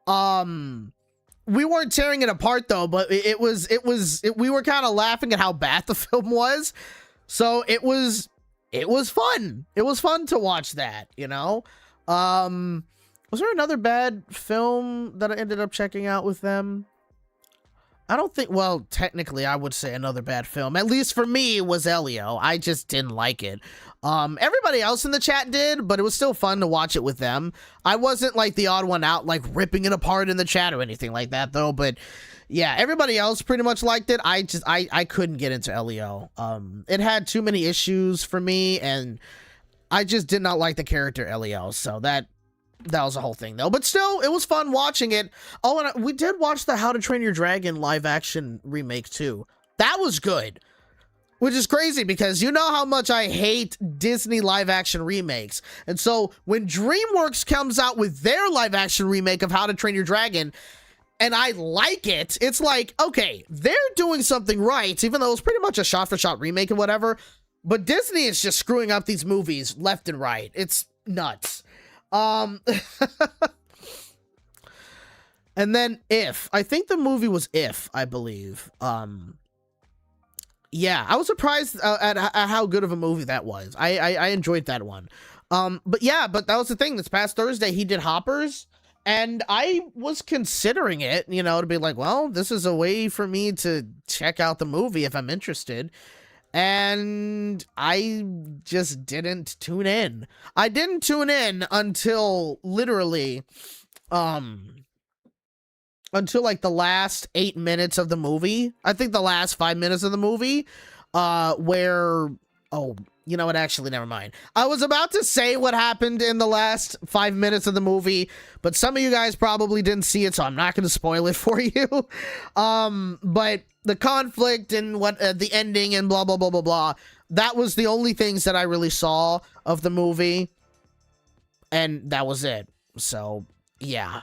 we weren't tearing it apart though, but we were kind of laughing at how bad the film was. So it was fun. It was fun to watch that, you know? Was there another bad film that I ended up checking out with them? I don't think, well, technically I would say another bad film, at least for me, was Elio. I just didn't like it. Everybody else in the chat did, but it was still fun to watch it with them. I wasn't like the odd one out, like ripping it apart in the chat or anything like that though, but yeah, everybody else pretty much liked it. I couldn't get into Elio. It had too many issues for me, and I just did not like the character Elio, so that was the whole thing though. But still, it was fun watching it. Oh, and we did watch the How to Train Your Dragon live action remake too. That was good. Which is crazy because you know how much I hate Disney live action remakes. And so when DreamWorks comes out with their live action remake of How to Train Your Dragon, and I like it, it's like, okay, they're doing something right, even though it's pretty much a shot for shot remake and whatever. But Disney is just screwing up these movies left and right. It's nuts. And then I think the movie was I believe. Yeah, I was surprised at how good of a movie that was. I enjoyed that one. But yeah, but that was the thing. This past Thursday, he did Hoppers, and I was considering it, you know, to be like, well, this is a way for me to check out the movie if I'm interested. And I just didn't tune in. I didn't tune in until literally, until like the last 8 minutes of the movie. I think the last 5 minutes of the movie, where, oh, you know what, actually, never mind. I was about to say what happened in the last 5 minutes of the movie, but some of you guys probably didn't see it, so I'm not going to spoil it for you. But the conflict and what the ending and blah, blah, blah, blah, blah, that was the only things that I really saw of the movie, and that was it. So, yeah.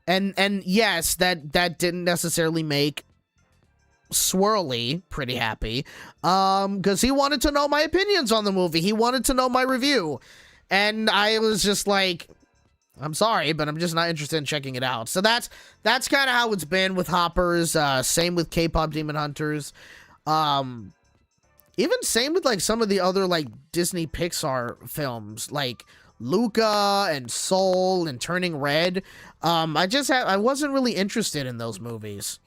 And yes, that didn't necessarily make Swirly pretty happy, because he wanted to know my opinions on the movie. He wanted to know my review, and I was just like, I'm sorry, but I'm just not interested in checking it out. So that's kind of how it's been with Hoppers. Same with K-pop Demon Hunters. Even same with like some of the other like Disney Pixar films, like Luca and Soul and Turning Red. I wasn't really interested in those movies.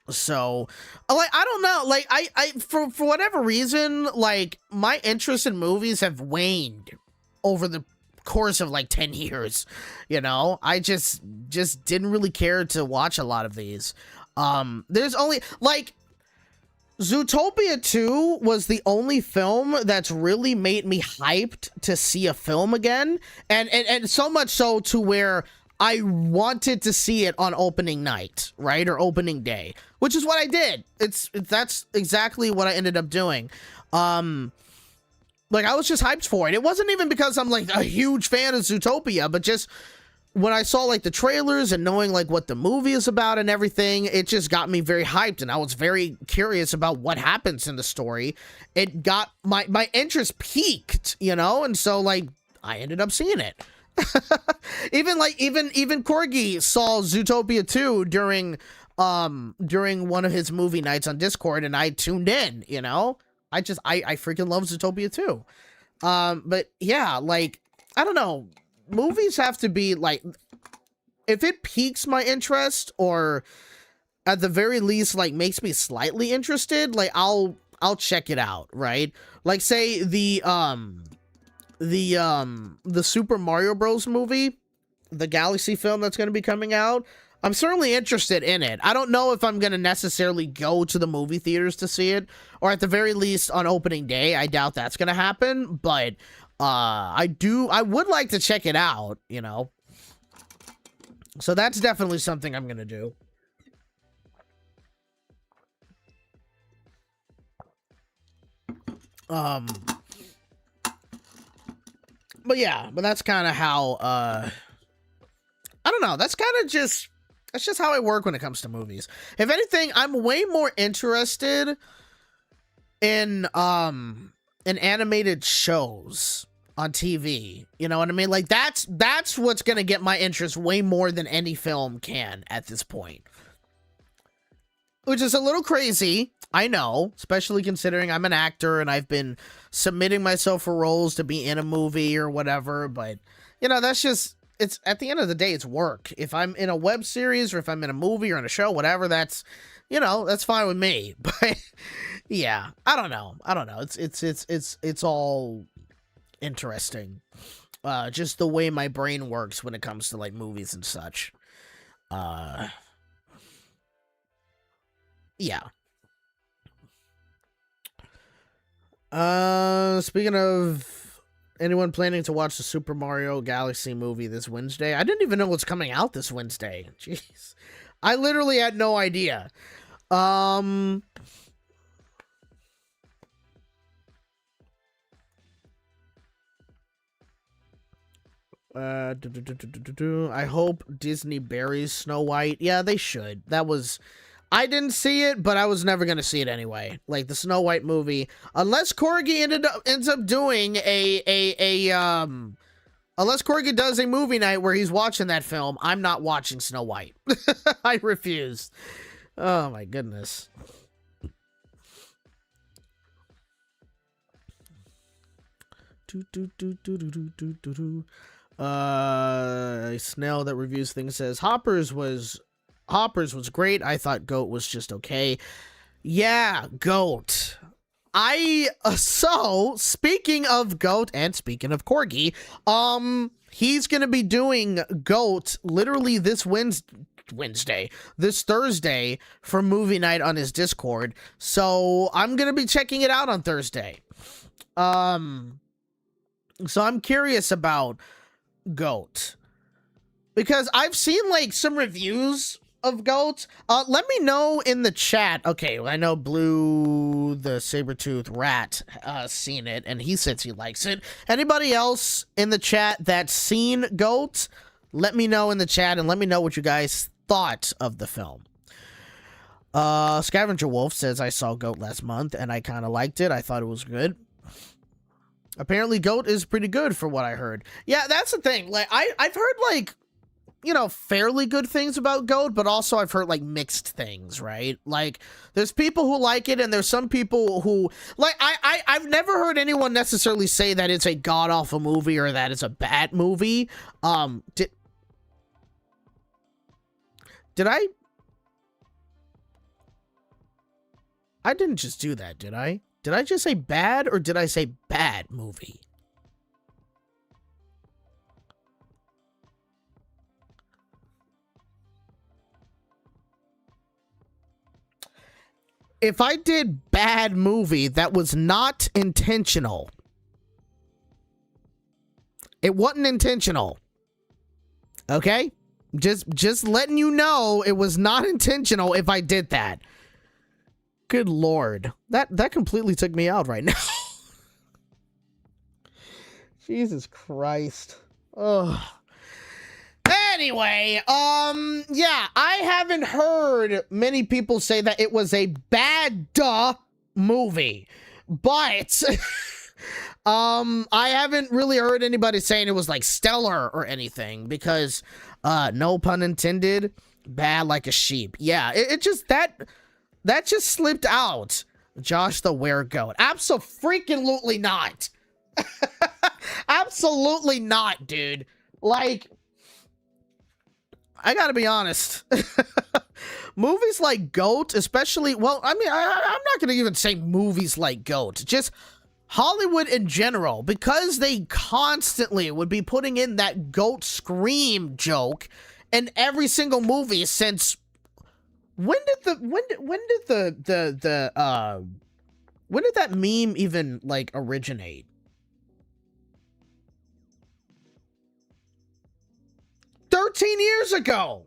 So, like, I don't know, like, I for whatever reason, like, my interest in movies have waned over the course of, like, 10 years, you know? I just didn't really care to watch a lot of these. There's only, like, Zootopia 2 was the only film that's really made me hyped to see a film again, and so much so to where I wanted to see it on opening night, right? Or opening day, which is what I did. That's exactly what I ended up doing. Like, I was just hyped for it. It wasn't even because I'm like a huge fan of Zootopia, but just when I saw like the trailers and knowing like what the movie is about and everything, it just got me very hyped, and I was very curious about what happens in the story. It got my interest peaked, you know? And so like I ended up seeing it. even Corgi saw Zootopia 2 during one of his movie nights on Discord, and I tuned in, you know? I freaking love Zootopia 2. But yeah, like, I don't know. Movies have to be like, if it piques my interest or at the very least like makes me slightly interested, like I'll check it out, right? Like say the Super Mario Bros movie, the Galaxy film that's going to be coming out. I'm certainly interested in it. I don't know if I'm going to necessarily go to the movie theaters to see it, or at the very least on opening day. I doubt that's going to happen, but I would like to check it out, you know. So that's definitely something I'm going to do. But yeah, but that's kind of how, I don't know, that's just how I work when it comes to movies. If anything, I'm way more interested in animated shows on TV. You know what I mean? Like that's what's gonna get my interest way more than any film can at this point. Which is a little crazy, I know, especially considering I'm an actor and I've been submitting myself for roles to be in a movie or whatever, but, you know, that's just, it's, at the end of the day, it's work. If I'm in a web series or if I'm in a movie or in a show, whatever, that's, you know, that's fine with me. But, yeah, I don't know. It's all interesting. Just the way my brain works when it comes to, like, movies and such. Yeah. Speaking of anyone planning to watch the Super Mario Galaxy movie this Wednesday, I didn't even know what's coming out this Wednesday. Jeez. I literally had no idea. I hope Disney buries Snow White. Yeah, they should. I didn't see it, but I was never going to see it anyway. Like the Snow White movie, unless Corgi ends up doing unless Corgi does a movie night where he's watching that film, I'm not watching Snow White. I refuse. Oh my goodness. Snail that reviews things says Hoppers was great. I thought Goat was just okay. Yeah, Goat. So speaking of Goat and speaking of Corgi, he's gonna be doing Goat literally this Thursday for movie night on his Discord. So I'm gonna be checking it out on Thursday. So I'm curious about Goat because I've seen like some reviews of Goat. Let me know in the chat. Okay, I know Blue the Saber-Tooth Rat seen it and he says he likes it. Anybody else in the chat that's seen Goat, let me know in the chat and let me know what you guys thought of the film. Scavenger Wolf says I saw Goat last month and I kind of liked it. I thought it was good. Apparently Goat is pretty good for what I heard. Yeah, that's the thing. Like I've heard like, you know, fairly good things about Goat, but also I've heard like mixed things, right? Like there's people who like it and there's some people who like I've never heard anyone necessarily say that it's a god-awful movie or that it's a bad movie. Did I didn't just do that, did I? Did I just say bad or did I say bad movie? If I did bad movie, that was not intentional. It wasn't intentional. Okay? Just letting you know it was not intentional if I did that. Good Lord. That completely took me out right now. Jesus Christ. Ugh. Anyway, yeah, I haven't heard many people say that it was a bad movie, but I haven't really heard anybody saying it was like stellar or anything because, no pun intended, bad like a sheep. Yeah, it just, that just slipped out. Josh the Weregoat. Abso-freaking-lutely not. Absolutely not, dude. Like, I gotta be honest. Movies like GOAT, especially, well, I mean, I'm not gonna even say movies like GOAT, just Hollywood in general, because they constantly would be putting in that GOAT scream joke in every single movie since when did that meme even like originate? 13 years ago.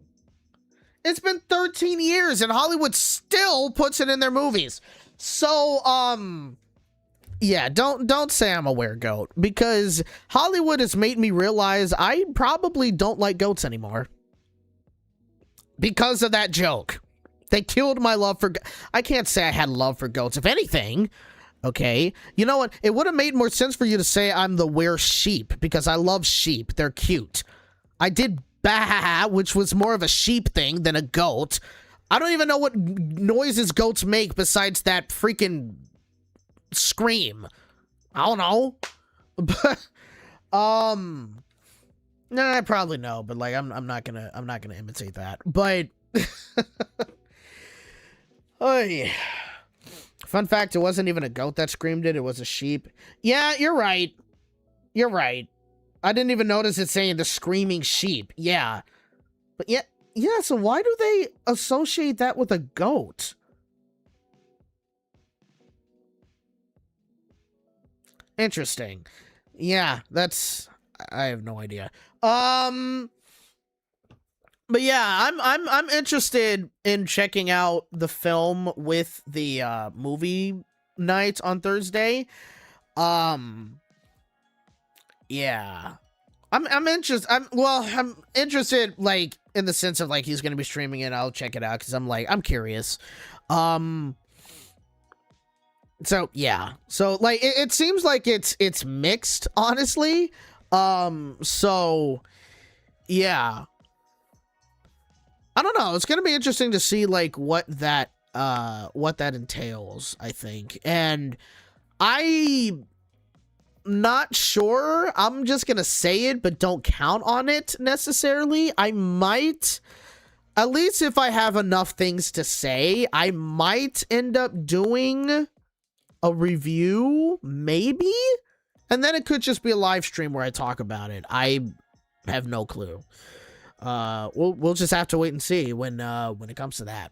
It's been 13 years and Hollywood still puts it in their movies. So, yeah, don't say I'm a weregoat, because Hollywood has made me realize I probably don't like goats anymore. Because of that joke. They killed my love for... I can't say I had love for goats. If anything, okay, you know what? It would have made more sense for you to say I'm the were-sheep, because I love sheep. They're cute. I did bah, which was more of a sheep thing than a goat. I don't even know what noises goats make besides that freaking scream. I don't know. But nah, I probably know, but like I'm not gonna imitate that. But oh yeah. Fun fact, it wasn't even a goat that screamed it, it was a sheep. Yeah, you're right. You're right. I didn't even notice it saying the screaming sheep. Yeah. But yeah, so why do they associate that with a goat? Interesting. Yeah, that's... I have no idea. But yeah, I'm interested in checking out the film with the movie night on Thursday. Yeah. I'm interested. I'm interested, like, in the sense of, like, he's gonna be streaming it. I'll check it out, because I'm curious. So, yeah. So, like, it seems like it's mixed, honestly. So, yeah. I don't know. It's gonna be interesting to see, like, what that entails, I think. And I'm not sure. I'm just gonna say it, but don't count on it necessarily. I might, at least if I have enough things to say, I might end up doing a review, maybe? And then it could just be a live stream where I talk about it. I have no clue. We'll just have to wait and see when it comes to that.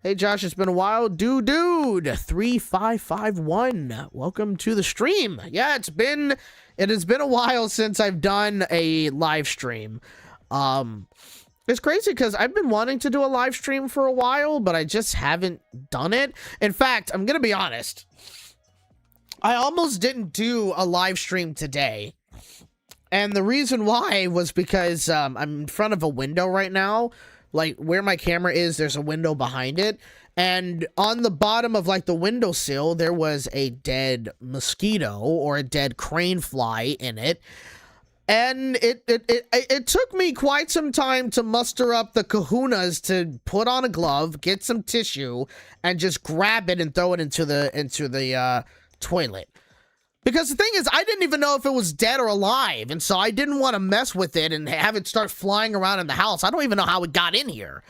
Hey Josh, it's been a while. Dude 3551. Welcome to the stream. Yeah, it has been a while since I've done a live stream. It's crazy because I've been wanting to do a live stream for a while, but I just haven't done it. In fact, I'm gonna be honest. I almost didn't do a live stream today. And the reason why was because I'm in front of a window right now. Like, where my camera is, there's a window behind it. And on the bottom of, like, the windowsill, there was a dead mosquito or a dead crane fly in it. And it took me quite some time to muster up the kahunas to put on a glove, get some tissue, and just grab it and throw it into the toilet. Because the thing is, I didn't even know if it was dead or alive, and so I didn't want to mess with it and have it start flying around in the house. I don't even know how it got in here.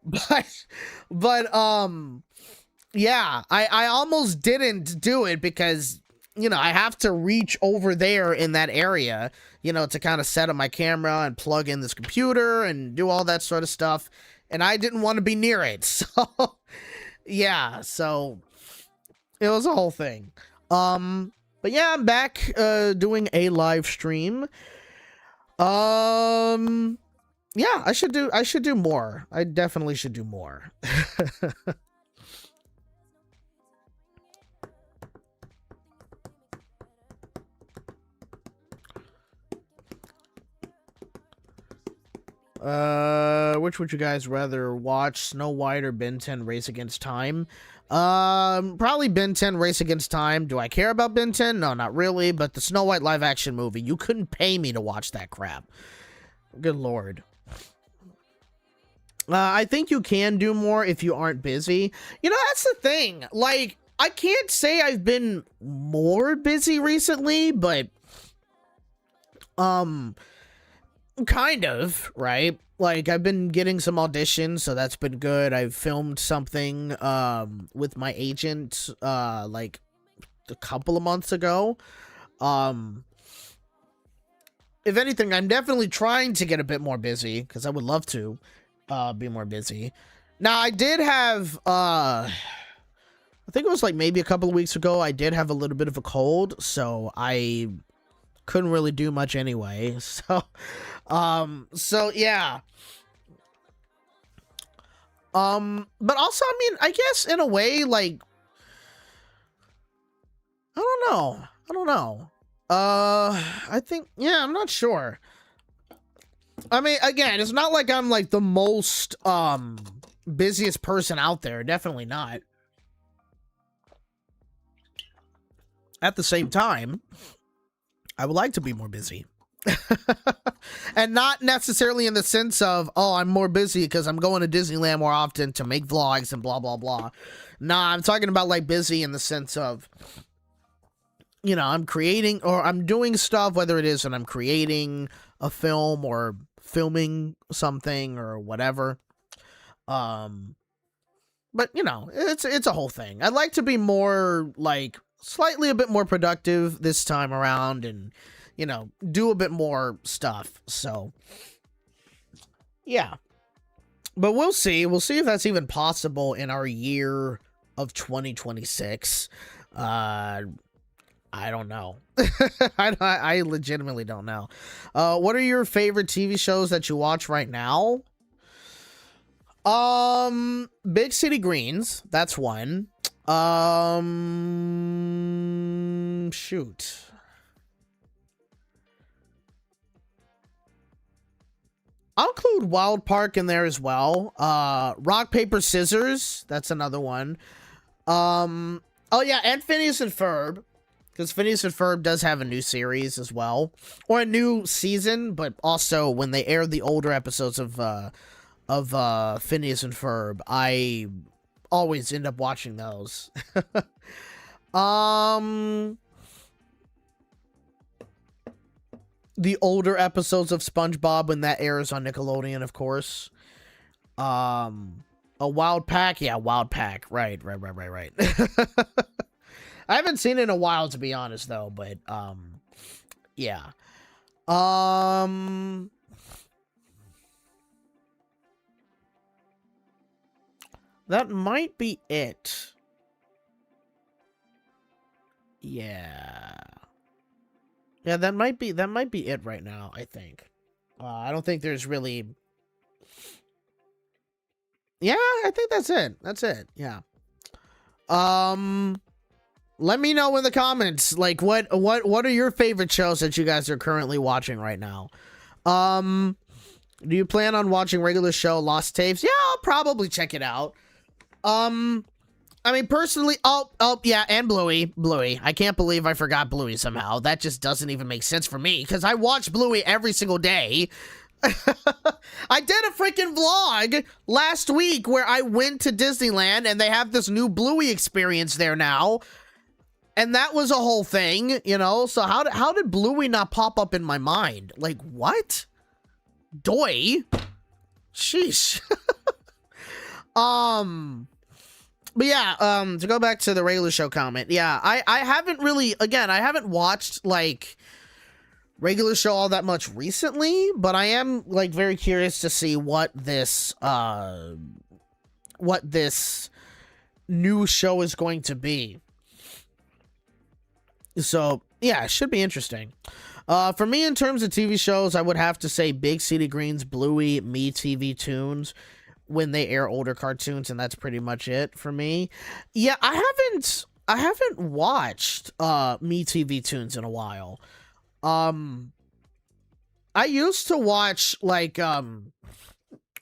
But yeah, I almost didn't do it because, you know, I have to reach over there in that area, you know, to kind of set up my camera and plug in this computer and do all that sort of stuff, and I didn't want to be near it. So, yeah, so it was a whole thing. But yeah, I'm back doing a live stream. Yeah, I should do more. I definitely should do more. Which would you guys rather watch, Snow White or Ben 10 Race Against Time? Probably Ben 10 Race Against Time. Do I care about Ben 10? No, not really, but the Snow White live action movie, you couldn't pay me to watch that crap. Good lord. I think you can do more if you aren't busy. You know, that's the thing. Like, I can't say I've been more busy recently, but kind of, right? Like, I've been getting some auditions, so that's been good. I've filmed something with my agent like a couple of months ago. If anything, I'm definitely trying to get a bit more busy because I would love to be more busy. Now, I did have I think it was like maybe a couple of weeks ago, I did have a little bit of a cold, so I couldn't really do much anyway. So yeah. But also, I mean, I guess in a way, like, I don't know. I think, yeah, I'm not sure. I mean, again, it's not like I'm like the most busiest person out there. Definitely not. At the same time, I would like to be more busy. And not necessarily in the sense of, oh, I'm more busy because I'm going to Disneyland more often to make vlogs and blah, blah, blah. Nah, I'm talking about like busy in the sense of, you know, I'm creating or I'm doing stuff, whether it is that I'm creating a film or filming something or whatever. But you know, it's a whole thing. I'd like to be more like slightly a bit more productive this time around and, you know, do a bit more stuff. So yeah, but we'll see. We'll see if that's even possible in our year of 2026. I don't know. I legitimately don't know. What are your favorite TV shows that you watch right now? Big City Greens. That's one. Shoot. I'll include Wild Park in there as well. Rock, Paper, Scissors. That's another one. Oh yeah, and Phineas and Ferb. Because Phineas and Ferb does have a new series as well. Or a new season, but also when they air the older episodes of Phineas and Ferb, I always end up watching those. The older episodes of SpongeBob when that airs on Nickelodeon, of course. A Wild Pack, yeah, Wild Pack, right. I haven't seen it in a while, to be honest, though, but yeah. That might be it. Yeah. Yeah, that might be it right now, I think. I don't think there's really. Yeah, I think that's it. That's it. Yeah. Let me know in the comments, like, what are your favorite shows that you guys are currently watching right now? Do you plan on watching regular show Lost Tapes? Yeah, I'll probably check it out. I mean, personally, oh, yeah, and Bluey. I can't believe I forgot Bluey somehow. That just doesn't even make sense for me, because I watch Bluey every single day. I did a freaking vlog last week where I went to Disneyland, and they have this new Bluey experience there now. And that was a whole thing, you know? So how did Bluey not pop up in my mind? Like, what? Doy? Sheesh. But yeah, to go back to the regular show comment, yeah, I haven't really, again, I haven't watched, like, regular show all that much recently, but I am, like, very curious to see what this new show is going to be. So, yeah, it should be interesting. For me, in terms of TV shows, I would have to say Big City Greens, Bluey, Me TV Tunes, when they air older cartoons, and that's pretty much it for me. Yeah, I haven't watched Me TV Tunes in a while. I used to watch, like,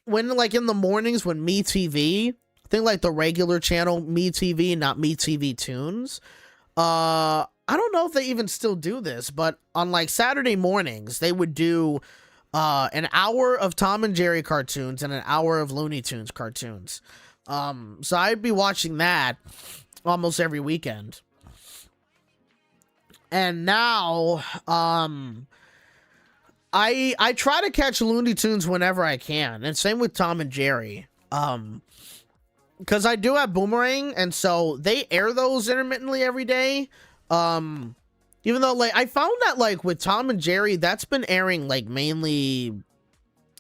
when, like, in the mornings when Me TV, I think, like, the regular channel Me TV, not Me TV Tunes, I don't know if they even still do this, but on, like, Saturday mornings, they would do an hour of Tom and Jerry cartoons and an hour of Looney Tunes cartoons. So I'd be watching that almost every weekend. And now, I try to catch Looney Tunes whenever I can, and same with Tom and Jerry. Because I do have Boomerang, and so they air those intermittently every day. Even though, like, I found that, like, with Tom and Jerry, that's been airing, like, mainly,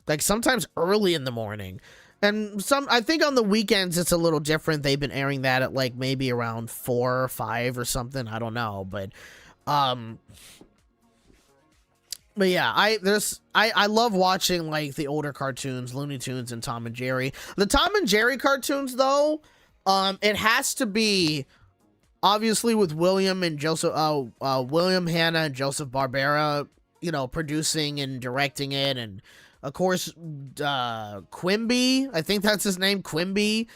like, sometimes early in the morning. And I think on the weekends, it's a little different. They've been airing that at, like, maybe around 4 or 5 or something. I don't know, but yeah, I love watching, like, the older cartoons, Looney Tunes and Tom and Jerry. The Tom and Jerry cartoons, though, it has to be obviously with William and Joseph, William Hanna and Joseph Barbera, you know, producing and directing it, and of course, Quimby, I think that's his name, Quimby.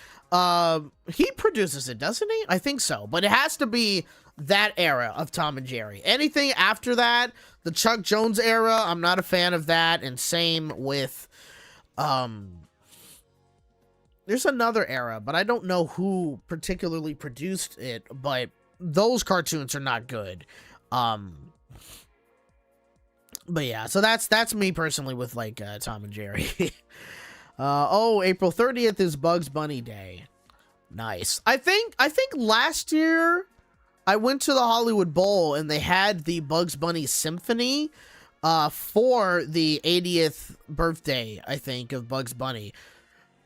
He produces it, doesn't he? I think so, but it has to be that era of Tom and Jerry. Anything after that, the Chuck Jones era, I'm not a fan of that, and same with, there's another era, but I don't know who particularly produced it, but those cartoons are not good. But yeah, so that's me personally with, like, Tom and Jerry. Oh, April 30th is Bugs Bunny Day. Nice. I think last year I went to the Hollywood Bowl and they had the Bugs Bunny Symphony for the 80th birthday, I think, of Bugs Bunny,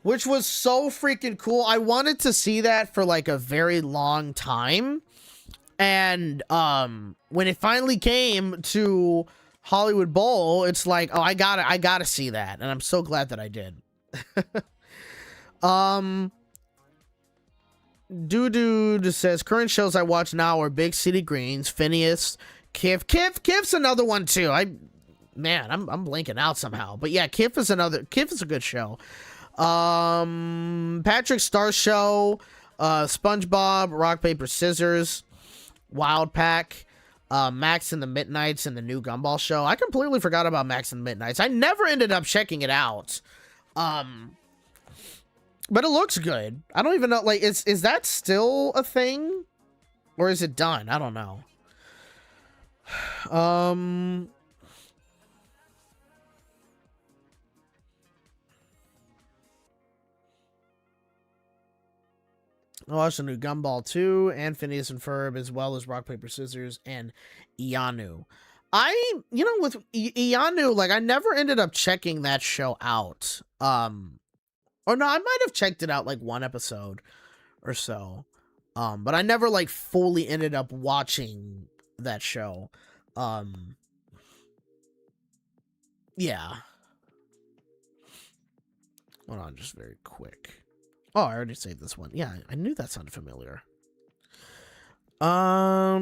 which was so freaking cool. I wanted to see that for, like, a very long time. And when it finally came to Hollywood Bowl, it's like, oh, I gotta see that, and I'm so glad that I did. Dude says current shows I watch now are Big City Greens, Phineas, Kiff's another one too. I'm blanking out somehow, but yeah, Kiff is a good show. Patrick Star Show, SpongeBob, Rock Paper Scissors, Wild Pack, Max and the Midnights, and the new Gumball Show. I completely forgot about Max and the Midnights. I never ended up checking it out. But it looks good. I don't even know, like, is that still a thing? Or is it done? I don't know. I watched the new Gumball 2 and Phineas and Ferb, as well as Rock, Paper, Scissors, and Ianu. With Ianu, like, I never ended up checking that show out. Or no, I might have checked it out, like, one episode or so. But I never, like, fully ended up watching that show. Yeah. Hold on, just very quick. Oh, I already saved this one. Yeah, I knew that sounded familiar. I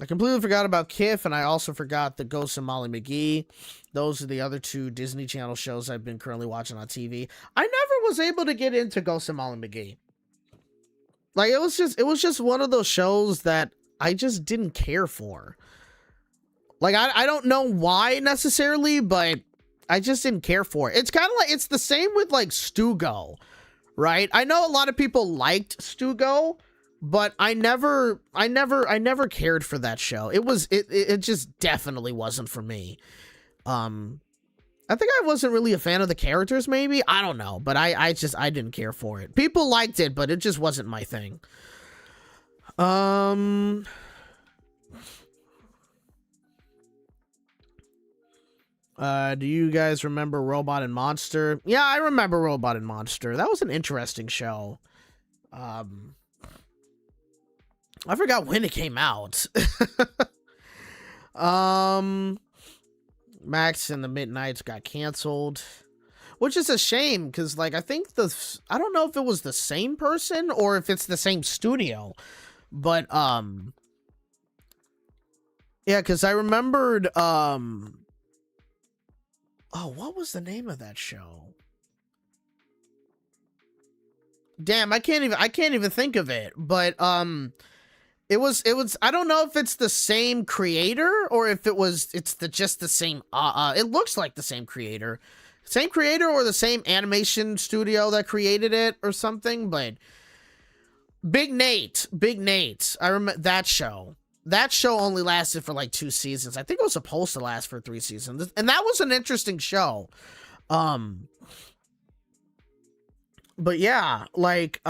completely forgot about Kiff, and I also forgot the Ghost of Molly McGee. Those are the other two Disney Channel shows I've been currently watching on TV. I never was able to get into Ghost of Molly McGee. Like, it was just one of those shows that I just didn't care for. Like, I don't know why necessarily, but I just didn't care for it. It's kind of like, it's the same with, like, Stu-Go, right? I know a lot of people liked Stu-Go, but I never cared for that show. It just definitely wasn't for me. I think I wasn't really a fan of the characters, maybe. I don't know, but I didn't care for it. People liked it, but it just wasn't my thing. Do you guys remember Robot and Monster? Yeah, I remember Robot and Monster. That was an interesting show. I forgot when it came out. Max and the Midnights got canceled, which is a shame, because, like, I think I don't know if it was the same person or if it's the same studio, but yeah, because I remembered oh, what was the name of that show? Damn, I can't even think of it. But it was I don't know if it's the same creator or if it's just the same it looks like the same creator. Same creator or the same animation studio that created it or something, but Big Nate. I remember that show. That show only lasted for like 2 seasons. I think it was supposed to last for 3 seasons. And that was an interesting show. But yeah, like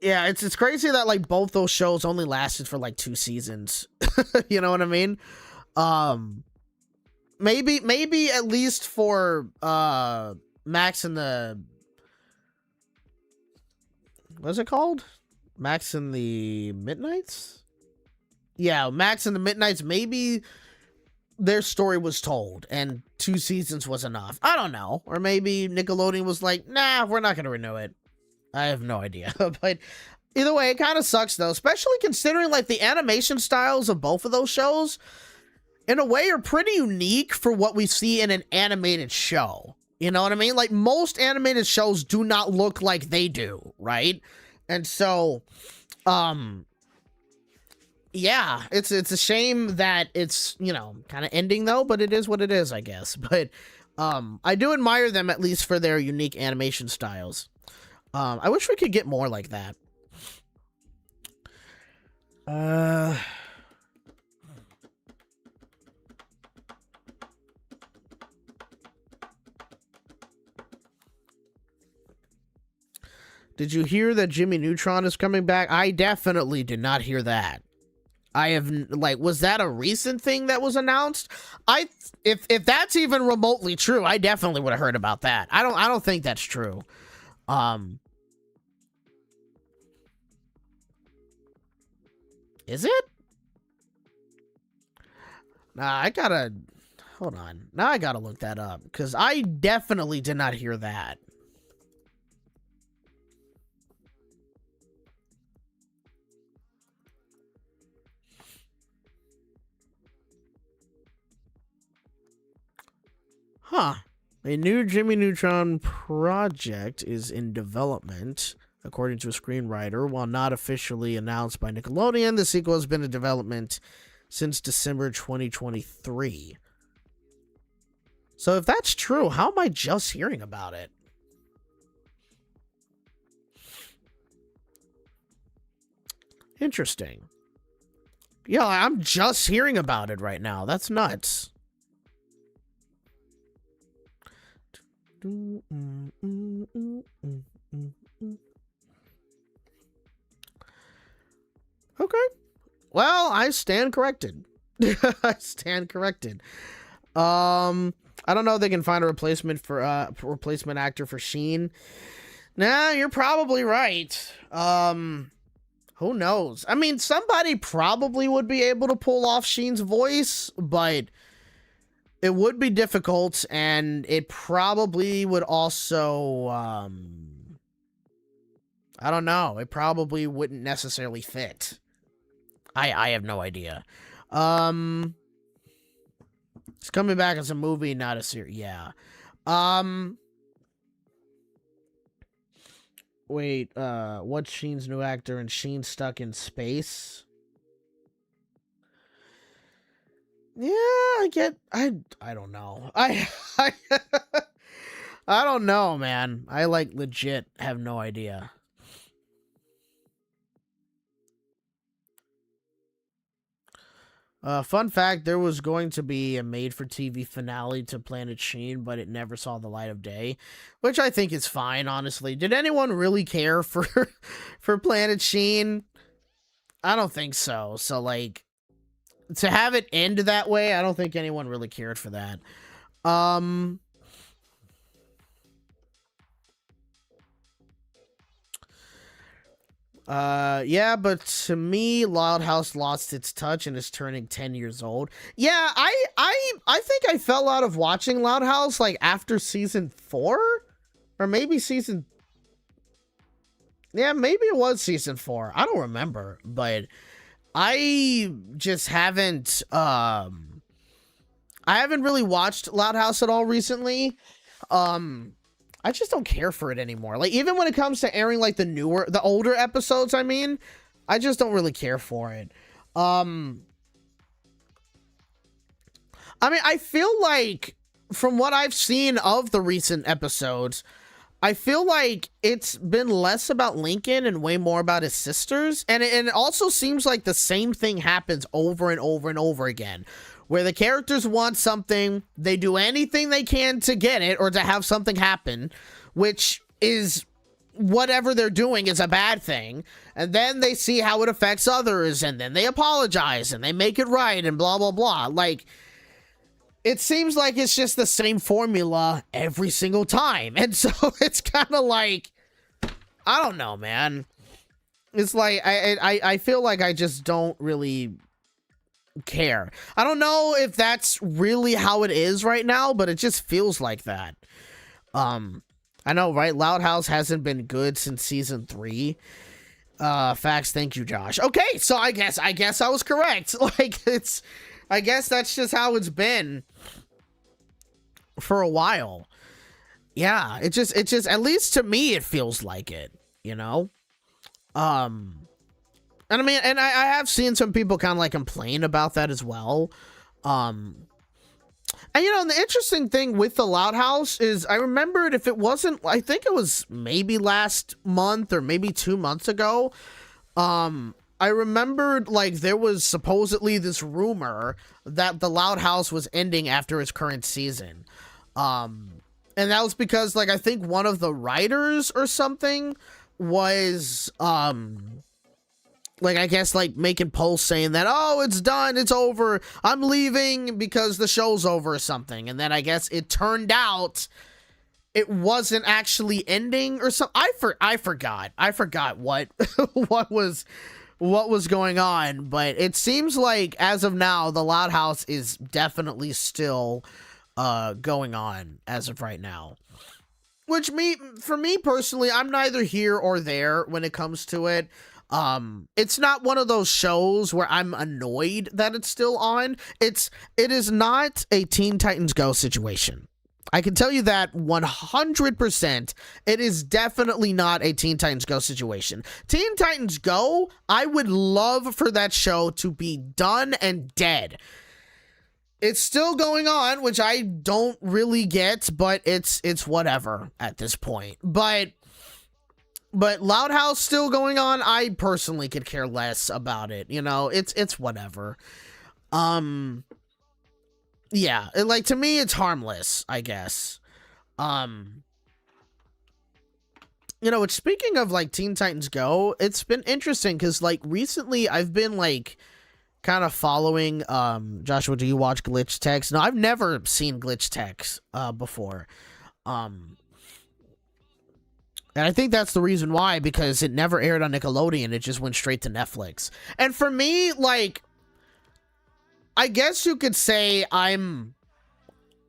yeah, it's crazy that like both those shows only lasted for like 2 seasons. You know what I mean? Maybe at least for Max and the, what's it called? Max and the Midnights? Yeah, Max and the Midnights, maybe their story was told and 2 seasons was enough. I don't know. Or maybe Nickelodeon was like, nah, we're not going to renew it. I have no idea. But either way, it kind of sucks though, especially considering like the animation styles of both of those shows in a way are pretty unique for what we see in an animated show. You know what I mean? Like most animated shows do not look like they do, right? And so, yeah, it's a shame that it's, you know, kind of ending though, but it is what it is, I guess. But I do admire them at least for their unique animation styles. I wish we could get more like that. Did you hear that Jimmy Neutron is coming back? I definitely did not hear that. I have, like, was that a recent thing that was announced? If that's even remotely true, I definitely would have heard about that. I don't think that's true. Is it? Nah, hold on. Now I gotta look that up, because I definitely did not hear that. Huh. A new Jimmy Neutron project is in development, according to a screenwriter. While not officially announced by Nickelodeon, the sequel has been in development since December 2023. So if that's true, how am I just hearing about it? Interesting. Yeah, I'm just hearing about it right now. That's nuts. Okay. Well, I stand corrected. I stand corrected. I don't know if they can find a replacement for replacement actor for Sheen. Nah, you're probably right. Who knows? I mean, somebody probably would be able to pull off Sheen's voice, but it would be difficult, and it probably would also, I don't know. It probably wouldn't necessarily fit. I have no idea. It's coming back as a movie, not a series. Yeah. Wait, what's Sheen's new actor and Sheen stuck in space? Yeah, I don't know. I don't know, man. I like legit have no idea. Fun fact, there was going to be a made-for-TV finale to Planet Sheen, but it never saw the light of day, which I think is fine, honestly. Did anyone really care for for Planet Sheen? I don't think so. So, like, to have it end that way, I don't think anyone really cared for that. Yeah, but to me, Loud House lost its touch and is turning 10 years old. Yeah, I think I fell out of watching Loud House like after season 4, or maybe season. Yeah, maybe it was season 4. I don't remember, but I just haven't. I haven't really watched Loud House at all recently. I just don't care for it anymore. Like, even when it comes to airing, like, the older episodes, I mean, I just don't really care for it. I mean, I feel like, from what I've seen of the recent episodes, I feel like it's been less about Lincoln and way more about his sisters. And it also seems like the same thing happens over and over and over again, where the characters want something, they do anything they can to get it or to have something happen, which is whatever they're doing is a bad thing. And then they see how it affects others, and then they apologize and they make it right and blah, blah, blah. Like, it seems like it's just the same formula every single time. And so it's kind of like, I don't know, man. It's like, I feel like I just don't really care. I don't know if that's really how it is right now, but it just feels like that. I know, right? Loud House hasn't been good since season 3. Facts, thank you, Josh. Okay, so I guess I was correct. Like, I guess that's just how it's been for a while. Yeah, it just, at least to me, it feels like it, you know? And I mean, and I have seen some people kind of like complain about that as well. And you know, the interesting thing with the Loud House is I remembered, if it wasn't, I think it was maybe last month or maybe 2 months ago, I remembered, like, there was supposedly this rumor that the Loud House was ending after its current season. And that was because, like, I think one of the writers or something was, like, I guess, like, making posts saying that, oh, it's done, it's over, I'm leaving because the show's over or something. And then I guess it turned out it wasn't actually ending or something. I forgot what what was going on, but it seems like as of now, the Loud House is definitely still going on as of right now. Which for me personally, I'm neither here or there when it comes to it. It's not one of those shows where I'm annoyed that it's still on. It is not a Teen Titans Go situation. I can tell you that 100%. It is definitely not a Teen Titans Go situation. Teen Titans Go, I would love for that show to be done and dead. It's still going on, which I don't really get, but it's whatever at this point. But Loud House still going on, I personally could care less about it. You know, it's whatever. Yeah, like, to me, it's harmless, I guess. You know, speaking of, like, Teen Titans Go, it's been interesting, because, like, recently I've been, like, kind of following, Joshua, do you watch Glitch Text? No, I've never seen Glitch Text, before. And I think that's the reason why, because it never aired on Nickelodeon, it just went straight to Netflix. And for me, like, I guess you could say I'm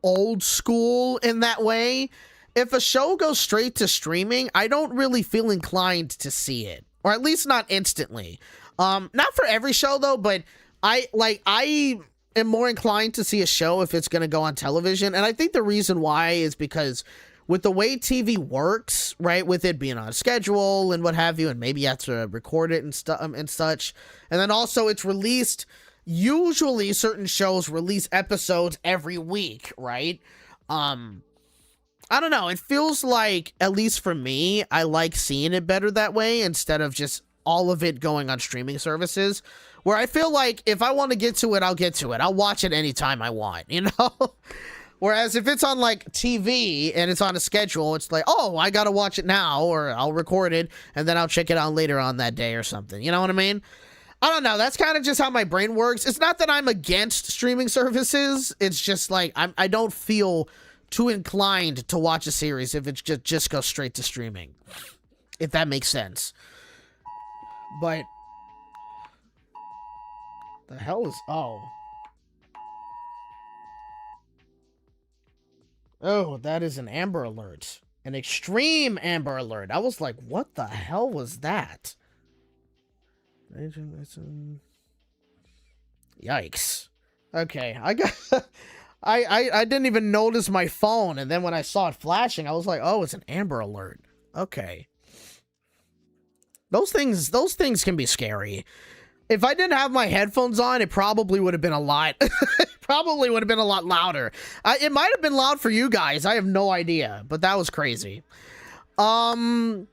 old school in that way. If a show goes straight to streaming, I don't really feel inclined to see it, or at least not instantly. Not for every show though, but I am more inclined to see a show if it's going to go on television. And I think the reason why is because with the way TV works, right, with it being on a schedule and what have you, and maybe you have to record it and such. And then also it's released. Usually certain shows release episodes every week, right? I don't know. It feels like, at least for me, I like seeing it better that way instead of just all of it going on streaming services, where I feel like if I want to get to it, I'll get to it. I'll watch it anytime I want, you know? Whereas if it's on, like, TV and it's on a schedule, it's like, oh, I gotta watch it now, or I'll record it and then I'll check it out later on that day or something. You know what I mean? I don't know. That's kind of just how my brain works. It's not that I'm against streaming services. It's just like I don't feel too inclined to watch a series if it just goes straight to streaming, if that makes sense. But the hell is oh, that is an Amber Alert, an extreme Amber Alert. I was like, what the hell was that? Yikes. Okay, I didn't even notice my phone, and then when I saw it flashing, I was like, oh, it's an Amber Alert. Okay. Those things can be scary. If I didn't have my headphones on, it probably would have been a lot. Probably would have been a lot louder. It might have been loud for you guys. I have no idea, but that was crazy. But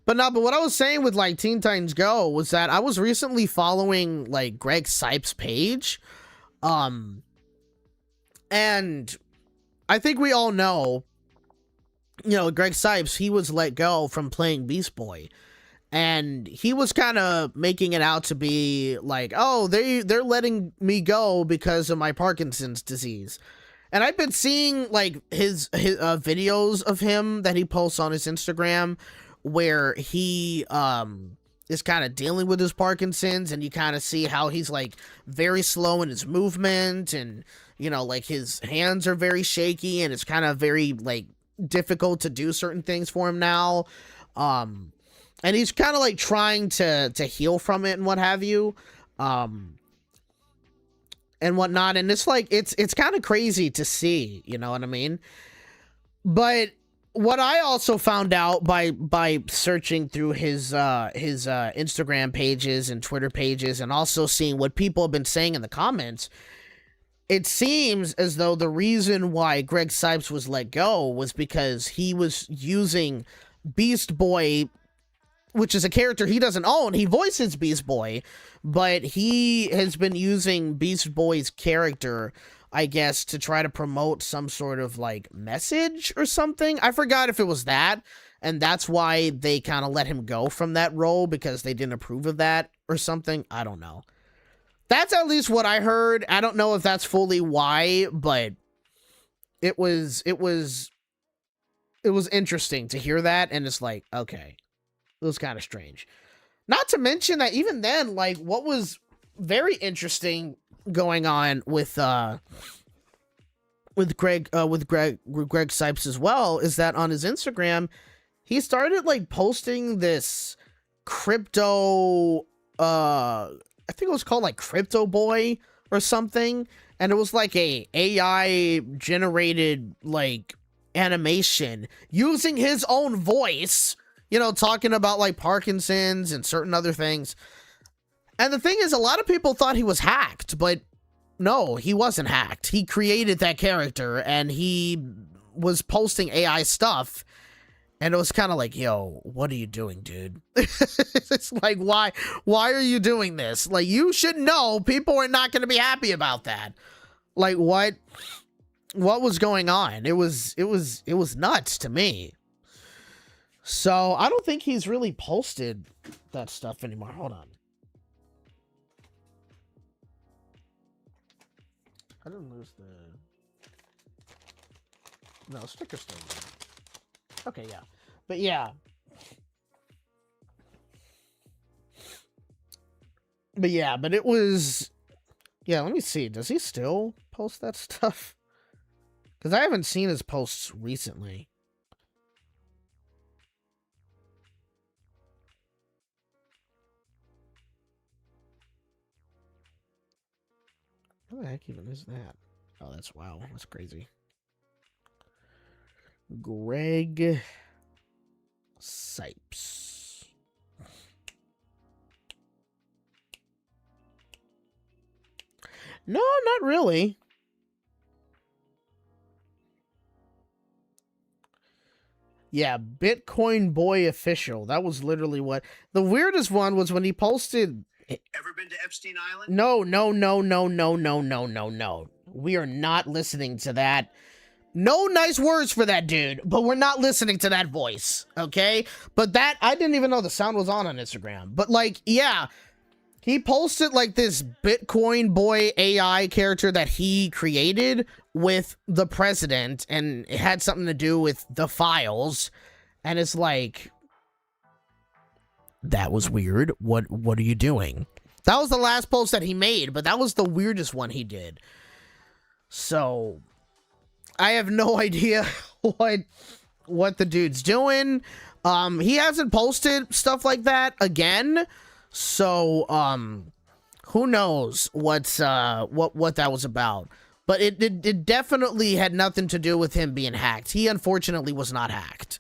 what I was saying with like Teen Titans Go was that I was recently following like Greg Sipes' page. And I think we all know, you know, Greg Sipes, he was let go from playing Beast Boy. And he was kind of making it out to be like, oh, they're letting me go because of my Parkinson's disease. And I've been seeing like his videos of him that he posts on his Instagram where he is kind of dealing with his Parkinson's, and you kind of see how he's like very slow in his movement, and you know, like his hands are very shaky, and it's kind of very like difficult to do certain things for him now. And he's kind of like trying to heal from it and what have you, and whatnot. And it's like, it's kind of crazy to see, you know what I mean? But what I also found out by searching through his Instagram pages and Twitter pages, and also seeing what people have been saying in the comments, it seems as though the reason why Greg Sipes was let go was because he was using Beast Boy, which is a character he doesn't own. He voices Beast Boy, but he has been using Beast Boy's character, I guess, to try to promote some sort of like message or something. I forgot if it was that, and that's why they kind of let him go from that role, because they didn't approve of that or something. I don't know. That's at least what I heard. I don't know if that's fully why, but it was interesting to hear that, and it's like, okay. It was kind of strange. Not to mention that even then, like, what was very interesting going on with Greg Sipes as well is that on his Instagram, he started like posting this crypto, I think it was called like Crypto Boy or something, and it was like a AI generated like animation using his own voice, you know, talking about like Parkinson's and certain other things. And the thing is, a lot of people thought he was hacked, but no, he wasn't hacked. He created that character, and he was posting AI stuff, and it was kind of like, yo, what are you doing, dude? It's like, why are you doing this? Like, you should know people are not going to be happy about that. Like, what was going on? It was nuts to me. So, I don't think he's really posted that stuff anymore. Hold on. I didn't lose the... No, sticker's still there. Okay, yeah. But yeah. But it was... Yeah, let me see. Does he still post that stuff? Because I haven't seen his posts recently. How the heck even is that? Oh, that's wow. That's crazy. Greg Sipes. No, not really. Yeah, Bitcoin Boy Official. That was literally what... The weirdest one was when he posted... Ever been to Epstein Island? No. We are not listening to that. No nice words for that dude, but we're not listening to that voice, okay? But that, I didn't even know the sound was on Instagram. But, like, yeah, he posted, like, this Bitcoin Boy AI character that he created with the president, and it had something to do with the files, and it's like... That was weird. What are you doing? That was the last post that he made, but that was the weirdest one he did. So, I have no idea what the dude's doing. He hasn't posted stuff like that again. So, who knows what that was about. But it definitely had nothing to do with him being hacked. He unfortunately was not hacked.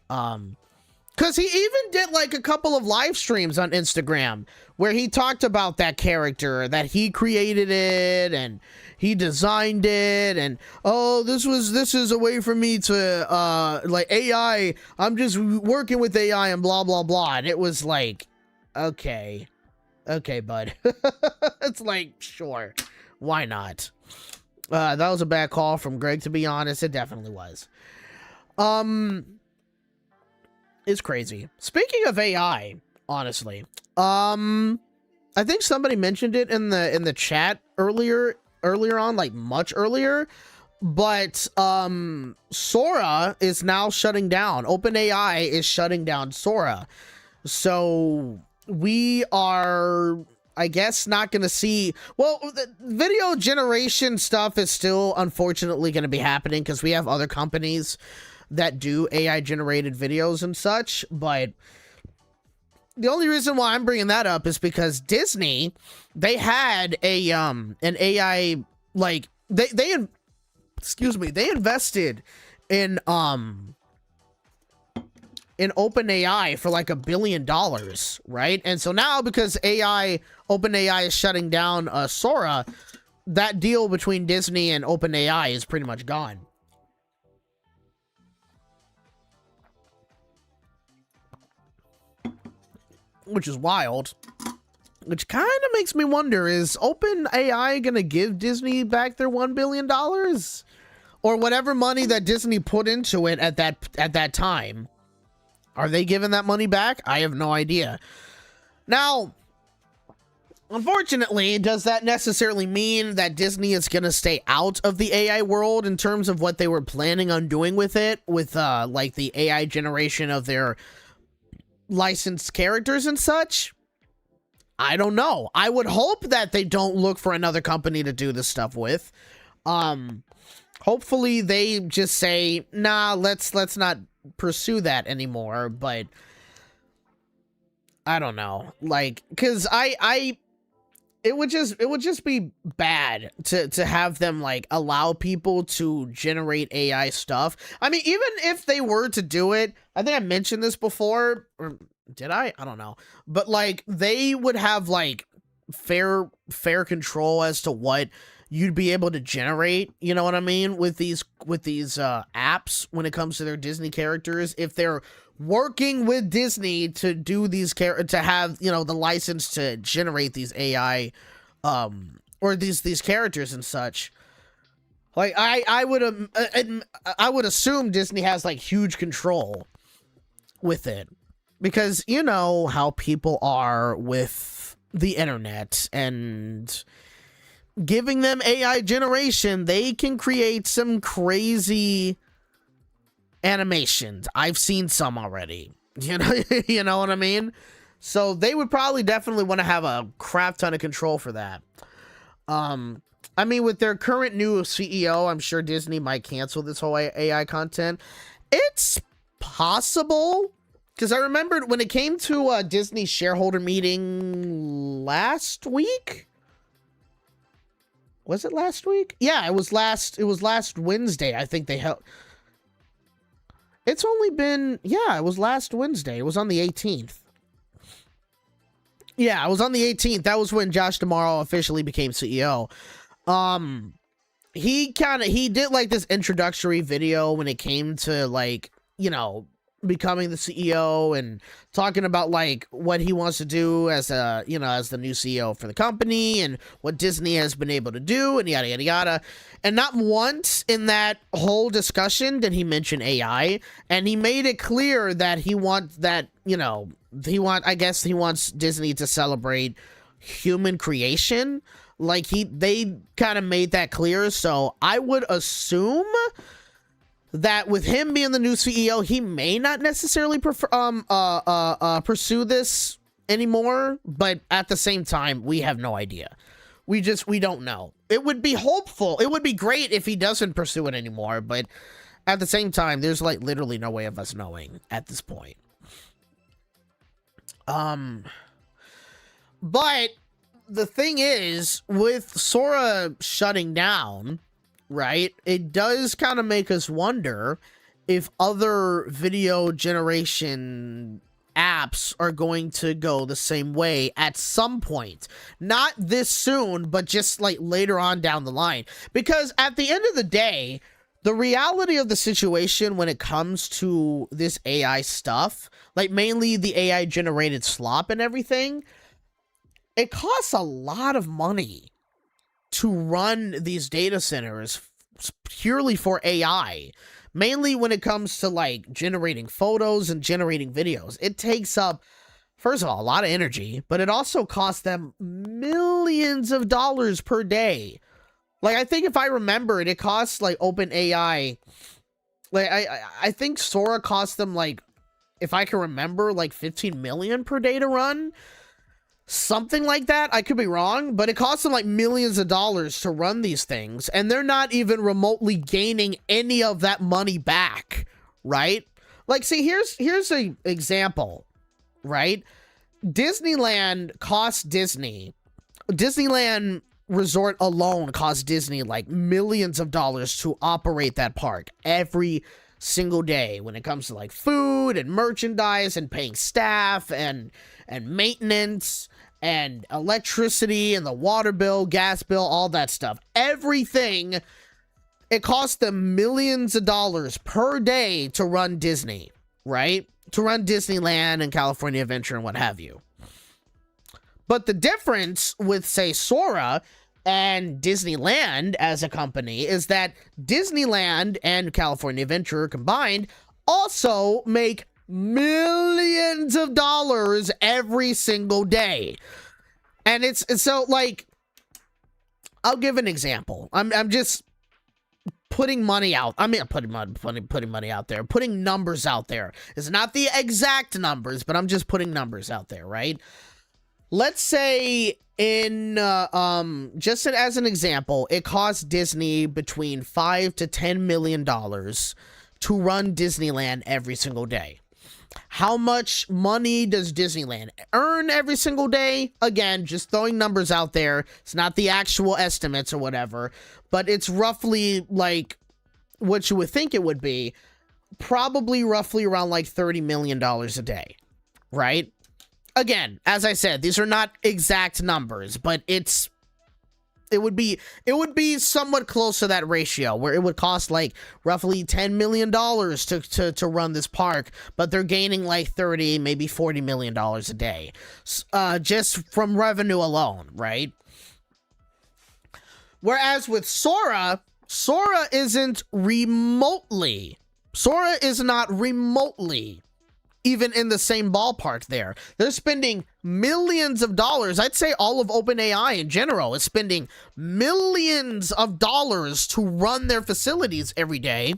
Because he even did like a couple of live streams on Instagram where he talked about that character, that he created it and he designed it, and oh, this is a way for me to like AI, I'm just working with AI and blah blah blah. And it was like, okay, bud. It's like, sure, why not? That was a bad call from Greg, to be honest. It definitely was. It's crazy. Speaking of AI, honestly, I think somebody mentioned it in the chat earlier on, like much earlier, but Sora is now shutting down. OpenAI is shutting down Sora. So we are, I guess, not going to see, well, the video generation stuff is still unfortunately going to be happening because we have other companies that do AI generated videos and such. But the only reason why I'm bringing that up is because Disney, they had a an AI, like they invested in OpenAI for like $1 billion, right? And so now, because OpenAI is shutting down Sora, that deal between Disney and OpenAI is pretty much gone. Which is wild. Which kind of makes me wonder, is OpenAI gonna give Disney back their $1 billion? Or whatever money that Disney put into it at that time? Are they giving that money back? I have no idea. Now, unfortunately, does that necessarily mean that Disney is going to stay out of the AI world in terms of what they were planning on doing with it? With, like, the AI generation of their licensed characters and such? I don't know. I would hope that they don't look for another company to do this stuff with. Hopefully they just say, nah, let's not pursue that anymore. But I don't know, like, because it would just be bad to have them like allow people to generate AI stuff. I mean, even if they were to do it, I think I mentioned this before, or did I don't know, but like they would have like fair control as to what you'd be able to generate, you know what I mean, with these apps when it comes to their Disney characters. If they're working with Disney to do these to have, you know, the license to generate these AI or these characters and such, like I would assume Disney has like huge control with it, because you know how people are with the internet, and giving them AI generation, they can create some crazy animations. I've seen some already. You know what I mean? So they would probably definitely want to have a crap ton of control for that. I mean, with their current new CEO, I'm sure Disney might cancel this whole AI content. It's possible, because I remembered when it came to Disney's shareholder meeting last week. Was it last week? Yeah, it was last Wednesday. I think they held. It's only been, yeah, it was last Wednesday. It was on the 18th. Yeah, it was on the 18th. That was when Josh D'Amaro officially became CEO. He did like this introductory video when it came to like, you know, becoming the CEO and talking about like what he wants to do as a, you know, as the new CEO for the company and what Disney has been able to do and yada yada yada. And not once in that whole discussion did he mention AI, and he made it clear that he wants that, you know, I guess he wants Disney to celebrate human creation. Like they kind of made that clear. So I would assume that with him being the new CEO, he may not necessarily pursue this anymore, but at the same time, we have no idea. We don't know. It would be hopeful. It would be great if he doesn't pursue it anymore, but at the same time, there's like literally no way of us knowing at this point. But the thing is, with Sora shutting down, right, it does kind of make us wonder if other video generation apps are going to go the same way at some point. Not this soon, but just like later on down the line. Because at the end of the day, the reality of the situation when it comes to this AI stuff, like mainly the AI generated slop and everything, it costs a lot of money to run these data centers purely for AI. Mainly when it comes to like generating photos and generating videos. It takes up, first of all, a lot of energy, but it also costs them millions of dollars per day. Like, I think if I remember it, it costs like OpenAI, like I think Sora cost them like, if I can remember, like 15 million per day to run. Something like that. I could be wrong, but it costs them like millions of dollars to run these things, and they're not even remotely gaining any of that money back, right? Like, see, here's a example, right? Disneyland costs Disneyland Resort alone costs Disney like millions of dollars to operate that park every single day when it comes to like food and merchandise and paying staff and maintenance and electricity and the water bill, gas bill, all that stuff. Everything, it costs them millions of dollars per day to run Disney, right? To run Disneyland and California Adventure and what have you. But the difference with, say, Sora and Disneyland as a company is that Disneyland and California Adventure combined also make millions of dollars every single day. And it's so, like, I'll give an example. I'm just putting money out. I mean, putting money out there, putting numbers out there. It's not the exact numbers, but I'm just putting numbers out there, right? Let's say in just as an example, it costs Disney between $5 to $10 million to run Disneyland every single day. How much money does Disneyland earn every single day? Again, just throwing numbers out there. It's not the actual estimates or whatever, but it's roughly like what you would think it would be. Probably roughly around like $30 million a day, right? Again, as I said, these are not exact numbers, but it would be somewhat close to that ratio where it would cost like roughly $10 million to run this park, but they're gaining like 30, maybe $40 million a day, just from revenue alone, right? Whereas with Sora is not remotely even in the same ballpark there. They're spending millions of dollars. I'd say all of OpenAI in general is spending millions of dollars to run their facilities every day,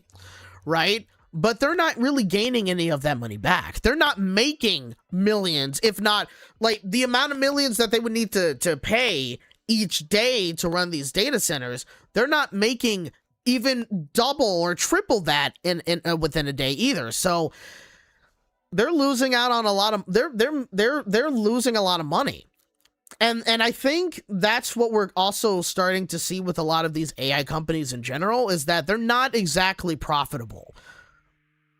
right? But they're not really gaining any of that money back. They're not making millions, if not, like, the amount of millions that they would need to pay each day to run these data centers. They're not making even double or triple that in within a day either. So they're losing out on a lot of they're losing a lot of money. And I think that's what we're also starting to see with a lot of these AI companies in general, is that they're not exactly profitable.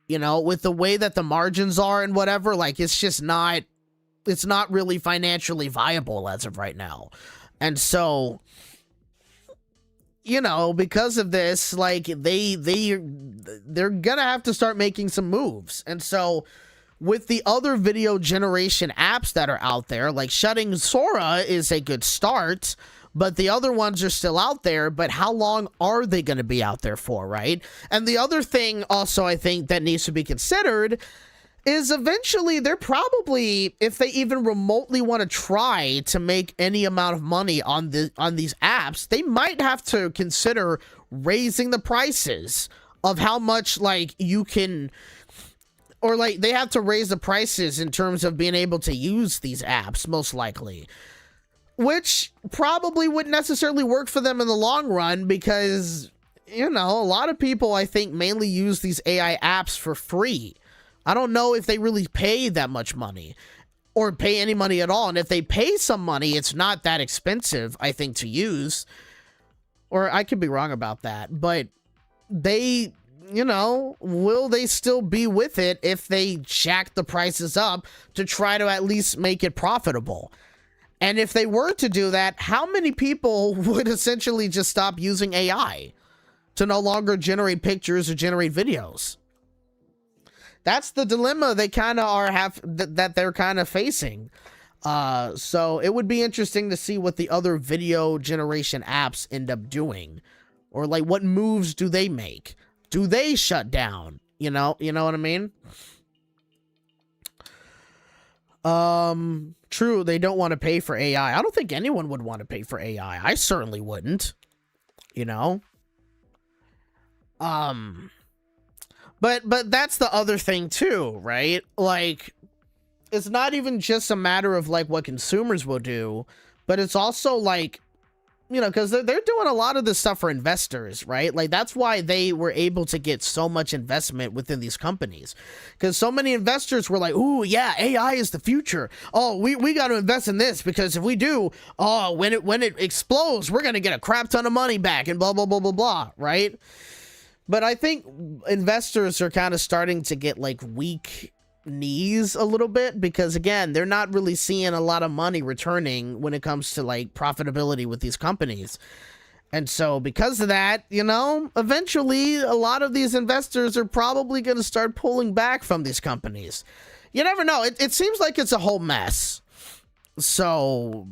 You know, with the way that the margins are and whatever, like, it's not really financially viable as of right now. And so, you know, because of this, like, they're gonna have to start making some moves. And so with the other video generation apps that are out there, like, shutting Sora is a good start, but the other ones are still out there. But how long are they going to be out there for, right? And the other thing also I think that needs to be considered is eventually they're probably, if they even remotely want to try to make any amount of money on these apps, they might have to consider raising the prices of how much, like, you can, or like they have to raise the prices in terms of being able to use these apps, most likely, which probably wouldn't necessarily work for them in the long run, because, you know, a lot of people, I think, mainly use these AI apps for free. I don't know if they really pay that much money. or pay any money at all. And if they pay some money, it's not that expensive, I think, to use. Or I could be wrong about that, but they, you know, will they still be with it if they jack the prices up to try to at least make it profitable? And if they were to do that, how many people would essentially just stop using AI to no longer generate pictures or generate videos? That's the dilemma they kind of that they're kind of facing. So it would be interesting to see what the other video generation apps end up doing, or like what moves do they make? Do they shut down? You know what I mean? True, they don't want to pay for AI. I don't think anyone would want to pay for AI. I certainly wouldn't, you know? But that's the other thing too, right? Like, it's not even just a matter of like what consumers will do, but it's also like, you know, because they're doing a lot of this stuff for investors, right? Like, that's why they were able to get so much investment within these companies, because so many investors were like, ooh, yeah, AI is the future. Oh, we got to invest in this, because if we do, oh, when it explodes, we're going to get a crap ton of money back and blah, blah, blah, blah, blah, right? But I think investors are kind of starting to get like weak knees a little bit, because again, they're not really seeing a lot of money returning when it comes to like profitability with these companies. And so because of that, you know, eventually a lot of these investors are probably going to start pulling back from these companies. You never know. It seems like it's a whole mess. So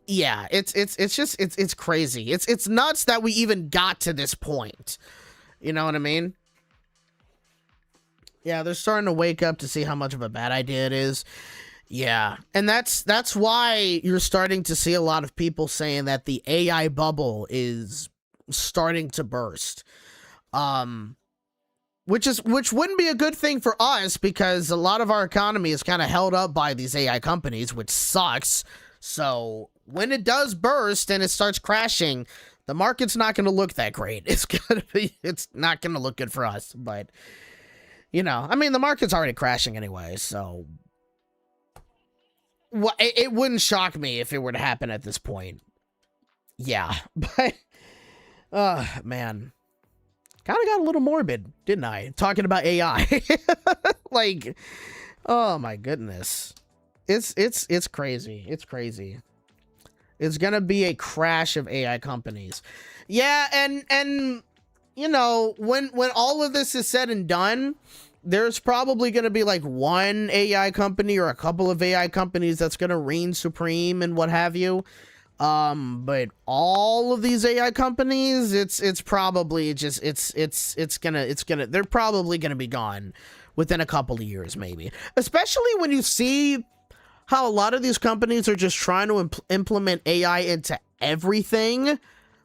yeah, it's crazy. It's nuts that we even got to this point. You know what I mean? Yeah, they're starting to wake up to see how much of a bad idea it is. Yeah, and that's why you're starting to see a lot of people saying that the AI bubble is starting to burst. Which wouldn't be a good thing for us, because a lot of our economy is kind of held up by these AI companies, which sucks. So when it does burst and it starts crashing, the market's not going to look that great. It's not going to look good for us, but you know, I mean, the market's already crashing anyway, so it wouldn't shock me if it were to happen at this point. Yeah, but man, kind of got a little morbid, didn't I? Talking about AI. Like, oh my goodness. It's crazy. It's crazy. It's gonna be a crash of AI companies. Yeah, and you know, when all of this is said and done, there's probably going to be like one AI company or a couple of AI companies that's going to reign supreme and what have you. But all of these AI companies, it's probably just, they're probably going to be gone within a couple of years, maybe. Especially when you see how a lot of these companies are just trying to implement AI into everything,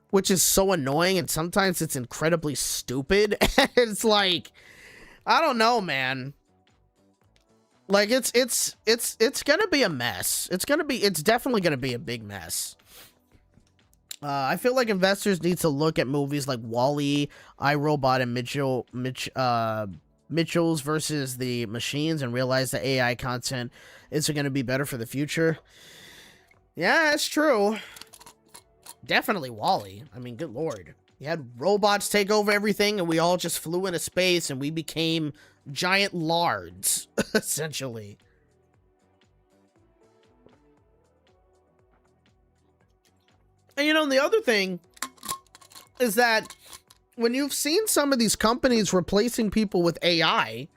which is so annoying, and sometimes it's incredibly stupid. It's like, I don't know, man. Like, it's gonna be a mess. It's definitely gonna be a big mess. I feel like investors need to look at movies like Wall-E, iRobot, and Mitchell's versus the Machines and realize that AI content is gonna be better for the future. Yeah, it's true. Definitely Wall-E. I mean, good lord. You had robots take over everything, and we all just flew into space, and we became giant lards, essentially. And, you know, the other thing is that when you've seen some of these companies replacing people with AI,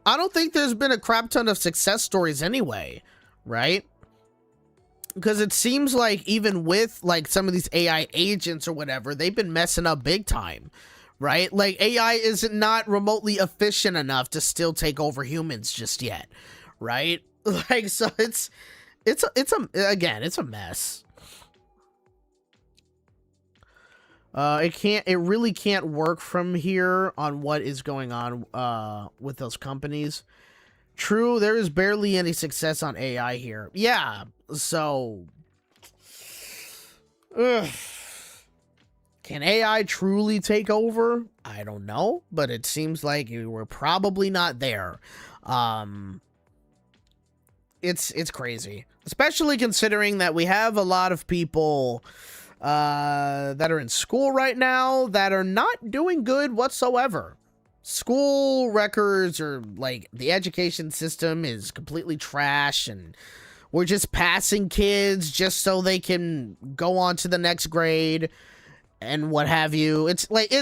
I don't think there's been a crap ton of success stories anyway, right? Because it seems like even with like some of these AI agents or whatever, they've been messing up big time, right? Like, AI is not remotely efficient enough to still take over humans just yet, right? Like, so it's a mess. It really can't work from here on what is going on with those companies. True, there is barely any success on AI here. Yeah, so can AI truly take over? I don't know, but it seems like we're probably not there. it's crazy, especially considering that we have a lot of people that are in school right now that are not doing good whatsoever. School records are like, the education system is completely trash, and we're just passing kids just so they can go on to the next grade and what have you. It's like,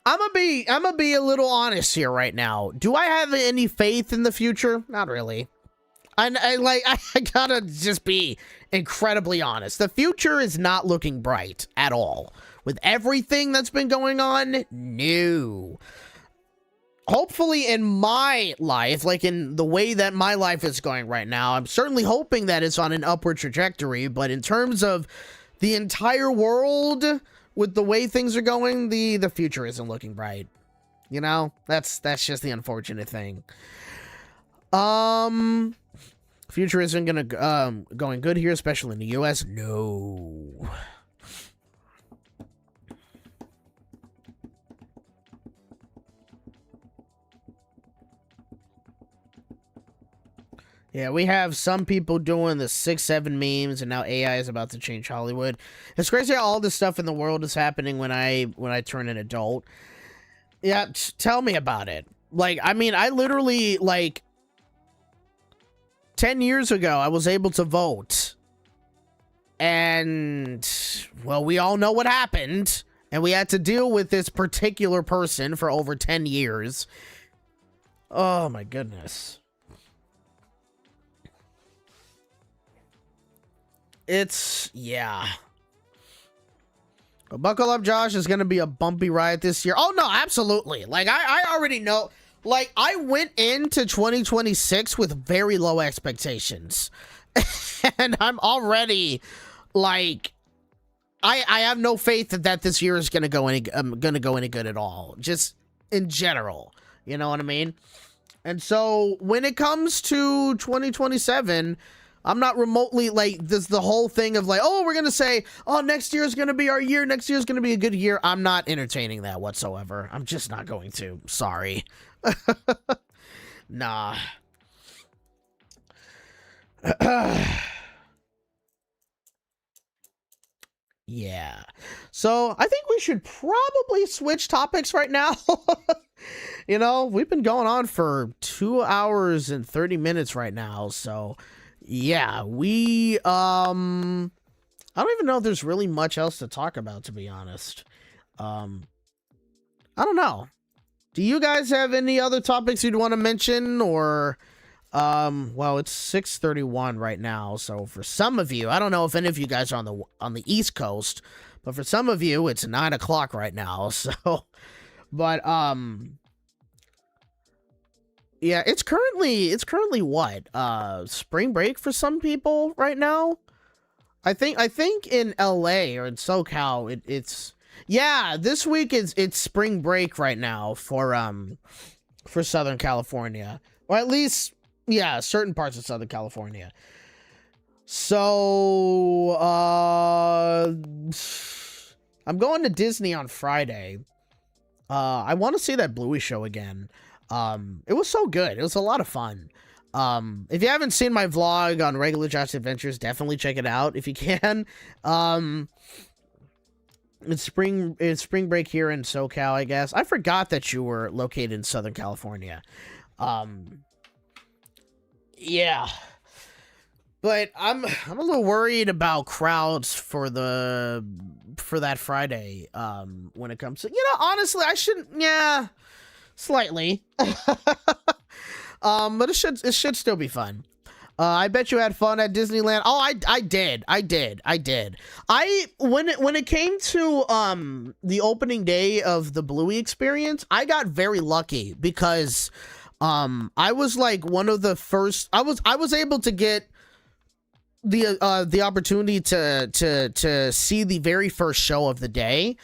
I'm gonna be a little honest here right now. Do I have any faith in the future? Not really. I gotta just be incredibly honest. The future is not looking bright at all. With everything that's been going on, no. Hopefully in my life, like in the way that my life is going right now, I'm certainly hoping that it's on an upward trajectory, but in terms of the entire world, with the way things are going, the future isn't looking bright. You know? That's just the unfortunate thing. Future isn't gonna going good here, especially in the US. No. Yeah, we have some people doing the 6-7 memes, and now AI is about to change Hollywood. It's crazy how all this stuff in the world is happening when I turn an adult. Yeah, tell me about it. Like, I mean, I literally, like, 10 years ago, I was able to vote. And, well, we all know what happened. And we had to deal with this particular person for over 10 years. Oh, my goodness. It's, yeah. But buckle up, Josh. It's going to be a bumpy ride this year. Oh, no, absolutely. Like, I already know. Like, I went into 2026 with very low expectations. And I'm already, like, I have no faith that this year is going to go any good at all. Just in general. You know what I mean? And so, when it comes to 2027... I'm not remotely, like, this the whole thing of, like, oh, we're going to say, oh, next year is going to be our year. Next year is going to be a good year. I'm not entertaining that whatsoever. I'm just not going to. Sorry. Nah. Yeah. So, I think we should probably switch topics right now. You know, we've been going on for 2 hours and 30 minutes right now, so... Yeah, I don't even know if there's really much else to talk about, to be honest. I don't know. Do you guys have any other topics you'd want to mention, or, well, it's 6:31 right now, so for some of you, I don't know if any of you guys are on the East Coast, but for some of you, it's 9 o'clock right now, so, but, yeah, it's currently what? Spring break for some people right now? I think in LA or in SoCal it's yeah, this week it's spring break right now for Southern California. Or at least, yeah, certain parts of Southern California. So I'm going to Disney on Friday. I want to see that Bluey show again. It was so good. It was a lot of fun. If you haven't seen my vlog on Regular Josh Adventures, definitely check it out if you can. It's spring break here in SoCal, I guess. I forgot that you were located in Southern California. Yeah. But I'm a little worried about crowds for that Friday, when it comes to, you know, honestly, I shouldn't, yeah. Slightly. But it should still be fun. I bet you had fun at Disneyland. Oh, I did. When it came to the opening day of the Bluey experience, I got very lucky because I was like one of the first. I was able to get the opportunity to see the very first show of the day,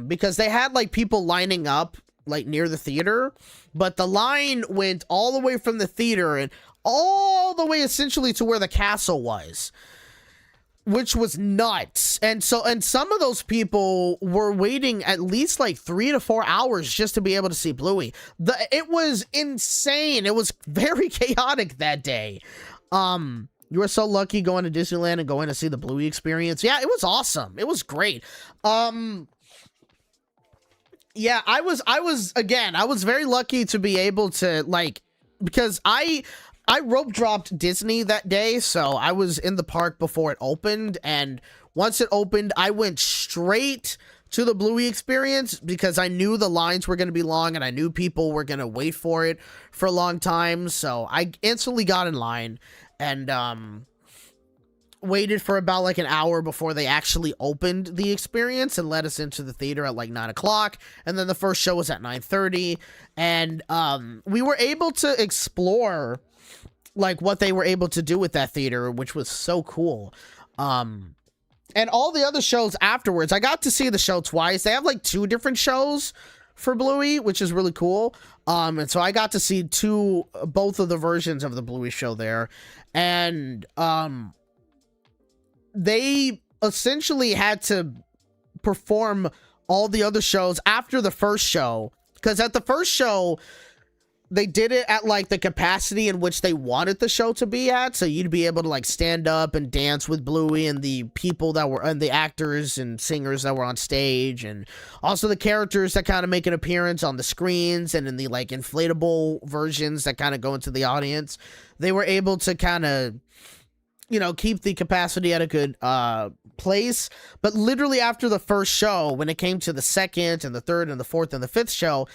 because they had like people lining up like near the theater, but the line went all the way from the theater and all the way essentially to where the castle was. which was nuts. And some of those people were waiting at least like 3 to 4 hours just to be able to see Bluey. It was insane. It was very chaotic that day. You were so lucky going to Disneyland and going to see the Bluey experience. Yeah, it was awesome. It was great. Yeah, I was very lucky to be able to, like, because I rope dropped Disney that day, so I was in the park before it opened, and once it opened, I went straight to the Bluey experience because I knew the lines were going to be long and I knew people were going to wait for it for a long time, so I instantly got in line and waited for about like an hour before they actually opened the experience and let us into the theater at like 9 o'clock. And then the first show was at 9:30. And we were able to explore like what they were able to do with that theater, which was so cool. And all the other shows afterwards, I got to see the show twice. They have like 2 different shows for Bluey, which is really cool. And so I got to see both of the versions of the Bluey show there. And they essentially had to perform all the other shows after the first show, because at the first show they did it at like the capacity in which they wanted the show to be at, so you'd be able to like stand up and dance with Bluey and the people that were, and the actors and singers that were on stage, and also the characters that kind of make an appearance on the screens and in the like inflatable versions that kind of go into the audience. They were able to kind of, you know, keep the capacity at a good place. But literally after the first show, when it came to the second and the third and the fourth and the fifth show,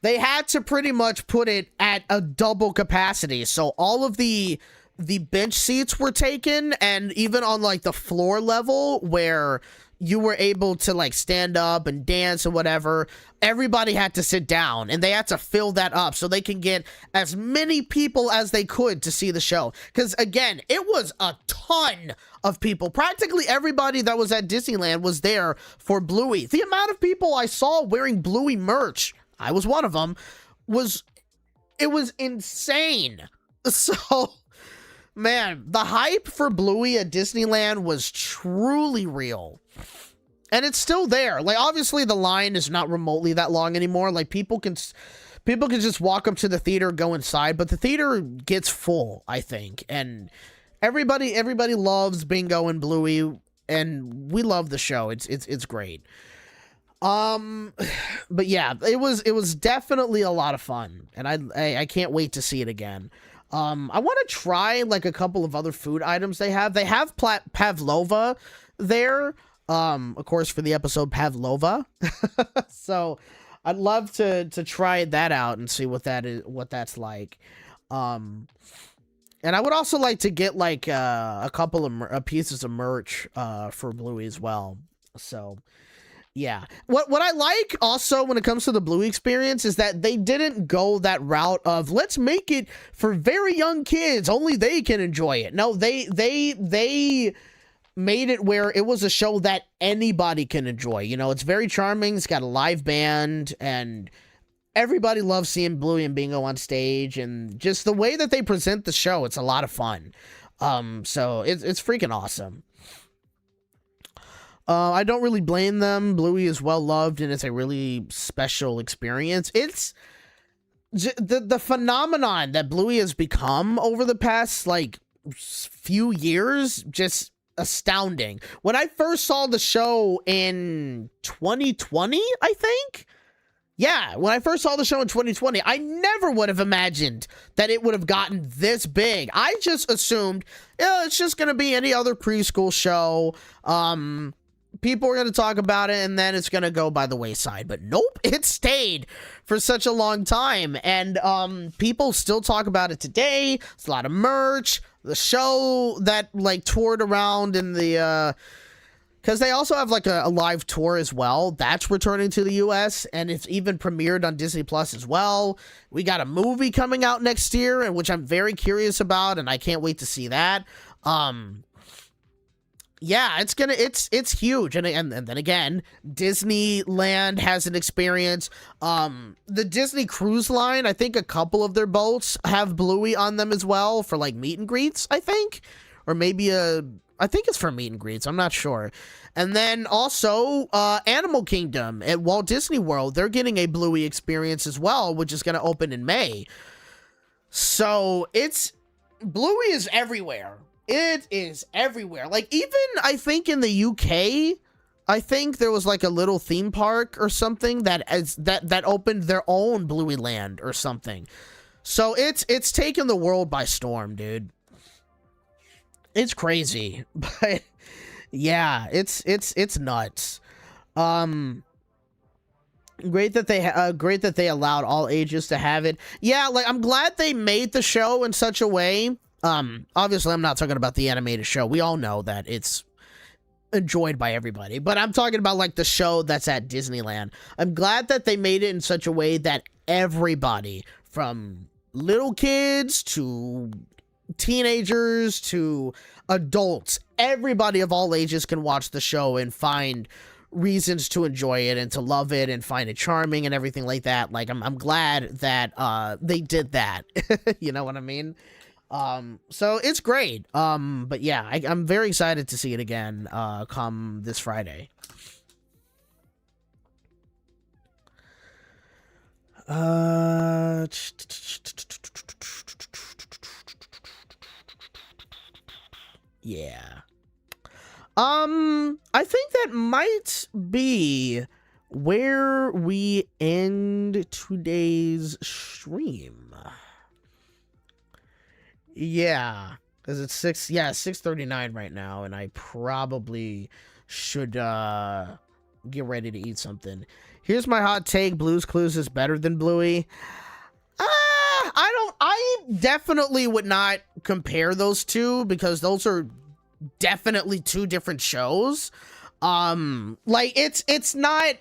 they had to pretty much put it at a double capacity. So all of the bench seats were taken, and even on like the floor level where you were able to like stand up and dance or whatever, everybody had to sit down, and they had to fill that up so they can get as many people as they could to see the show. Because again, it was a ton of people. Practically everybody that was at Disneyland was there for Bluey. The amount of people I saw wearing Bluey merch, I was one of them, it was insane. So, man, the hype for Bluey at Disneyland was truly real. And it's still there. Like, obviously the line is not remotely that long anymore. Like, people can just walk up to the theater, go inside, but the theater gets full, I think. And everybody loves Bingo and Bluey, and we love the show. It's great. But yeah, it was definitely a lot of fun, and I can't wait to see it again. I want to try like a couple of other food items they have. They have pavlova there, of course, for the episode Pavlova. So I'd love to try that out and see what that's like. And I would also like to get like a couple of pieces of merch for Bluey as well. So yeah. What I like also when it comes to the Bluey experience is that they didn't go that route of let's make it for very young kids, only they can enjoy it. No, they made it where it was a show that anybody can enjoy. You know, it's very charming. It's got a live band, and everybody loves seeing Bluey and Bingo on stage, and just the way that they present the show, it's a lot of fun. So it's freaking awesome. I don't really blame them. Bluey is well loved, and it's a really special experience. It's the phenomenon that Bluey has become over the past like few years, just astounding. When I first saw the show in 2020, I think. Yeah, when I first saw the show in 2020, I never would have imagined that it would have gotten this big. I just assumed, it's just going to be any other preschool show. People are going to talk about it, and then it's going to go by the wayside. But nope, it stayed for such a long time. And people still talk about it today. It's a lot of merch. The show that like toured around in the... because they also have like a live tour as well. That's returning to the US, and it's even premiered on Disney Plus as well. We got a movie coming out next year, and which I'm very curious about, and I can't wait to see that. Yeah, it's huge. And then again, Disneyland has an experience. The Disney Cruise Line, I think a couple of their boats have Bluey on them as well for like meet and greets, I think. or maybe I think it's for meet and greets. I'm not sure. And then also Animal Kingdom at Walt Disney World. They're getting a Bluey experience as well, which is going to open in May. So Bluey is everywhere. It is everywhere. Like, even I think in the UK, I think there was like a little theme park or something that opened their own Bluey Land or something. So it's taken the world by storm, dude. It's crazy, but yeah, it's nuts. Great that they allowed all ages to have it. Yeah, like, I'm glad they made the show in such a way. Obviously I'm not talking about the animated show. We all know that it's enjoyed by everybody, but I'm talking about like the show that's at Disneyland. I'm glad that they made it in such a way that everybody, from little kids to teenagers to adults, everybody of all ages can watch the show and find reasons to enjoy it and to love it and find it charming and everything like that. Like, I'm glad that they did that. You know what I mean? So it's great. But yeah, I'm very excited to see it again come this Friday. Yeah. I think that might be where we end today's stream. Yeah, because it's 6:39 right now, and I probably should get ready to eat something. Here's my hot take: Blue's Clues is better than Bluey. I definitely would not compare those two, because those are definitely two different shows. Like, it's not.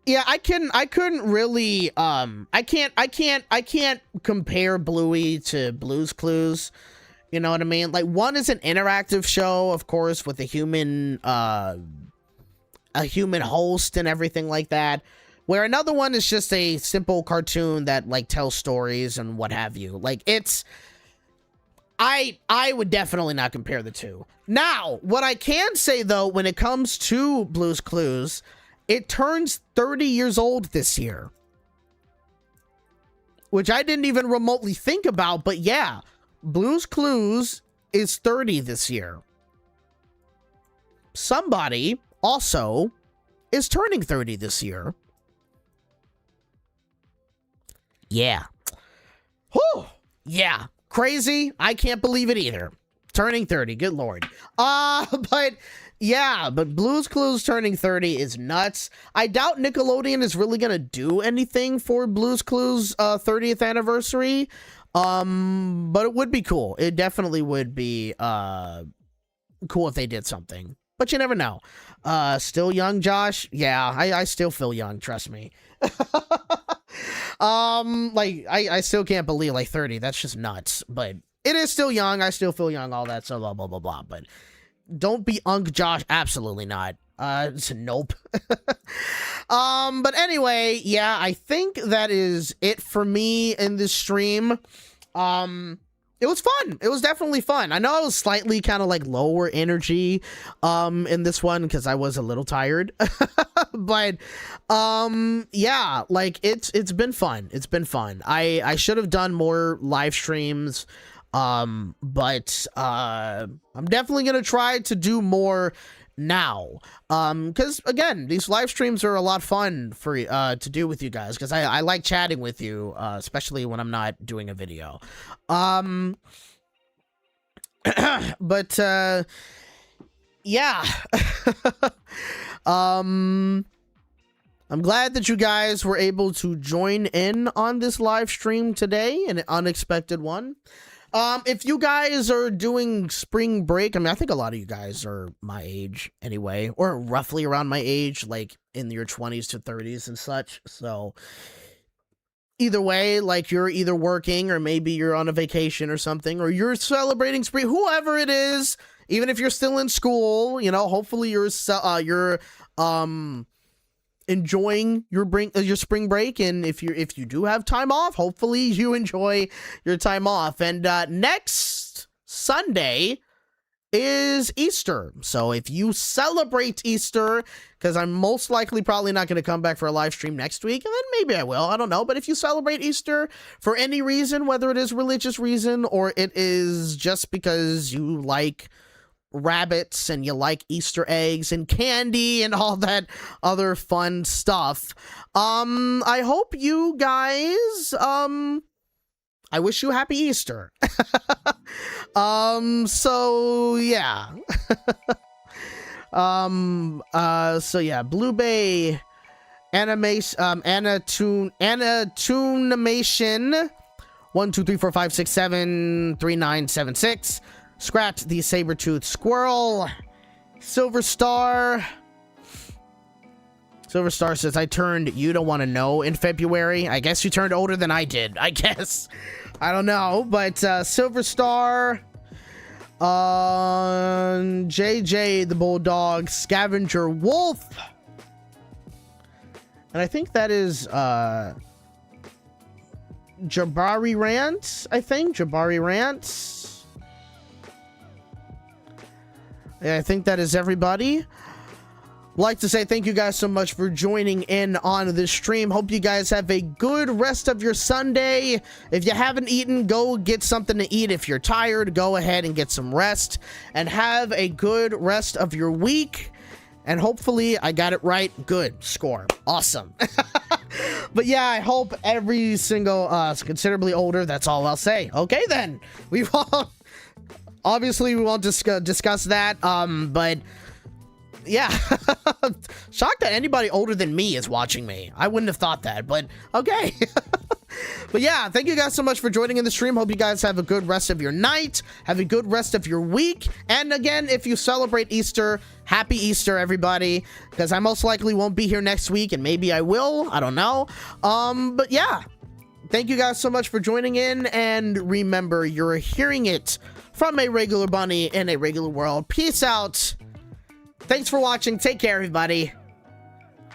Yeah, I couldn't really, I can't compare Bluey to Blue's Clues. You know what I mean? Like, one is an interactive show, of course, with a human host and everything like that, where another one is just a simple cartoon that, like, tells stories and what have you. Like, I would definitely not compare the two. Now, what I can say, though, when it comes to Blue's Clues, it turns 30 years old this year, which I didn't even remotely think about, but yeah, Blue's Clues is 30 this year. Somebody also is turning 30 this year. Yeah. Whew. Yeah. Crazy. I can't believe it either. Turning 30. Good Lord. But yeah, but Blue's Clues turning 30 is nuts. I doubt Nickelodeon is really going to do anything for Blue's Clues 30th anniversary. But it would be cool. It definitely would be cool if they did something. But you never know. Still young, Josh? Yeah, I still feel young, trust me. Like, I still can't believe, like, 30. That's just nuts. But it is still young. I still feel young, all that, so blah, blah, blah, blah. But don't be Unk Josh. Absolutely not. Nope. But anyway, yeah, I think that is it for me in this stream. It was fun. It was definitely fun. I know I was slightly kind of like lower energy in this one because I was a little tired. But yeah, like it's been fun. It's been fun. I should have done more live streams. But I'm definitely gonna try to do more now, because again, these live streams are a lot fun for to do with you guys, because I like chatting with you, especially when I'm not doing a video. But yeah. I'm glad that you guys were able to join in on this live stream today, an unexpected one. If you guys are doing spring break, I mean, I think a lot of you guys are my age anyway, or roughly around my age, like in your 20s to 30s and such. So either way, like, you're either working or maybe you're on a vacation or something, or you're celebrating spring, whoever it is, even if you're still in school, you know, hopefully you're enjoying your spring break. And if you do have time off, hopefully you enjoy your time off. And next Sunday is Easter. So if you celebrate Easter, because I'm most likely probably not going to come back for a live stream next week, and then maybe I will, I don't know. But if you celebrate Easter for any reason, whether it is religious reason or it is just because you like rabbits and you like Easter eggs and candy and all that other fun stuff, I hope you guys, I wish you happy Easter. So yeah. So yeah, Blue Bay animation, Anatunimation 1 2 3 4 5 6 7 3 9 7 6. Scrat the saber-toothed squirrel. Silver Star says, I turned You Don't Want to Know in February. I guess you turned older than I did, I guess. I don't know, but Silver Star, JJ the Bulldog, Scavenger Wolf, and I think that is Jabari Rant, Jabari Rant. Yeah, I think that is everybody. Like to say thank you guys so much for joining in on this stream. Hope you guys have a good rest of your Sunday. If you haven't eaten, go get something to eat. If you're tired, go ahead and get some rest, and have a good rest of your week. And hopefully I got it right. Good score. Awesome. But yeah, I hope every single considerably older. That's all I'll say. Okay, then we won't obviously we won't discuss that. But yeah, shocked that anybody older than me is watching me. I wouldn't have thought that, but okay. But yeah, thank you guys so much for joining in the stream. Hope you guys have a good rest of your night. Have a good rest of your week. And again, if you celebrate Easter, happy Easter, everybody. Because I most likely won't be here next week, and maybe I will. I don't know. But yeah, thank you guys so much for joining in. And remember, you're hearing it from a regular bunny in a regular world. Peace out. Thanks for watching. Take care, everybody.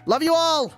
Love you all.